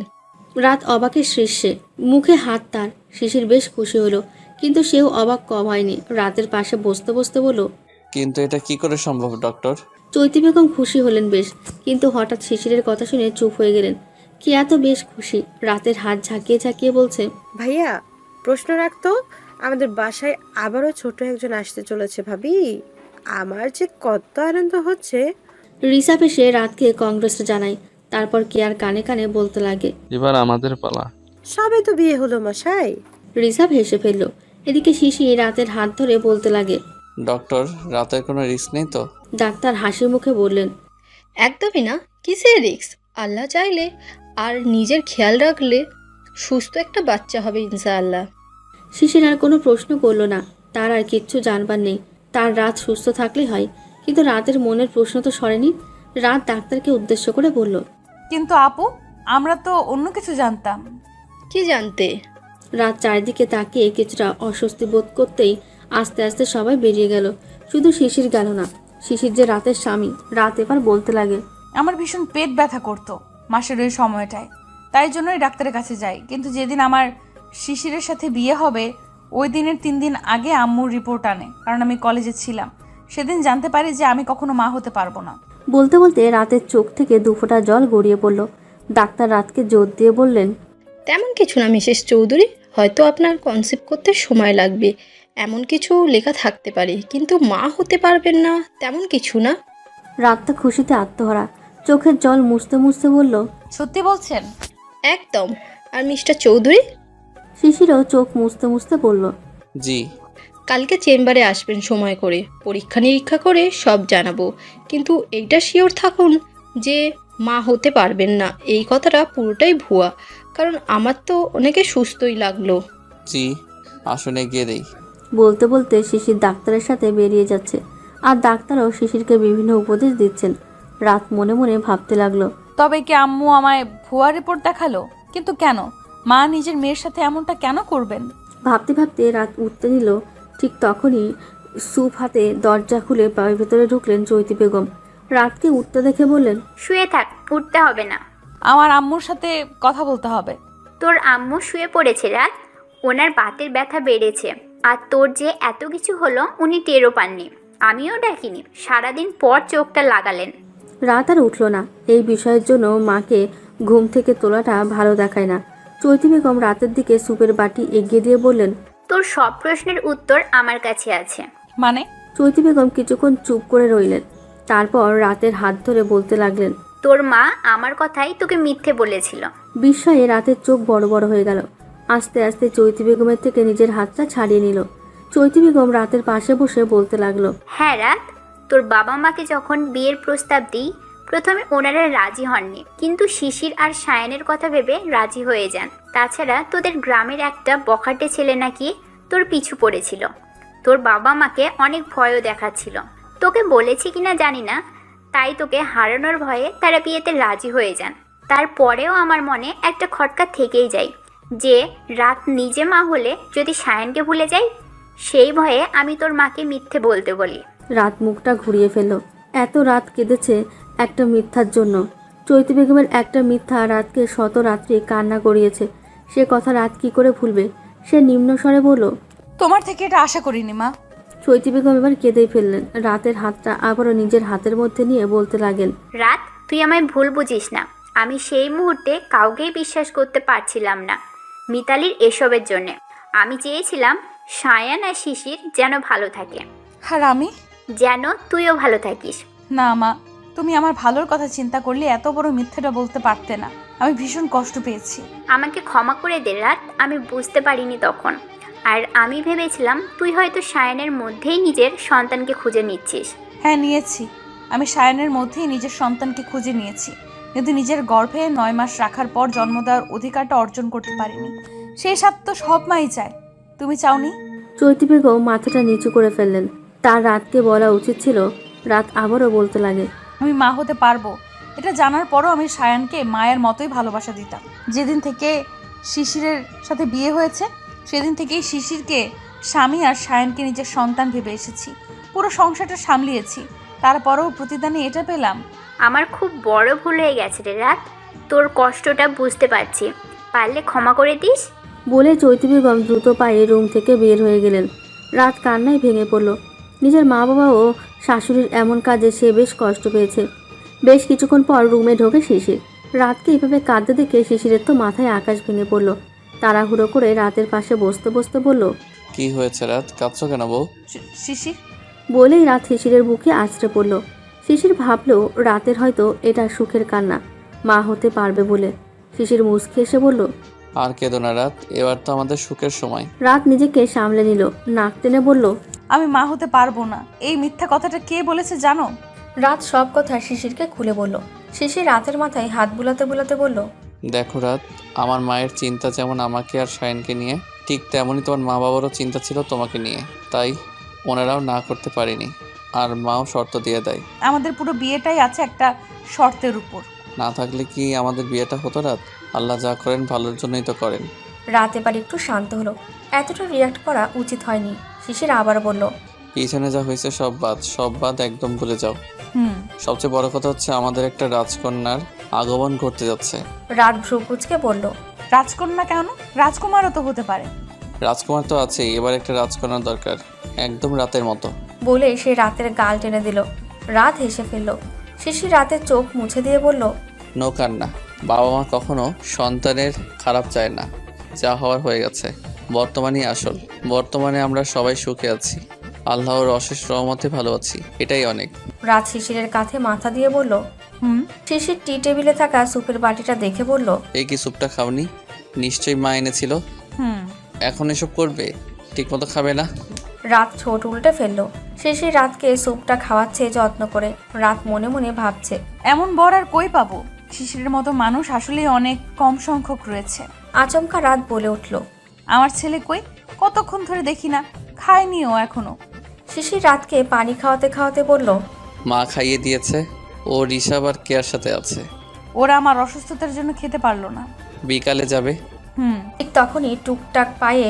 রাত অবাকের শীর্ষে, মুখে হাত তার। শিশির বেশ খুশি হলো, কিন্তু সেও অবাক কম হয়নি। রাতের পাশে বসতে বসতে বলল, কিন্তু এটা কি করে সম্ভব ডক্টর? চৈতি বেগম খুশি হলেন বেশ, কিন্তু হঠাৎ শিশিরের কথা শুনে চুপ হয়ে গেলেন। কেয়া তো বেশ খুশি। রাতের হাত ঝাঁকিয়ে ঝাঁকিয়ে বলছে, ভাইয়া প্রশ্ন রাখতো, আমাদের বাসায় আবারও ছোট একজন আসতে চলেছে ভাবি। আমার যে কত আনন্দ হচ্ছে। রিসাব এসে রাতকে কংগ্রেস জানায়, তারপর কেয়ার কানে কানে বলতে লাগে। এবার আমাদের পালা। সবে তো বিয়ে হলো মশাই। রিসাব হেসে ফেলল। এদিকে শিশির রাতের হাত ধরে বলতে লাগে। ডক্টর, রাতের কোনো রিস্ক নেই তো? ডাক্তার হাসি মুখে বললেন, একদমই না, কিসের রিস্ক? আল্লাহ চাইলে আর নিজের খেয়াল রাখলে সুস্থ একটা বাচ্চা হবে ইনশাআল্লাহ। শিশির আর কোনো প্রশ্ন করল না। তার আর কিচ্ছু জানবার নেই। তার রাত সুস্থ থাকলেই হয়। কিন্তু রাতের মনের প্রশ্ন তো সরেনি। রাত ডাক্তারকে উদ্দেশ্য করে বলল, কিন্তু আপু, আমরা তো অন্য কিছু জানতাম। কি জানতে? রাত চারিদিকে তাকিয়ে কিছুটা অস্বস্তি বোধ করতেই আস্তে আস্তে সবাই বেরিয়ে গেল। শুধু শিশির গেল না। শিশির যে রাতের স্বামী। রাত এবার বলতে লাগে, আমার ভীষণ পেট ব্যথা করতো মাসের ওই সময়টায়, তাই জন্যই ডাক্তারের কাছে যাই। কিন্তু যেদিন আমার শিশিরের সাথে বিয়ে হবে ওই দিনের 3 দিন আগে আম্মুর রিপোর্ট আনে, কারণ আমি কলেজে ছিলাম। সেদিন জানতে পারি যে আমি কখনো মা হতে পারবো না। বলতে বলতে রাতের চোখ থেকে 2 ফোঁটা জল গড়িয়ে পড়ল। ডাক্তার রাতকে জোর দিয়ে বললেন, তেমন কিছু না মিসেস চৌধুরী, হয়তো আপনার কনসেপ্ট করতে সময় লাগবে, এমন কিছু লেখা থাকতে পারে, কিন্তু মা হতে পারবেন না তেমন কিছু না। রাতটা খুশিতে আত্মহারা। চোখের জল মুছতে মুছতে বলল, সত্যি বলছেন? একদম। আর মিস্টার চৌধুরী? শিশিরও চোখ মুছতে মুছতে বলল, জি। কালকে চেম্বারে আসবেন সময় করে, পরীক্ষা নিরীক্ষা করে সব জানাবো। কিন্তু এইটা শিওর থাকুন যে মা হতে পারবেন না, এই কথাটা পুরোটাই ভুয়া, কারণ আমার তো অনেকে সুস্থই লাগলো। জি, আসলে গিয়ে দেই। বলতে বলতে শিশির ডাক্তারের সাথে বেরিয়ে যাচ্ছে। আর ডাক্তারও শিশিরকে বিভিন্ন উপদেশ দিচ্ছেন। রাত মনে মনে ভাবতে লাগলো, তবে কি আম্মু আমায় ভুয়া রিপোর্ট দেখালো? কিন্তু কেন? মা নিজের মেয়ের সাথে এমনটা কেন করবেন? ভাবতে ভাবতে রাত উঠতে নিল। ঠিক তখনই সুপ হাতে দরজা খুলে বাড়ির ভেতরে ঢুকলেন চৈতি বেগম। রাতকে উঠতে দেখে বললেন, শুয়ে থাক, উঠতে হবে না। আমার আম্মুর সাথে কথা বলতে হবে। তোর আম্মু শুয়ে পড়েছে রাত। ওনার বাতের ব্যথা বেড়েছে। আর তোর যে এত কিছু হলো উনি টেরও পাননি। আমিও ডাকিনি। সারাদিন পর চোখটা লাগালেন। রাত আর উঠল না। এই বিষয়ের জন্য মাকে ঘুম থেকে তোলাটা ভালো দেখায় না। চৈতি বেগম রাতের দিকে সুপের বাটি এগিয়ে দিয়ে বললেন, তোর সব প্রশ্নের উত্তর আমার কাছে আছে। মানে? চৈতি বেগম কিছুক্ষণ চুপ করে রইলেন। তারপর রাতের হাত ধরে বলতে লাগলেন, তোর মা আমার কথাই তোকে মিথ্যে বলেছিল। বিস্ময়ে রাতের চোখ বড় বড় হয়ে গেল। আস্তে আস্তে চৈতি বেগমের থেকে নিজের হাতটা ছাড়িয়ে নিল। চৈতি বেগম রাতের পাশে বসে বলতে লাগলো, হ্যাঁ রাত, তোর বাবা মাকে যখন বিয়ের প্রস্তাব দিই প্রথমে ওনারা রাজি হননি, কিন্তু শিশির আর সায়নের কথা ভেবে রাজি হয়ে যান। তাছাড়া তোদের গ্রামের একটা বখাটে ছেলে নাকি তোর পিছু পড়েছিল। তোর বাবা মাকে অনেক ভয়ও দেখাচ্ছিল। তোকে বলেছি কিনা জানি না, তাই তোকে হারানোর ভয়ে তারা বিয়েতে রাজি হয়ে যান। তারপরেও আমার মনে একটা খটকা থেকেই যায় যে রাত নিজে মা হলে যদি সায়নকে ভুলে যাই, সেই ভয়ে আমি তোর মাকে মিথ্যে বলতে বলি। রাত মুখটা ঘুরিয়ে ফেলল। এত রাত কেঁদেছে একটা মিথ্যার জন্য। চৈতি বেগমের একটা মিথ্যা রাতকে শত রাত্রি কান্না করিয়েছে। সে কথা রাত কি করে ভুলবে? সে নিম্ন স্বরে বলল, তোমার থেকে এটা আশা করিনি মা। চৈতি বেগম এবার কেঁদেই ফেললেন। রাতের হাতটা আবারও নিজের হাতের মধ্যে নিয়ে বলতে লাগেন, রাত, তুই আমায় ভুল বুঝিস না। আমি সেই মুহূর্তে কাউকেই বিশ্বাস করতে পারছিলাম না মিতালির এসবের জন্যে। আমি চেয়েছিলাম সায়ান আর শিশির যেন ভালো থাকে, আর আমি যেন তুইও ভালো থাকিস। না মা, তুমি আমার ভালোর কথা চিন্তা করলে এত বড় মিথ্যেটা বলতে পারতে না। আমি ভীষণ কষ্ট পেয়েছি। আমাকে ক্ষমা করে দে রাত, আমি বুঝতে পারিনি তখন। আর আমি ভেবেছিলাম তুই হয়তো সায়ানের মধ্যেই নিজের সন্তানকে খুঁজে নিচ্ছিস। হ্যাঁ, নিয়েছি। আমি সায়নের মধ্যেই নিজের সন্তানকে খুঁজে নিয়েছি, কিন্তু নিজের গর্ভে 9 মাস রাখার পর জন্ম দেওয়ার অধিকারটা অর্জন করতে পারিনি। সেই স্বাদ তো সব মাই চায়। তুমি চাওনি? চৈতি বেগম মাথাটা নিচু করে ফেললেন। তার রাতকে বলা উচিত ছিল। রাত আবারও বলতে লাগে, আমি মা হতে পারবো এটা জানার পরও আমি সায়ানকে মায়ের মতোই ভালোবাসা দিতাম। যেদিন থেকে শিশিরের সাথে বিয়ে হয়েছে সেদিন থেকেই শিশিরকে স্বামী আর সায়ানকে নিজের সন্তান ভেবে এসেছি। পুরো সংসারটা সামলিয়েছি, তারপরেও প্রতিদানে এটা পেলাম। আমার খুব বড় ভুল হয়ে গেছে রে রাত, তোর কষ্টটা বুঝতে পারছি। পারলে ক্ষমা করে দিস। বলে চৈতি বেগম দ্রুত পায়ে রুম থেকে বের হয়ে গেলেন। রাত কান্নায় ভেঙে পড়ল। নিজের মা বাবা ও শাশুড়ির এমন কাজে সে বেশ কষ্ট পেয়েছে। বেশ কিছুক্ষণ পর রুমে ঢোকে শিশির। রাতকে এইভাবে কাঁদতে দেখে শিশিরের তো মাথায় আকাশ ভেঙে পড়ল। তাড়াহুড়ো করে রাতের পাশে বসতে বসতে বলল, কি হয়েছে রাত, কাঁদছো কেন বউ? শিশির, বলেই রাত শিশিরের বুকে আছড়ে পড়ল। শিশির ভাবলো রাতের হয়তো এটা সুখের কান্না, মা হতে পারবে বলে। শিশির মুচকি এসে বলল, আর কেঁদো না রাত, এবার তো আমাদের সুখের সময়। রাত নিজেকে সামলে নিল, নাক টেনে বলল, আমি মা হতে পারবো না। এই মিথ্যা কথাটা কে বলেছে জানো? রাত সব কথা শিশিরকে খুলে বলল। শিশির রাতের মাথায় হাত বুলাতে বুলাতে বলল, দেখো রাত, আমার মায়ের চিন্তা যেমন আমাকে আর শায়নকে নিয়ে, ঠিক তেমনই তোমার মা বাবারও চিন্তা ছিল তোমাকে নিয়ে। তাই ওনারাও না করতে পারেনি, আর মাও শর্ত দিয়ে দেয়। আমাদের পুরো বিয়েটাই আছে একটা শর্তের উপর। না থাকলে কি আমাদের বিয়েটা হতো রাত? আল্লাহ যা করেন ভালোর জন্যই তো করেন। রাত এবার একটু শান্ত হলো। এতটা রিয়াক্ট করা উচিত হয়নি। শিশির আবার বলল, পিছনে যা হয়েছে সব বাদ একদম ভুলে যাও। সবচেয়ে বড় কথা হচ্ছে আমাদের একটা রাজকন্যার আগমন ঘটতে যাচ্ছে। রাত ভ্রু কুঁচকে বলল, রাজকন্যা কেন? রাজকুমারও তো হতে পারে। রাজকুমার তো আছেই, এবার একটা রাজকন্যার দরকার, একদম রাতের মতো। বলে সে রাতের গাল টেনে দিল। রাত হেসে ফেলল। শিশির রাতের চোখ মুছে দিয়ে বলল, নো কান্না, বাবা মা কখনো সন্তানের খারাপ চায় না। যা হওয়ার হয়ে গেছে, বর্তমানই আসল। বর্তমানে আমরা সবাই সুখে আছি, আল্লাহর অশেষ রহমতে ভালো আছি, এটাই অনেক। রাত শিশিরের কাঁধে মাথা দিয়ে বলল। শিশির টি টেবিলে থাকা সুপের বাটিটা দেখে বলল, এই কি স্যুপটা খাওনি? নিশ্চয়ই মা এনেছিল। এখন এসব করবে? ঠিক মতো খাবে না? রাত ছোট উল্টে ফেলল। শিশির রাতকে স্যুপটা খাওয়াচ্ছে যত্ন করে। রাত মনে মনে ভাবছে, এমন বর আর কই পাবো? শিশিরের মতো মানুষ আসলে অনেক কম সংখ্যক রয়েছে। আচমকা রাত বলে উঠল, আমার ছেলে কই? কতক্ষণ ধরে দেখি না, খায়নি ও এখনো। শিশির রাতকে পানি খাওয়াতে খাওয়াতে বলল, মা খাইয়ে দিয়েছে, ও ঋষাব আর কেয়ার সাথে আছে। ওরা আমার অসুস্থতার জন্য খেতে পারলো না। বিকালে যাবে। ঠিক তখনই টুকটাক পায়ে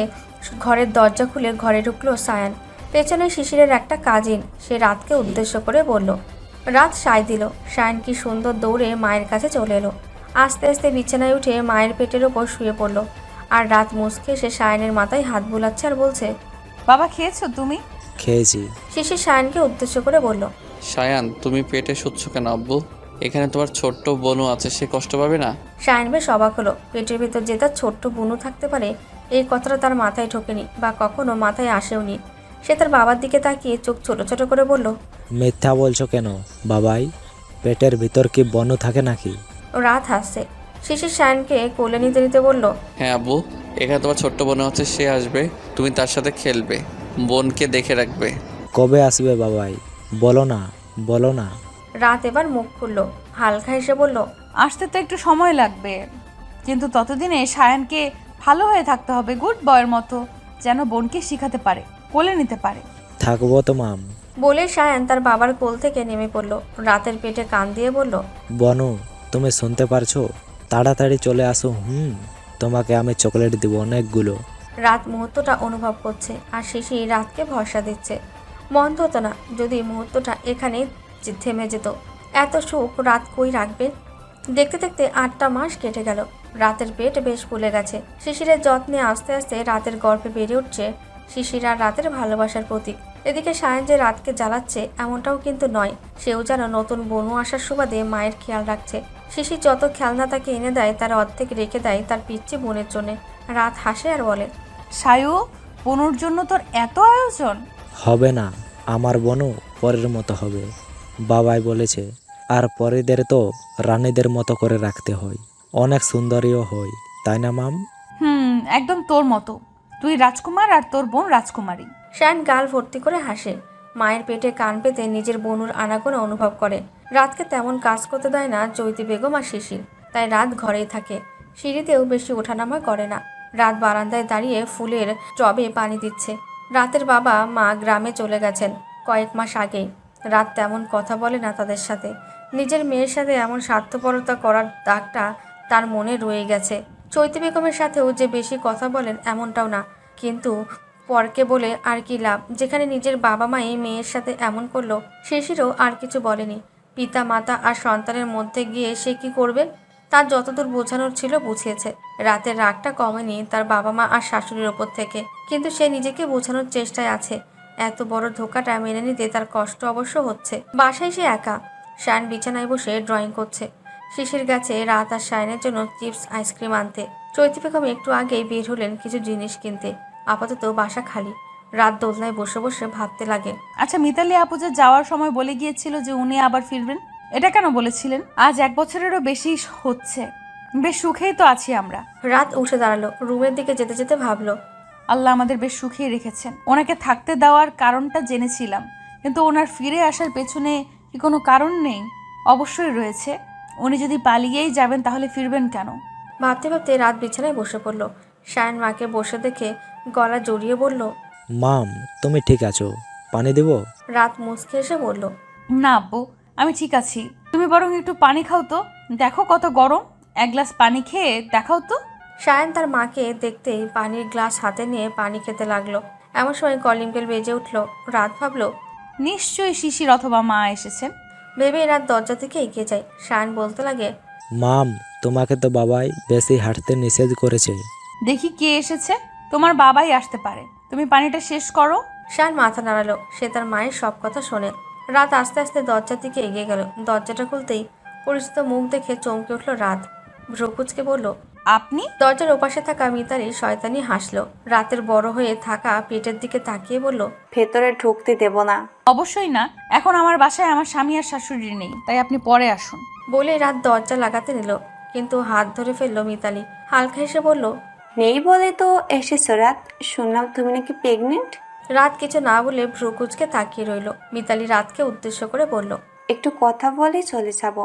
ঘরের দরজা খুলে ঘরে ঢুকলো সায়ান। পেছনে শিশিরের একটা কাজিন। সে রাতকে উদ্দেশ্য করে বলল। রাত সায় দিল। সায়ান কি সুন্দর দৌড়ে মায়ের কাছে চলে এলো। আস্তে আস্তে বিছানায় উঠে মায়ের পেটের ওপর শুয়ে পড়ল। আর রাত মুচকে সে সায়ানের মাথায় হাত বুলাচ্ছে আর বলছে, বাবা খেয়েছো তুমি? খেয়েছি। শিশির সায়ানকে উদ্দেশ্য করে বলল, সায়ান, তুমি পেটে শুচ্ছ কেন আব্বু? এখানে তোমার ছোট্ট বোনও আছে, সে কষ্ট পাবে না? সায়ান বেশ অবাক হলো। পেটের ভিতর যে তার ছোট্ট বুনু থাকতে পারে এই কথাটা তার মাথায় ঢোকেনি বা কখনো মাথায় আসেওনি। সে তার বাবার দিকে তাকিয়ে চোখ ছোট ছোট করে বলল, মিথ্যা বলছো কেন বাবাই? পেটের ভিতর কি বনু থাকে নাকি? রাত হাসছে। শিশির সায়ানকে কোলে নিতে নিতে বলল, হ্যাঁ আব্বু, এখানে তোমার ছোট্ট বোন হচ্ছে, সে আসবে, তুমি তার সাথে খেলবে, বোনকে দেখে রাখবে। কবে আসবে বাবাই? বলো না, বলো না। রাত এবার মুখ খুলল। হালকা হেসে বলল, আসতে তো একটু সময় লাগবে, কিন্তু ততদিনে সায়ানকে ভালো হয়ে থাকতে হবে, গুড বয়ের মতো, যেন বোনকে শিখাতে পারে, কোলে নিতে পারে। থাকবো তো মাম। বলে সায়ান তার বাবার কোল থেকে নেমে পড়ল। রাতের পেটে কান দিয়ে বলল, বনু, তুমি শুনতে পারছো? তাড়াতাড়ি চলে আসো। তোমাকে আমি চকলেট দিব অনেকগুলো। রাত মুহূর্তটা অনুভব করছে আর শিশির রাতকে ভরসা দিচ্ছে। মন্দ হতো না যদি মুহূর্তটা এখানে থেমে যেত। এত সুখ রাত কই রাখবে? দেখতে দেখতে 8টা মাস কেটে গেল। রাতের পেট বেশ ফুলে গেছে। শিশিরের যত্নে আস্তে আস্তে রাতের গর্ভে বেড়ে উঠছে শিশির আর রাতের ভালোবাসার প্রতীক। এদিকে সায়ান যে রাতকে জ্বালাচ্ছে এমনটাও কিন্তু নয়। সেও যেন নতুন বনু আসার সুবাদে মায়ের খেয়াল রাখছে। শিশির যত খেলনা তাকে এনে দেয় তার অর্ধেক রেখে দেয় তার পিচ্চি বোনের জন্য। রাত হাসে আর বলে, সায়ু, বনুর জন্য তোর এত আয়োজন? হবে না, আমার বনু পরের মতো হবে, বাবাই বলেছে। আর পরেদের তো রানীদের মতো করে রাখতে হয়, অনেক সুন্দরীও হয়, তাই না মাম? একদম তোর মতো। তুই রাজকুমার আর তোর বোন রাজকুমারী। শায়ান গাল ভর্তি করে হাসে। মায়ের পেটে কান পেতে নিজের বনুর আনাগোনা অনুভব করে। রাতকে তেমন কাজ করতে দেয় না চৈতি বেগম আর শিশির, তাই রাত ঘরেই থাকে। সিঁড়িতেও বেশি ওঠানামা করে না। রাত বারান্দায় দাঁড়িয়ে ফুলের টবে পানি দিচ্ছে। রাতের বাবা মা গ্রামে চলে গেছেন কয়েক মাস আগেই। রাত তেমন কথা বলে না তাদের সাথে। নিজের মেয়ের সাথে এমন স্বার্থপরতা করার দাগটা তার মনে রয়ে গেছে। চৈতি বেগমের সাথেও যে বেশি কথা বলেন এমনটাও না, কিন্তু পরকে বলে আর কি লাভ, যেখানে নিজের বাবা মাই মেয়ের সাথে এমন করলো। শিশিরও আর কিছু বলেনি। পিতা মাতা আর সন্তানের মধ্যে গিয়ে সে কি করবে? তার যতদূর বোঝানোর ছিল বুঝিয়েছে। রাতের রাগটা কমেনি তার বাবা মা আর শাশুড়ির ওপর থেকে, কিন্তু সে নিজেকে বোঝানোর চেষ্টায় আছে। এত বড় ধোকাটা মেনে নিতে তার কষ্ট অবশ্য হচ্ছে। বাসায় সে একা। শান বিছানায় বসে ড্রয়িং করছে। শিশির গেছে রাত আর শায়নের জন্য চিপস আইসক্রিম আনতে। চৈতি বেগম একটু আগেই বের হলেন কিছু জিনিস কিনতে। আপাতত বাসা খালি। রাত দোলনায় বসে বসে ভাবতে লাগে। আচ্ছা, মিতালি আপু যে যাওয়ার সময় বলে গিয়েছিল যে উনি আবার ফিরবেন, এটা কেন বলেছিলেন? আজ 1 বছরেরও বেশি হচ্ছে, বেশ সুখেই তো আছি আমরা। রাত উঠে দাঁড়ালো, রুমের দিকে যেতে যেতে ভাবলো, আল্লাহ আমাদের বেশ সুখেই রেখেছেন। ওনাকে থাকতে দেওয়ার কারণটা জেনেছিলাম, কিন্তু ওনার ফিরে আসার পেছনে কি কোনো কারণ নেই? অবশ্যই রয়েছে। উনি যদি পালিয়েই যাবেন তাহলে ফিরবেন কেন? ভাবতে ভাবতে রাত বিছানায় বসে পড়লো। শায়ন মাকে বসে দেখে গলা জড়িয়ে বলল, মাম, তুমি ঠিক আছো? পানি দেব? রাত মুচকে এসে বলল, না আব্বু, আমি ঠিক আছি। তুমি বরং একটু পানি খাও তো, দেখো কত গরম। 1 গ্লাস পানি খেয়ে দেখাও তো। শায়ন তার মাকে দেখতেই পানির গ্লাস হাতে নিয়ে পানি খেতে লাগলো। এমন সময় কলিং বেল বেজে উঠলো। রাত ভাবলো, নিশ্চয়ই শিশির অথবা মা এসেছেন। ভেবে রাত দরজা থেকে এগিয়ে যায়। শায়ন বলতে লাগে, মাম, তোমাকে তো বাবাই বেশি হাঁটতে নিষেধ করেছে। দেখি কে এসেছে। তোমার বাবাই আসতে পারে, তুমি পানিটা শেষ করো। শায়ন মাথা নাড়ালো। সে তার মায়ের সব কথা শোনে। রাত আস্তে আস্তে দরজার দিকে এগিয়ে গেল। দরজাটা খুলতেই পরিচিত মুখ দেখে চমকে উঠল রাত। ভ্রকুচকে বলল, আপনি? দরজার ওপাশে থাকা মিতালি শয়তানি হাসলো। রাতের বড় হয়ে থাকা পেটের দিকে তাকিয়ে বলল, ভেতরে ঢুকতে দেব না। অবশ্যই না, এখন আমার বাসায় আমার স্বামী আর শাশুড়ি নেই, তাই আপনি পরে আসুন। বলে রাত দরজা লাগাতে নিল, কিন্তু হাত ধরে ফেললো মিতালি। হালকা হেসে বলল, নেই বলে তো এসেছো রাত। শুনলাম তুমি নাকি প্রেগনেন্ট। রাত কিছু না বলে ভ্রুকুচকে তাকিয়ে রইল। মিতালি রাতকে উদ্দেশ্য করে বলল, একটু কথা বলে চলে যাব।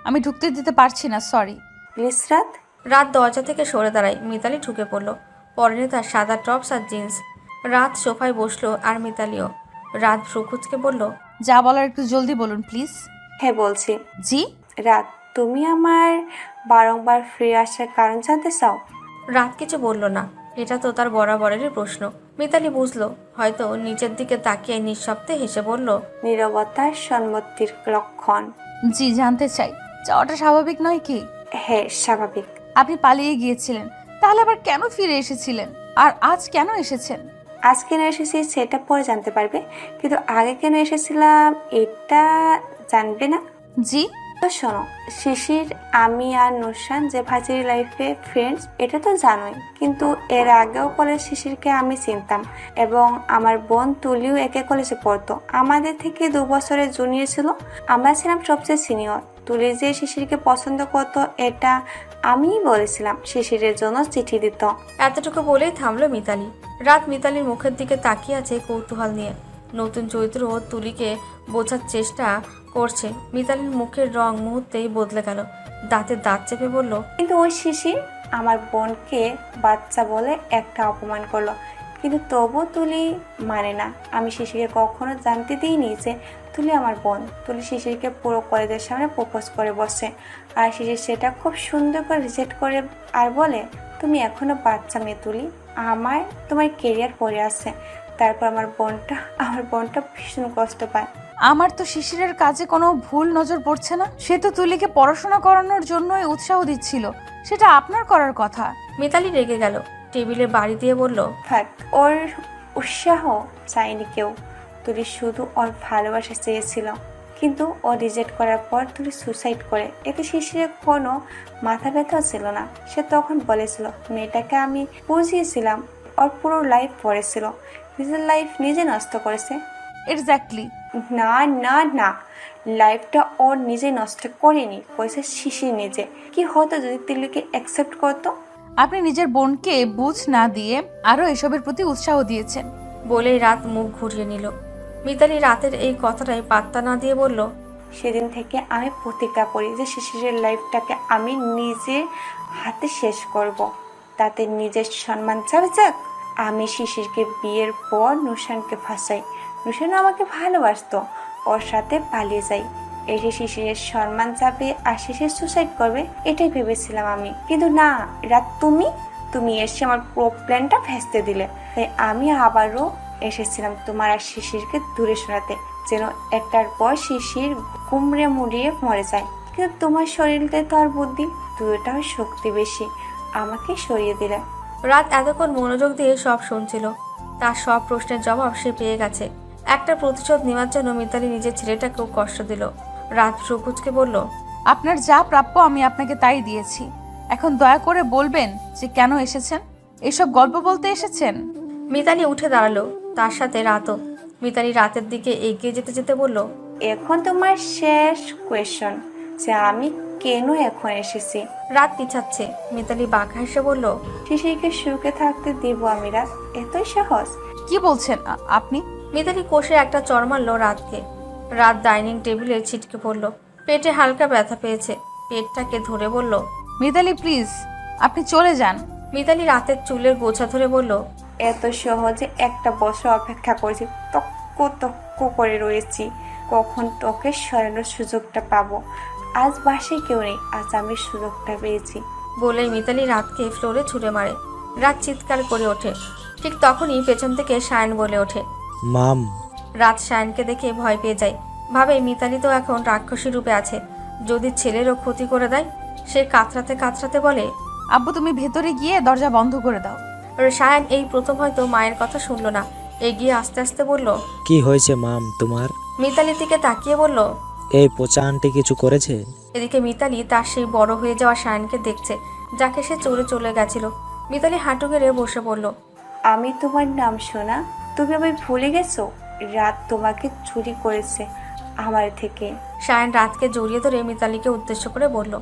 আমি ঢুকতে দিতে পারছি না, সরি। প্লিজ রাত। রাত দরজা থেকে সরে দাঁড়ায়। মিতালি ঢুকে পড়ল। পরনে তার সাদা টপস আর জিন্স। রাত সোফায় বসলো আর মিতালিও। রাত ভ্রুকুচকে বলল, যা বলার একটু জলদি বলুন প্লিজ। হ্যাঁ বলছি। জি? রাত, তুমি আমার বারংবার ফিরে আসার কারণ জানতে চাও? রাত কিছু বলল না। এটা তো তার বরাবরেরই প্রশ্ন। মিতালি বুঝলো, হয়তো নিচের দিকে তাকিয়ে নিঃশব্দে হেসে বলল, নীরবতা সম্মতির লক্ষণ। জি, জানতে চাই। যাওয়াটা স্বাভাবিক নয় কি? হ্যাঁ স্বাভাবিক। আপনি পালিয়ে গিয়েছিলেন, তাহলে আবার কেন ফিরে এসেছিলেন? আর আজ কেন এসেছেন? আজ কেন এসেছি সেটা পরে জানতে পারবে, কিন্তু আগে কেন এসেছিলাম এটা জানবে না। জি? তো শোনো, শিশির, আমি আর নুরশান যে ভাজির লাইফে ফ্রেন্ডস এটা তো জানোই, কিন্তু এর আগেও কলেজ শিশিরকে আমি চিনতাম এবং আমার বোন তুলিও একে কলেজে পড়তো। আমাদের থেকে 2 বছরের জুনিয়র ছিল। আমরা ছিলাম সবচেয়ে সিনিয়র। তুলি যে শিশিরকে পছন্দ করতো এটা আমিই বলেছিলাম, শিশিরের জন্য চিঠি দিত। এতটুকু বলেই থামলো মিতালি। রাত মিতালির মুখের দিকে তাকিয়ে আছে কৌতূহল নিয়ে। নতুন চরিত্র তুলিকে বোঝার চেষ্টা করছে। মিতালির মুখের রং মুহূর্তেই বদলে গেল। দাঁতে দাঁত চেপে বলল, কিন্তু ওই শিশির আমার বোনকে বাচ্চা বলে একটা অপমান করলো, কিন্তু তবু তুলি মানে না। আমি শিশিরকে কখনো জানতে দিইনি যে তুলি আমার বোন। তুলি শিশিরকে পুরো কলেজের সামনে প্রপোজ করে বসে, আর শিশির সেটা খুব সুন্দর করে রিজেক্ট করে আর বলে, তুমি এখনো বাচ্চা মেয়ে তুলি, তোমার কেরিয়ার পড়ে আছে। তারপর আমার বোনটা ভীষণ কষ্ট পায়। আমার তো শিশিরের কাজে কোনো ভুল নজর পড়ছে না। সে তো তুলিকে পড়াশোনা করানোর জন্যই উৎসাহ দিচ্ছিল, সেটা আপনার করার কথা। মিতালি রেগে গেল। টেবিলে বাড়ি দিয়ে বলল, থাক, ওর উৎসাহ চাইনি কেউ। তুলি শুধু ওর ভালোবাসা চেয়েছিল, কিন্তু ও রিজেক্ট করার পর তুলি সুসাইড করে। এতে শিশিরের কোনো মাথা ব্যথাও ছিল না। সে তখন বলেছিল, মেয়েটাকে আমি বুঝিয়েছিলাম, ওর পুরো লাইফ পড়েছিল, নিজের লাইফ নিজে নষ্ট করেছে। এক্স্যাক্টলি। না না না, লাইফটা ওর নিজে নষ্ট করেনি, করেছে শিশির নিজে। কি হতো যদি তুলিকে অ্যাকসেপ্ট করতো? আপনি নিজের বোনকে বুঝ না দিয়ে আরো এসবের প্রতি উৎসাহ দিয়েছেন। বলেই রাত মুখ ঘুরিয়ে নিল। মিতালি রাতের এই কথাটাই পাত্তা না দিয়ে বলল, সেদিন থেকে আমি প্রতিজ্ঞা করি যে শিশিরের লাইফটাকে আমি নিজে হাতে শেষ করব, তাতে নিজের সম্মান যাবে যাক। আমি শিশিরকে বিয়ের পর নুশানকে ফাঁসাই, নুশান আমাকে ভালোবাসতো, ওর সাথে পালিয়ে যাই, এসে শিশিরের সম্মান যাবে আর শিশির সুসাইড করবে, এটাই ভেবেছিলাম আমি। কিন্তু না রাত, তুমি এসে আমার পুরো প্ল্যানটা ভেস্তে দিলে। তাই আমি আবারও এসেছিলাম তোমার আর শিশিরকে দূরে সরাতে, যেন একটার পর শিশির গুমড়ে মুড়িয়ে মরে যায়। কিন্তু তোমার শরীরতে তো আর বুদ্ধি, দুটোটাও শক্তি বেশি, আমাকে সরিয়ে দিলে। রাত এতক্ষণ মনোযোগ দিয়ে সব শুনছিল। তার সব প্রশ্নের জবাব সে পেয়ে গেছে। একটা প্রতিশোধ নেওয়ার জন্য মিতালি নিজের ছেলেটাকেও কষ্ট দিল। রাত ভ্রুকুচকে বলল, আপনার যা প্রাপ্য আমি আপনাকে তাই দিয়েছি। এখন দয়া করে বলবেন যে কেন এসেছেন? এসব গল্প বলতে এসেছেন? মিতালি উঠে দাঁড়ালো, তার সাথে রাতও। মিতালি রাতের দিকে এগিয়ে যেতে যেতে বলল, এখন তোমার শেষ কোয়েশন যে আমি কেন এখন এসেছি। রাত পিছাচ্ছে। মিতালি বাঁকা হেসে বলল, শিশিরকে সুখে থাকতে দিব আমি রাত, এতই সহজ? কি বলছেন আপনি? মিতালি কষে একটা চড় মারল রাতকে। রাত ডাইনিং টেবিলে ছিটকে পড়ল, পেটে হালকা ব্যথা পেয়েছে। পেটটাকে ধরে বলল, মিতালি প্লিজ আপনি চলে যান। মিতালি রাতের চুলের গোছা ধরে বলল, এত সহজে একটা বছর অপেক্ষা করেছি, তক্ক করে রয়েছি কখন তোকে সরানোর সুযোগটা পাবো। আজ বাসায় কেউ নেই, আজ আমি সুযোগটা পেয়েছি। বলেই মিতালি রাতকে ফ্লোরে ছুঁড়ে মারে। রাত চিৎকার করে ওঠে। ঠিক তখনই পেছন থেকে সায়ন বলে ওঠে, মাম। রাত সায়নকে দেখে ভয় পেয়ে যায়। ভাবে মিতালি তো এখন রাক্ষসী রূপে আছে, যদি ছেলেরও ক্ষতি করে দেয়। সে কাতরাতে কাতরাতে বলে, আব্বু তুমি ভেতরে গিয়ে দরজা বন্ধ করে দাও। আর সায়ন এই প্রথম হয়তো মায়ের কথা শুনল না, এগিয়ে আস্তে আস্তে বলল, কি হয়েছে মাম তোমার? মিতালির দিকে তাকিয়ে বলল, এই পচা আন্টি কিছু করেছে? এদিকে মিতালি তার সেই বড় হয়ে যাওয়া সায়নকে দেখছে, যাকে সে চলে গেছিল। মিতালি হাঁটু গেড়ে বসে পড়ল। আমি তোমার নাম শোনা, তুমি আমায় ভুলে গেছো? রাত তোমাকে চুরি করেছে আমার থেকে। সায়ন রাতকে জড়িয়ে ধরে মিতালিকে উদ্দেশ্য করে বলল,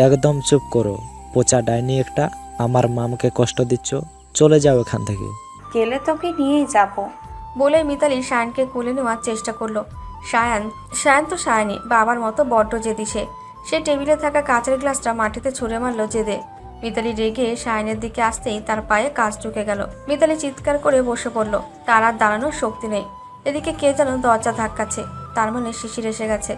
একদম চুপ করো, পচা ডাইনি একটা। আমার মামকে কষ্ট দিচ্ছ, চলে যাও এখান থেকে। গেলে তোকে নিয়েই যাবো। বলে মিতালি সায়নকে কোলে নেওয়ার চেষ্টা করলো। সায়ন তো সায়নই, বাবার মতো বড্ড জেদি সে টেবিলে থাকা কাঁচের গ্লাসটা মাটিতে ছুঁড়ে মারল জেদে। মিতালি রেগে সায়নের দিকে আসতেই তার পায়ে কাঁচ ঢুকে গেল। মিতালি চিৎকার করে বসে পড়ল, তার আর দাঁড়ানোর শক্তি নেই। এদিকে কে যেন দরজা ধাক্কাচ্ছে, তার মানে শিশির এসে গেছে।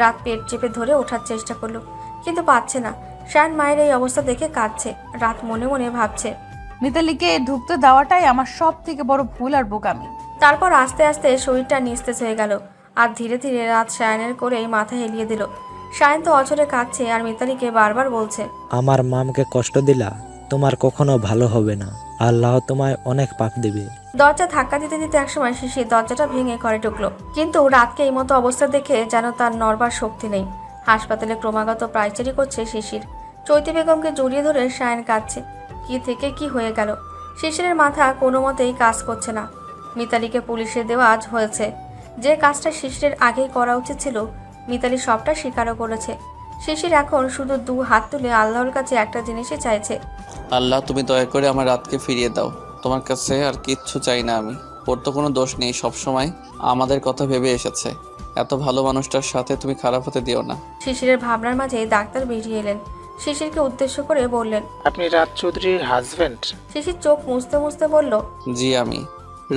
রাত পেট চেপে ধরে ওঠার চেষ্টা করলো, কিন্তু পাচ্ছে না। সায়ন মায়ের এই অবস্থা দেখে কাঁদছে। রাত মনে মনে ভাবছে, মিতালিকে ঢুকতে দেওয়াটাই আমার সব থেকে বড় ভুল আর বোকামি। তারপর আস্তে আস্তে শরীরটা নিস্তেজ হয়ে গেল, আর ধীরে ধীরে রাত সায়নের করেই মাথা হেলিয়ে দিল। সায়ন তো অঝরে কাঁদছে আর মিতালিকে বারবার বলছে, আমার মামকে কষ্ট দিলা, তোমার কখনো ভালো হবে না। আল্লাহ তোমায় অনেক পাপ দেবে। দরজা ধাক্কা দিতে দিতে একসময় শিশির দরজাটা ভেঙে ঘরে ঢুকলো। কিন্তু রাতকে এই মতো অবস্থা দেখে যেন তার নড়বার শক্তি নেই। হাসপাতালে ক্রমাগত পায়চারি করছে শিশির। চৈতি বেগমকে জড়িয়ে ধরে সায়ন কাঁদছে। কি থেকে কি হয়ে গেল, শিশিরের মাথা কোনো মতেই কাজ করছে না। মিতালিকে পুলিশে দেওয়া আজ হয়েছে। যে কাজটা শিশিরের আগেই করা উচিত ছিল, মিতালি সবটা স্বীকারও করেছে। শিশির এখন শুধু 2 হাত তুলে আল্লাহর কাছে একটা জিনিসই চাইছে, আল্লাহ তুমি দয়া করে আমার রাতকে ফিরিয়ে দাও। তোমার কাছে আর কিচ্ছু চাই না আমি। ওর তো কোনো দোষ নেই, সবসময় আমাদের কথা ভেবে এসেছে। এত ভালো মানুষটার সাথে তুমি খারাপ হতে দিও না। শিশিরের ভাবনার মাঝে ডাক্তার বেরিয়ে এলেন। শিশিরকে উদ্দেশ্য করে বললেন, আপনি রাত চৌধুরীর হাজবেন্ড? শিশির চোখ মুছতে মুছতে বলল, জি আমি।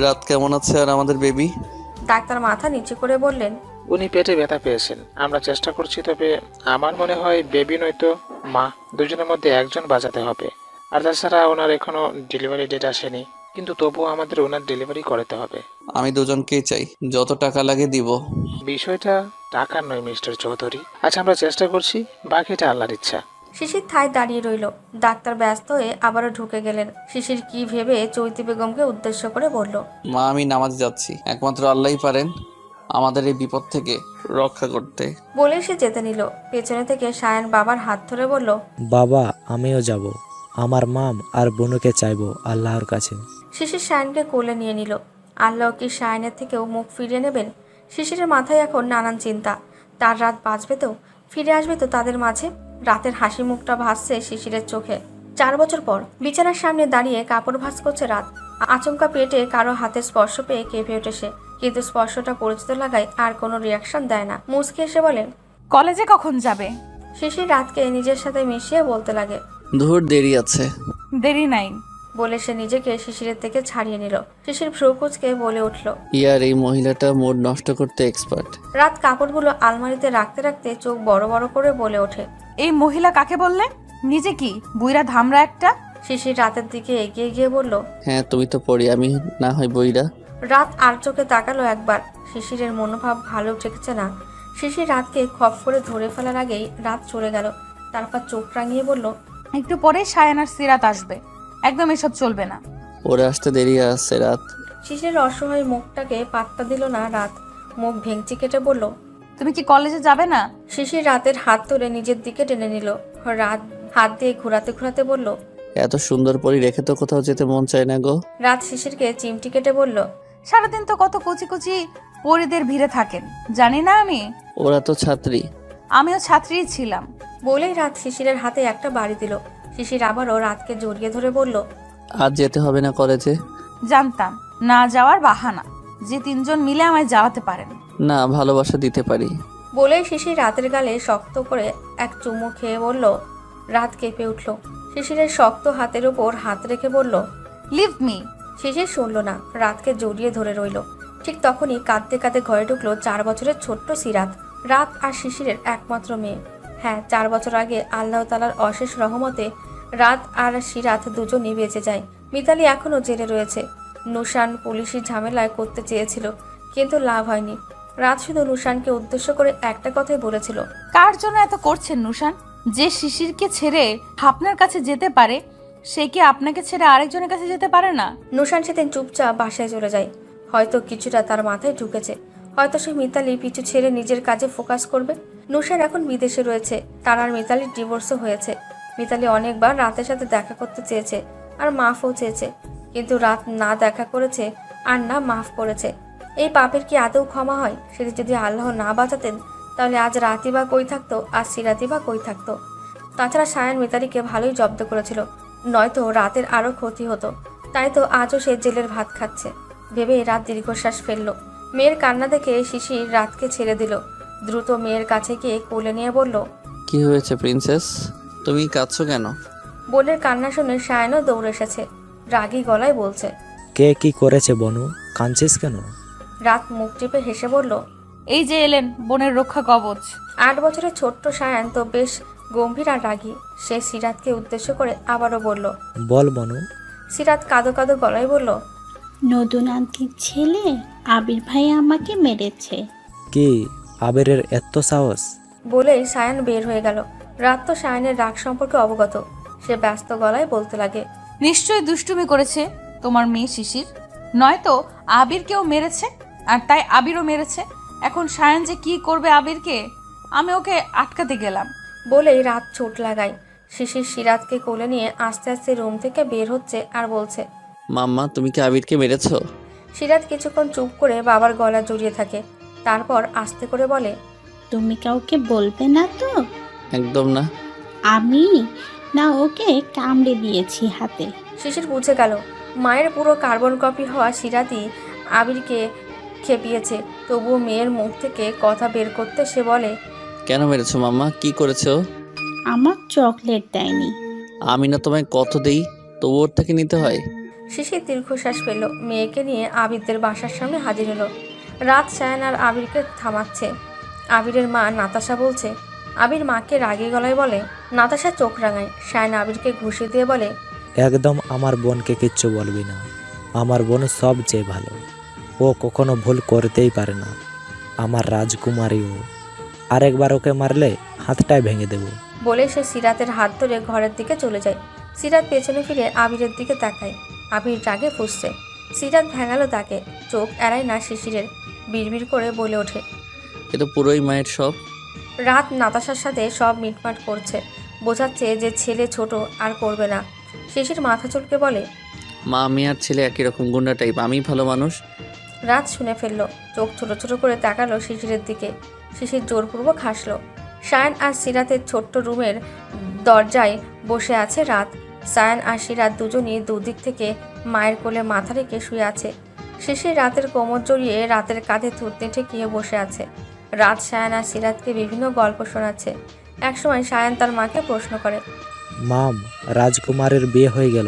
রাত কেমন আছে আর আমাদের বেবি? ডাক্তার মাথা নিচু করে বললেন, উনি পেটে ব্যথা পেয়েছেন, আমরা চেষ্টা করছি, তবে আমার মনে হয় বেবি নয়তো মা, দুজনের মধ্যে একজন বাঁচাতে হবে। আর তাছাড়া ওনার এখনো ডেলিভারি ডেট আসেনি, কিন্তু তবুও আমাদের ওনার ডেলিভারি করাতে হবে। আমি দুজনকেই চাই, যত টাকা লাগে দিব। বিষয়টা টাকার নয় মিস্টার চৌধুরী। আচ্ছা আমরা চেষ্টা করছি, বাকিটা আল্লাহর ইচ্ছা। শিশির ঠায় দাঁড়িয়ে রইল। ডাক্তার ব্যস্ত হয়ে আবারও ঢুকে গেলেন। শিশির কি ভেবে চৈতি বেগমকে উদ্দেশ্য করে বলল, মা আমি নামাজে যাচ্ছি, একমাত্র আল্লাহই পারেন আমাদের এই বিপদ থেকে রক্ষা করতে। বলে সে যেতে নিল। পেছনে থেকে সায়ন বাবার হাত ধরে বলল, বাবা আমিও যাব, আমার মাম আর বোনকে চাইবো আল্লাহর কাছে। শিশির সায়নকে কোলে নিয়ে নিল। আল্লাহ কি সায়নের থেকেও মুখ ফিরিয়ে নেবেন? শিশিরের মাথায় এখন নানান চিন্তা। তার রাত বাঁচবে তো, ফিরে আসবে তো তাদের মাঝে। রাতের হাসি মুখটা ভাসছে শিশিরের চোখে। 4 বছর পর বিছানার সামনে দাঁড়িয়ে কাপড় ভাঁজ করছে রাত। আচমকা পেটে কারো হাতের স্পর্শ পেয়ে কেঁপে ওঠে সে, কিন্তু স্পর্শটা পরিচিত লাগায় আর কোনো রিয়াকশন দেয় না। মুচকে এসে বলে, কলেজে কখন যাবে? শিশির রাতকে নিজের সাথে মিশিয়ে বলতে লাগে, ধুর দেরি আছে। দেরি নাই বলে সে নিজেকে শিশিরের থেকে ছাড়িয়ে নিল। শিশির ভ্রু কুঁচকে বলে উঠল, ইয়ার এই মহিলাটা মুড নষ্ট করতে এক্সপার্ট। রাত কাপড়গুলো আলমারিতে রাখতে রাখতে চোখ বড় বড় করে বলে ওঠে, এই মহিলা কাকে বললে? নিজে কি বুইরা ধামরা একটা? শিশির রাতের দিকে এগিয়ে গিয়ে বলল, হ্যাঁ তুমি তো পড়ি, আমি না হয় বইরা। রাত আর চোখে তাকালো একবার। শিশিরের মনোভাব ভালো ঠেকছে না। শিশির রাতকে খপ করে ধরে ফেলার আগেই রাত চলে গেল। তারপর চোখ রাঙিয়ে বলল, একটু পরে সায়ান আর সিরাত আসবে, একদম এসব চলবে না। ওরে আসতে দেরি আছে রাত। শিশিরের অসহায় মুখটাকে পাত্তা দিল না রাত। মুখ ভেঙচি কেটে বলল, তুমি কি কলেজে যাবে না? শিশির রাতের হাত ধরে নিজের দিকে টেনে নিল। রাত হাত দিয়ে ঘোরাতে ঘোরাতে বলল। এত সুন্দর পরি রেখে তো কোথাও যেতে মন চায় না গো। রাত শিশিরকে চিমটি কেটে বলল। সারাদিন তো কত কচি কচি পরিদের ভিড়ে থাকেন, জানি না আমি? ওরা তো ছাত্রী। আমিও ছাত্রীই ছিলাম। বলেই রাত শিশিরের হাতে একটা বাড়ি দিল। শিশির আবারও রাতকে জড়িয়ে ধরে বলল। আজ যেতে হবে না কলেজে। জানতাম না যাওয়ার বাহানা, যে তিনজন মিলে আমায় জ্বালাতে পারেন। না, ভালোবাসা দিতে পারি। বলেই শিশির রাতের গালে শক্ত করে এক চুমু খেয়ে বলল। রাত কেঁপে উঠল। শিশিরের শক্ত হাতের উপর হাত রেখে বলল, লিভ মি। শিশির শুনল না, রাতকে জড়িয়ে ধরে রইল। ঠিক তখনই কাঁদতে কাঁদতে ঘরে ঢুকলো 4 বছরের ছোট্ট সিরাত। রাত আর শিশিরের একমাত্র মেয়ে। হ্যাঁ, 4 বছর আগে আল্লাহ তাআলার অশেষ রহমতে রাত আর সিরাত দুজনই বেঁচে যায়। মিতালি এখনও জেলে রয়েছে। নুশান পুলিশি ঝামেলায় করতে চেয়েছিল, কিন্তু লাভ হয়নি। রাত শুধু নুশানকে উদ্দেশ্য করে একটা কথাই বলেছিল। কার জন্য এত করছেন নুশান? যে শিশিরকে ছেড়ে আপনার কাছে যেতে পারে, সে কি আপনাকে ছেড়ে আরেকজনের কাছে যেতে পারে না? নুশান সেদিন চুপচাপ বাসায় চলে যায়। হয়তো কিছুটা তার মাথায় ঢুকেছে। হয়তো সে মিতালি পিছু ছেড়ে নিজের কাজে ফোকাস করবে। নুশান এখন বিদেশে রয়েছে। তার আর মিতালির ডিভোর্সও হয়েছে। মিতালি অনেকবার রাতের সাথে দেখা করতে চেয়েছে আর মাফও চেয়েছে, কিন্তু রাত না দেখা করেছে আর না মাফ করেছে। এই পাপের কি আদৌ ক্ষমা হয়? সেদিন যদি আল্লাহ না বাঁচাতেন, তাহলে আজ রাতই বা কই থাকতো, আজ সিরাতই বা কই থাকতো। তাছাড়া সায়ান মিতালিকে ভালোই জব্দ করেছিল, নয়তো রাতের আরও ক্ষতি হতো। তাই তো আজও সে জেলের ভাত খাচ্ছে। ভেবে রাত দীর্ঘশ্বাস ফেলল। মেয়ের কান্না দেখে শিশির রাতকে ছেড়ে দিল। দ্রুত মেয়ের কাছে গিয়ে কোলে নিয়ে বলল, কি হয়েছে প্রিন্সেস, তুমি কাঁদছো কেন? বোনের কান্না শুনে সায়ানও দৌড়ে এসেছে। রাগী গলায় বলছে, কে কি করেছে বনু, কাঁদছিস কেন? রাত মুখ টিপে হেসে বলল, এই যে এলেন বোনের রক্ষা কবচ। 8 বছরের ছোট্ট সায়ান তো বেশ গম্ভীর আর রাগী। সে সিরাতকে উদ্দেশ্য করে আবারও বলল, বল বনু। সিরাত কাঁদো কাঁদো গলায় বলল, নতুন আন্টির ছেলে আবির ভাই আমাকে মেরেছে। কি আবিরের এত সাহস? বলেই সায়ান বের হয়ে গেল। রাত তো সায়ানের রাগ সম্পর্কে অবগত। সে ব্যস্ত গলায় বলতে লাগে, নিশ্চয়ই দুষ্টুমি করেছে তোমার মেয়ে শিশির, নয়তো আবিরকেও মেরেছে, আর তাই আবিরও মেরেছে। এখন সায়ান যে কি করবে আবিরকে, আমি ওকে আটকাতে গেলাম। বলেই রাত চোট লাগায়। শিশির সিরাতকে কোলে নিয়ে আস্তে আস্তে রুম থেকে বের হচ্ছে আর বলছে, মাম্মা, তুমি কি আবিরকে মেরেছো? সিরাত কিছুক্ষণ চুপ করে বাবার গলা জড়িয়ে থাকে। তারপর আস্তে করে বলে, তুমি কাউকে বলবে না তো? একদম না। আমি না ওকে কামড়ে দিয়েছি হাতে। শিশির বুঝে গেল মায়ের পুরো কার্বন কপি হওয়া সিরাতই আবিরকে খেপিয়েছে। তবুও মেয়ের মুখ থেকে কথা বের করতে সে বলে, কেন মেরেছো মাম্মা, কি করেছো? আমার চকলেট দেয়নি। আমি না তোমায় কত দেই, তবু ওর থেকে নিতে হয়? শিশির দীর্ঘশ্বাস পেল। মেয়েকে নিয়ে আবিরদের বাসার সামনে হাজির হলো। রাত সায়ান আর আবিরকে থামাচ্ছে। আবিরের মা নাতাশা বলছে। আবির মাকে রাগী গলায় বলে। নাতাশা চোখ রাঙায়। সায়ান আবিরকে ঘুষি দিয়ে বলে, একদম আমার বোনকে কিচ্ছু বলবি না। আমার বোন সবচেয়ে ভালো, ও কখনো ভুল করতেই পারে না। আমার রাজকুমারী ও, আরেকবার ওকে মারলে হাতটাই ভেঙে দেব। বলে সে সিরাতের হাত ধরে ঘরের দিকে চলে যায়। সিরাত পেছনে ফিরে আবিরের দিকে তাকায়। আবির রাগে ফুঁসছে। সিরাত ভেঙালো তাকে। চোখ এড়ায় না শিশিরের। বিড়বিড় করে বলে ওঠে, এ তো পুরোই মায়ের সব। রাত নাতাশার সাথে সব মিটমাট করছে, বোঝাচ্ছে যে ছেলে ছোট আর করবে না। শিশির মাথা চুলকে বলে, মা, আমি আর ছেলে একই রকম গুন্ডা টাইপ, আমি ভালো মানুষ। রাত শুনে ফেললো। চোখ ছোট ছোট করে তাকালো শিশিরের দিকে। শিশির জোরপূর্বক হাসলো। সায়ান আর সিরাতের ছোট্ট রুমের দরজায় বসে আছে রাত। সায়ান আর সিরাত দুজনই দুদিক থেকে মায়ের কোলে মাথা রেখে শুয়ে আছে। শিশির রাতের কোমর জড়িয়ে রাতের কাঁধে থুতনি ঠেকিয়ে বসে আছে। রাত সায়ান আর সিরাতকে বিভিন্ন গল্প শোনাচ্ছে। একসময় সায়ান তার মাকে প্রশ্ন করে, মাম, রাজকুমারের বিয়ে হয়ে গেল?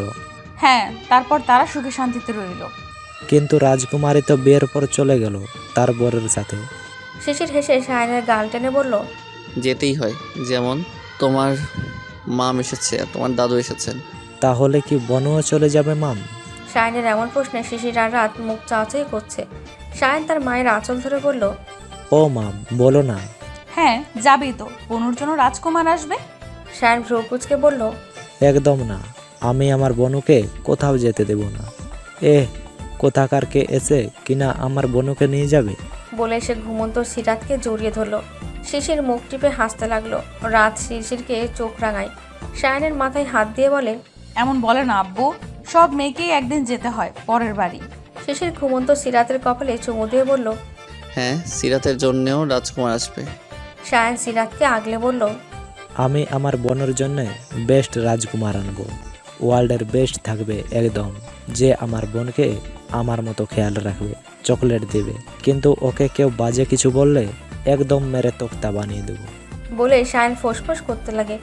হ্যাঁ, তারপর তারা সুখে শান্তিতে রইল। কিন্তু রাজকুমারী তো বিয়ের পর চলে গেল তার বরের সাথে। শিশির হেসে সায়ানের গাল টেনে বলল, যেতেই হয়, যেমন তোমার মাম এসেছে আর তোমার দাদু এসেছেন। তাহলে কি বনুও চলে যাবে মাম? সায়ানের এমন প্রশ্নে শিশির আর রাত মুখ চাওয়াচাই করছে। সায়ান তার মায়ের আঁচল ধরে বলল, ও মাম, বলো না। হ্যাঁ, যাবেই তো, বনুর জন্য রাজকুমার আসবে। সায়ান ভ্রুকুচকে বলল, একদম না, আমি আমার বনুকে কোথাও যেতে দেব না। কোথাকার কে এসে কিনা আমার বনুকে নিয়ে যাবে। বলে সে ঘুমন্ত সিরাতকে জড়িয়ে ধরলো। শিশির মুখ টিপে হাসতে লাগলো। রাত শিশিরকে চোখ রাঙায়। সায়নের মাথায় হাত দিয়ে বলে, এমন বলে না আব্বু, সব মেয়েকেই একদিন যেতে হয় পরের বাড়ি। শিশির ঘুমন্ত সিরাতের কপালে চুমু দিয়ে বলল, হ্যাঁ, সিরাতের জন্যেও রাজকুমার আসবে। সায়ন সিরাতকে আগলে বলল, আমি আমার বোনের জন্য বেস্ট রাজকুমার আনবো। ওয়ার্ল্ডের বেস্ট থাকবে একদম, যে আমার বোনকে আমার মতো খেয়াল রাখবে, চকলেট দেবে, কিন্তু ওকে কেউ বাজে কিছু বললে একদম মেরে তোক্তা বানিয়ে দেবো। বলে সায়ন ফোঁসফোঁস করতে লাগে।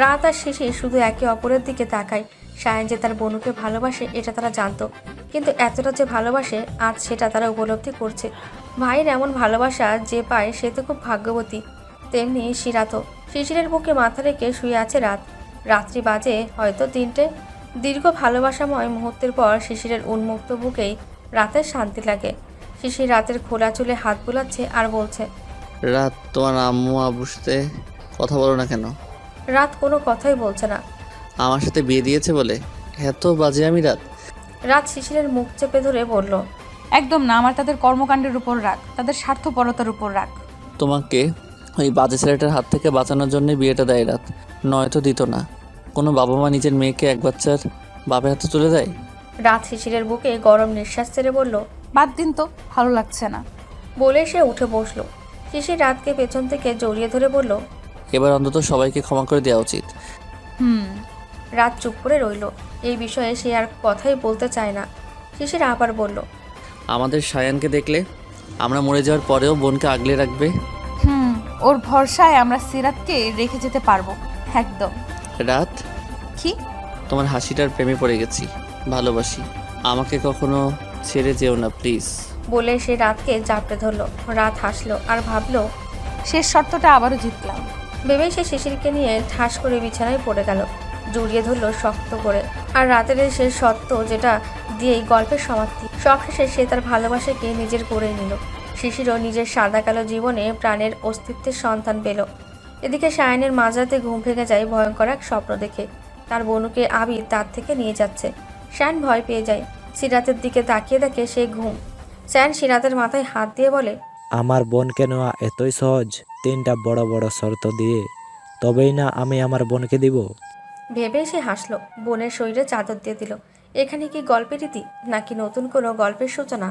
রাত আর শিশির শুধু একে অপরের দিকে তাকায়। সায়ন যে তার বোনকে ভালোবাসে এটা তারা জানতো, কিন্তু এতটা যে ভালোবাসে আজ সেটা তারা উপলব্ধি করছে। ভাইয়ের এমন ভালোবাসা যে পায় সে তো খুব ভাগ্যবতী। তেমনি সিরাতও। শিশিরের বুকে মাথা রেখে শুয়ে আছে রাত। রাত্রি বাজে হয়তো 3টে। দীর্ঘ ভালোবাসাময় মুহূর্তের পর শিশিরের উন্মুক্ত বুকেই রাতের শান্তি লাগে। শিশির রাতের খোলা চুলে হাত বুলাচ্ছে আর বলছে, রাত, তোমার আম্মু আব্বুর সাথে কথা বলো না কেন? রাত কোনো কথাই বলছে না। আমার সাথে বিয়ে দিয়েছে বলে এত বাজে আমি রাত? রাত শিশিরের মুখ চেপে ধরে বলল, একদম না, আমার তাদের কর্মকাণ্ডের উপর রাগ, তাদের স্বার্থপরতার উপর রাগ। তোমাকে ওই বাজে ছেলেটার হাত থেকে বাঁচানোর জন্য বিয়েটা দেয় রাত, নয়তো দিত না। কোনো বাবা মা নিজের মেয়েকে এক বাচ্চার বাপের হাতে তুলে দেয়? রাত শিশিরের বুকে গরম নিঃশ্বাস ছেড়ে বলল, বাদ দিন তো, ভালো লাগছে না। বলে সে উঠে বসলো। শিশির রাতকে পেছন থেকে জড়িয়ে ধরে বলল, এবার অন্তত সবাইকে ক্ষমা করে দেওয়া উচিত। রাত চুপ করে রইল। এই বিষয়ে সে আর কথাই বলতে চায় না। শিশির আবার বলল, আমাদের সায়ানকে দেখলে আমরা মরে যাওয়ার পরেও বোনকে আগলে রাখবে। ওর ভরসায় আমরা সিরাতকে রেখে যেতে পারবো একদম। রাত, কি? তোমার হাসিটার প্রেমে পড়ে গেছি, ভালোবাসি। আমাকে কখনো ছেড়ে যেও না প্লিজ। বলে সে রাতকে জাপটে ধরলো। রাত হাসলো আর ভাবলো, শেষ শর্তটা আবারও জিতলাম। ভেবেই সে শিশিরকে নিয়ে ঠাস করে বিছানায় পড়ে গেল, জড়িয়ে ধরলো শক্ত করে। আর রাতের এই শেষ সত্য যেটা দিয়েই গল্পের সমাপ্তি। সবশেষে সে তার ভালোবাসাকে নিজের করে নিল। শিশিরও নিজের সাদা কালো জীবনে প্রাণের অস্তিত্বের সন্ধান পেল। এদিকে সায়নের মাঝরাতে ঘুম ভেঙে যায় ভয়ঙ্কর এক স্বপ্ন দেখে। তার বনুকে আবির তার থেকে নিয়ে যাচ্ছে। সায়ন ভয় পেয়ে যায়। সিরাতের দিকে তাকিয়ে দেখে সে ঘুম। সায়ন সিরাতের মাথায় হাত দিয়ে বলে, আমার বোনকে নেওয়া এতই সহজ? 3টা বড় বড় শর্ত দিয়ে তবেই না আমি আমার বোনকে দিব? ভেবে সে হাসলো। বোনের শরীরে চাদর দিয়ে দিল। এখানে কি গল্পের রীতি নাকি নতুন কোনো গল্পের সূচনা?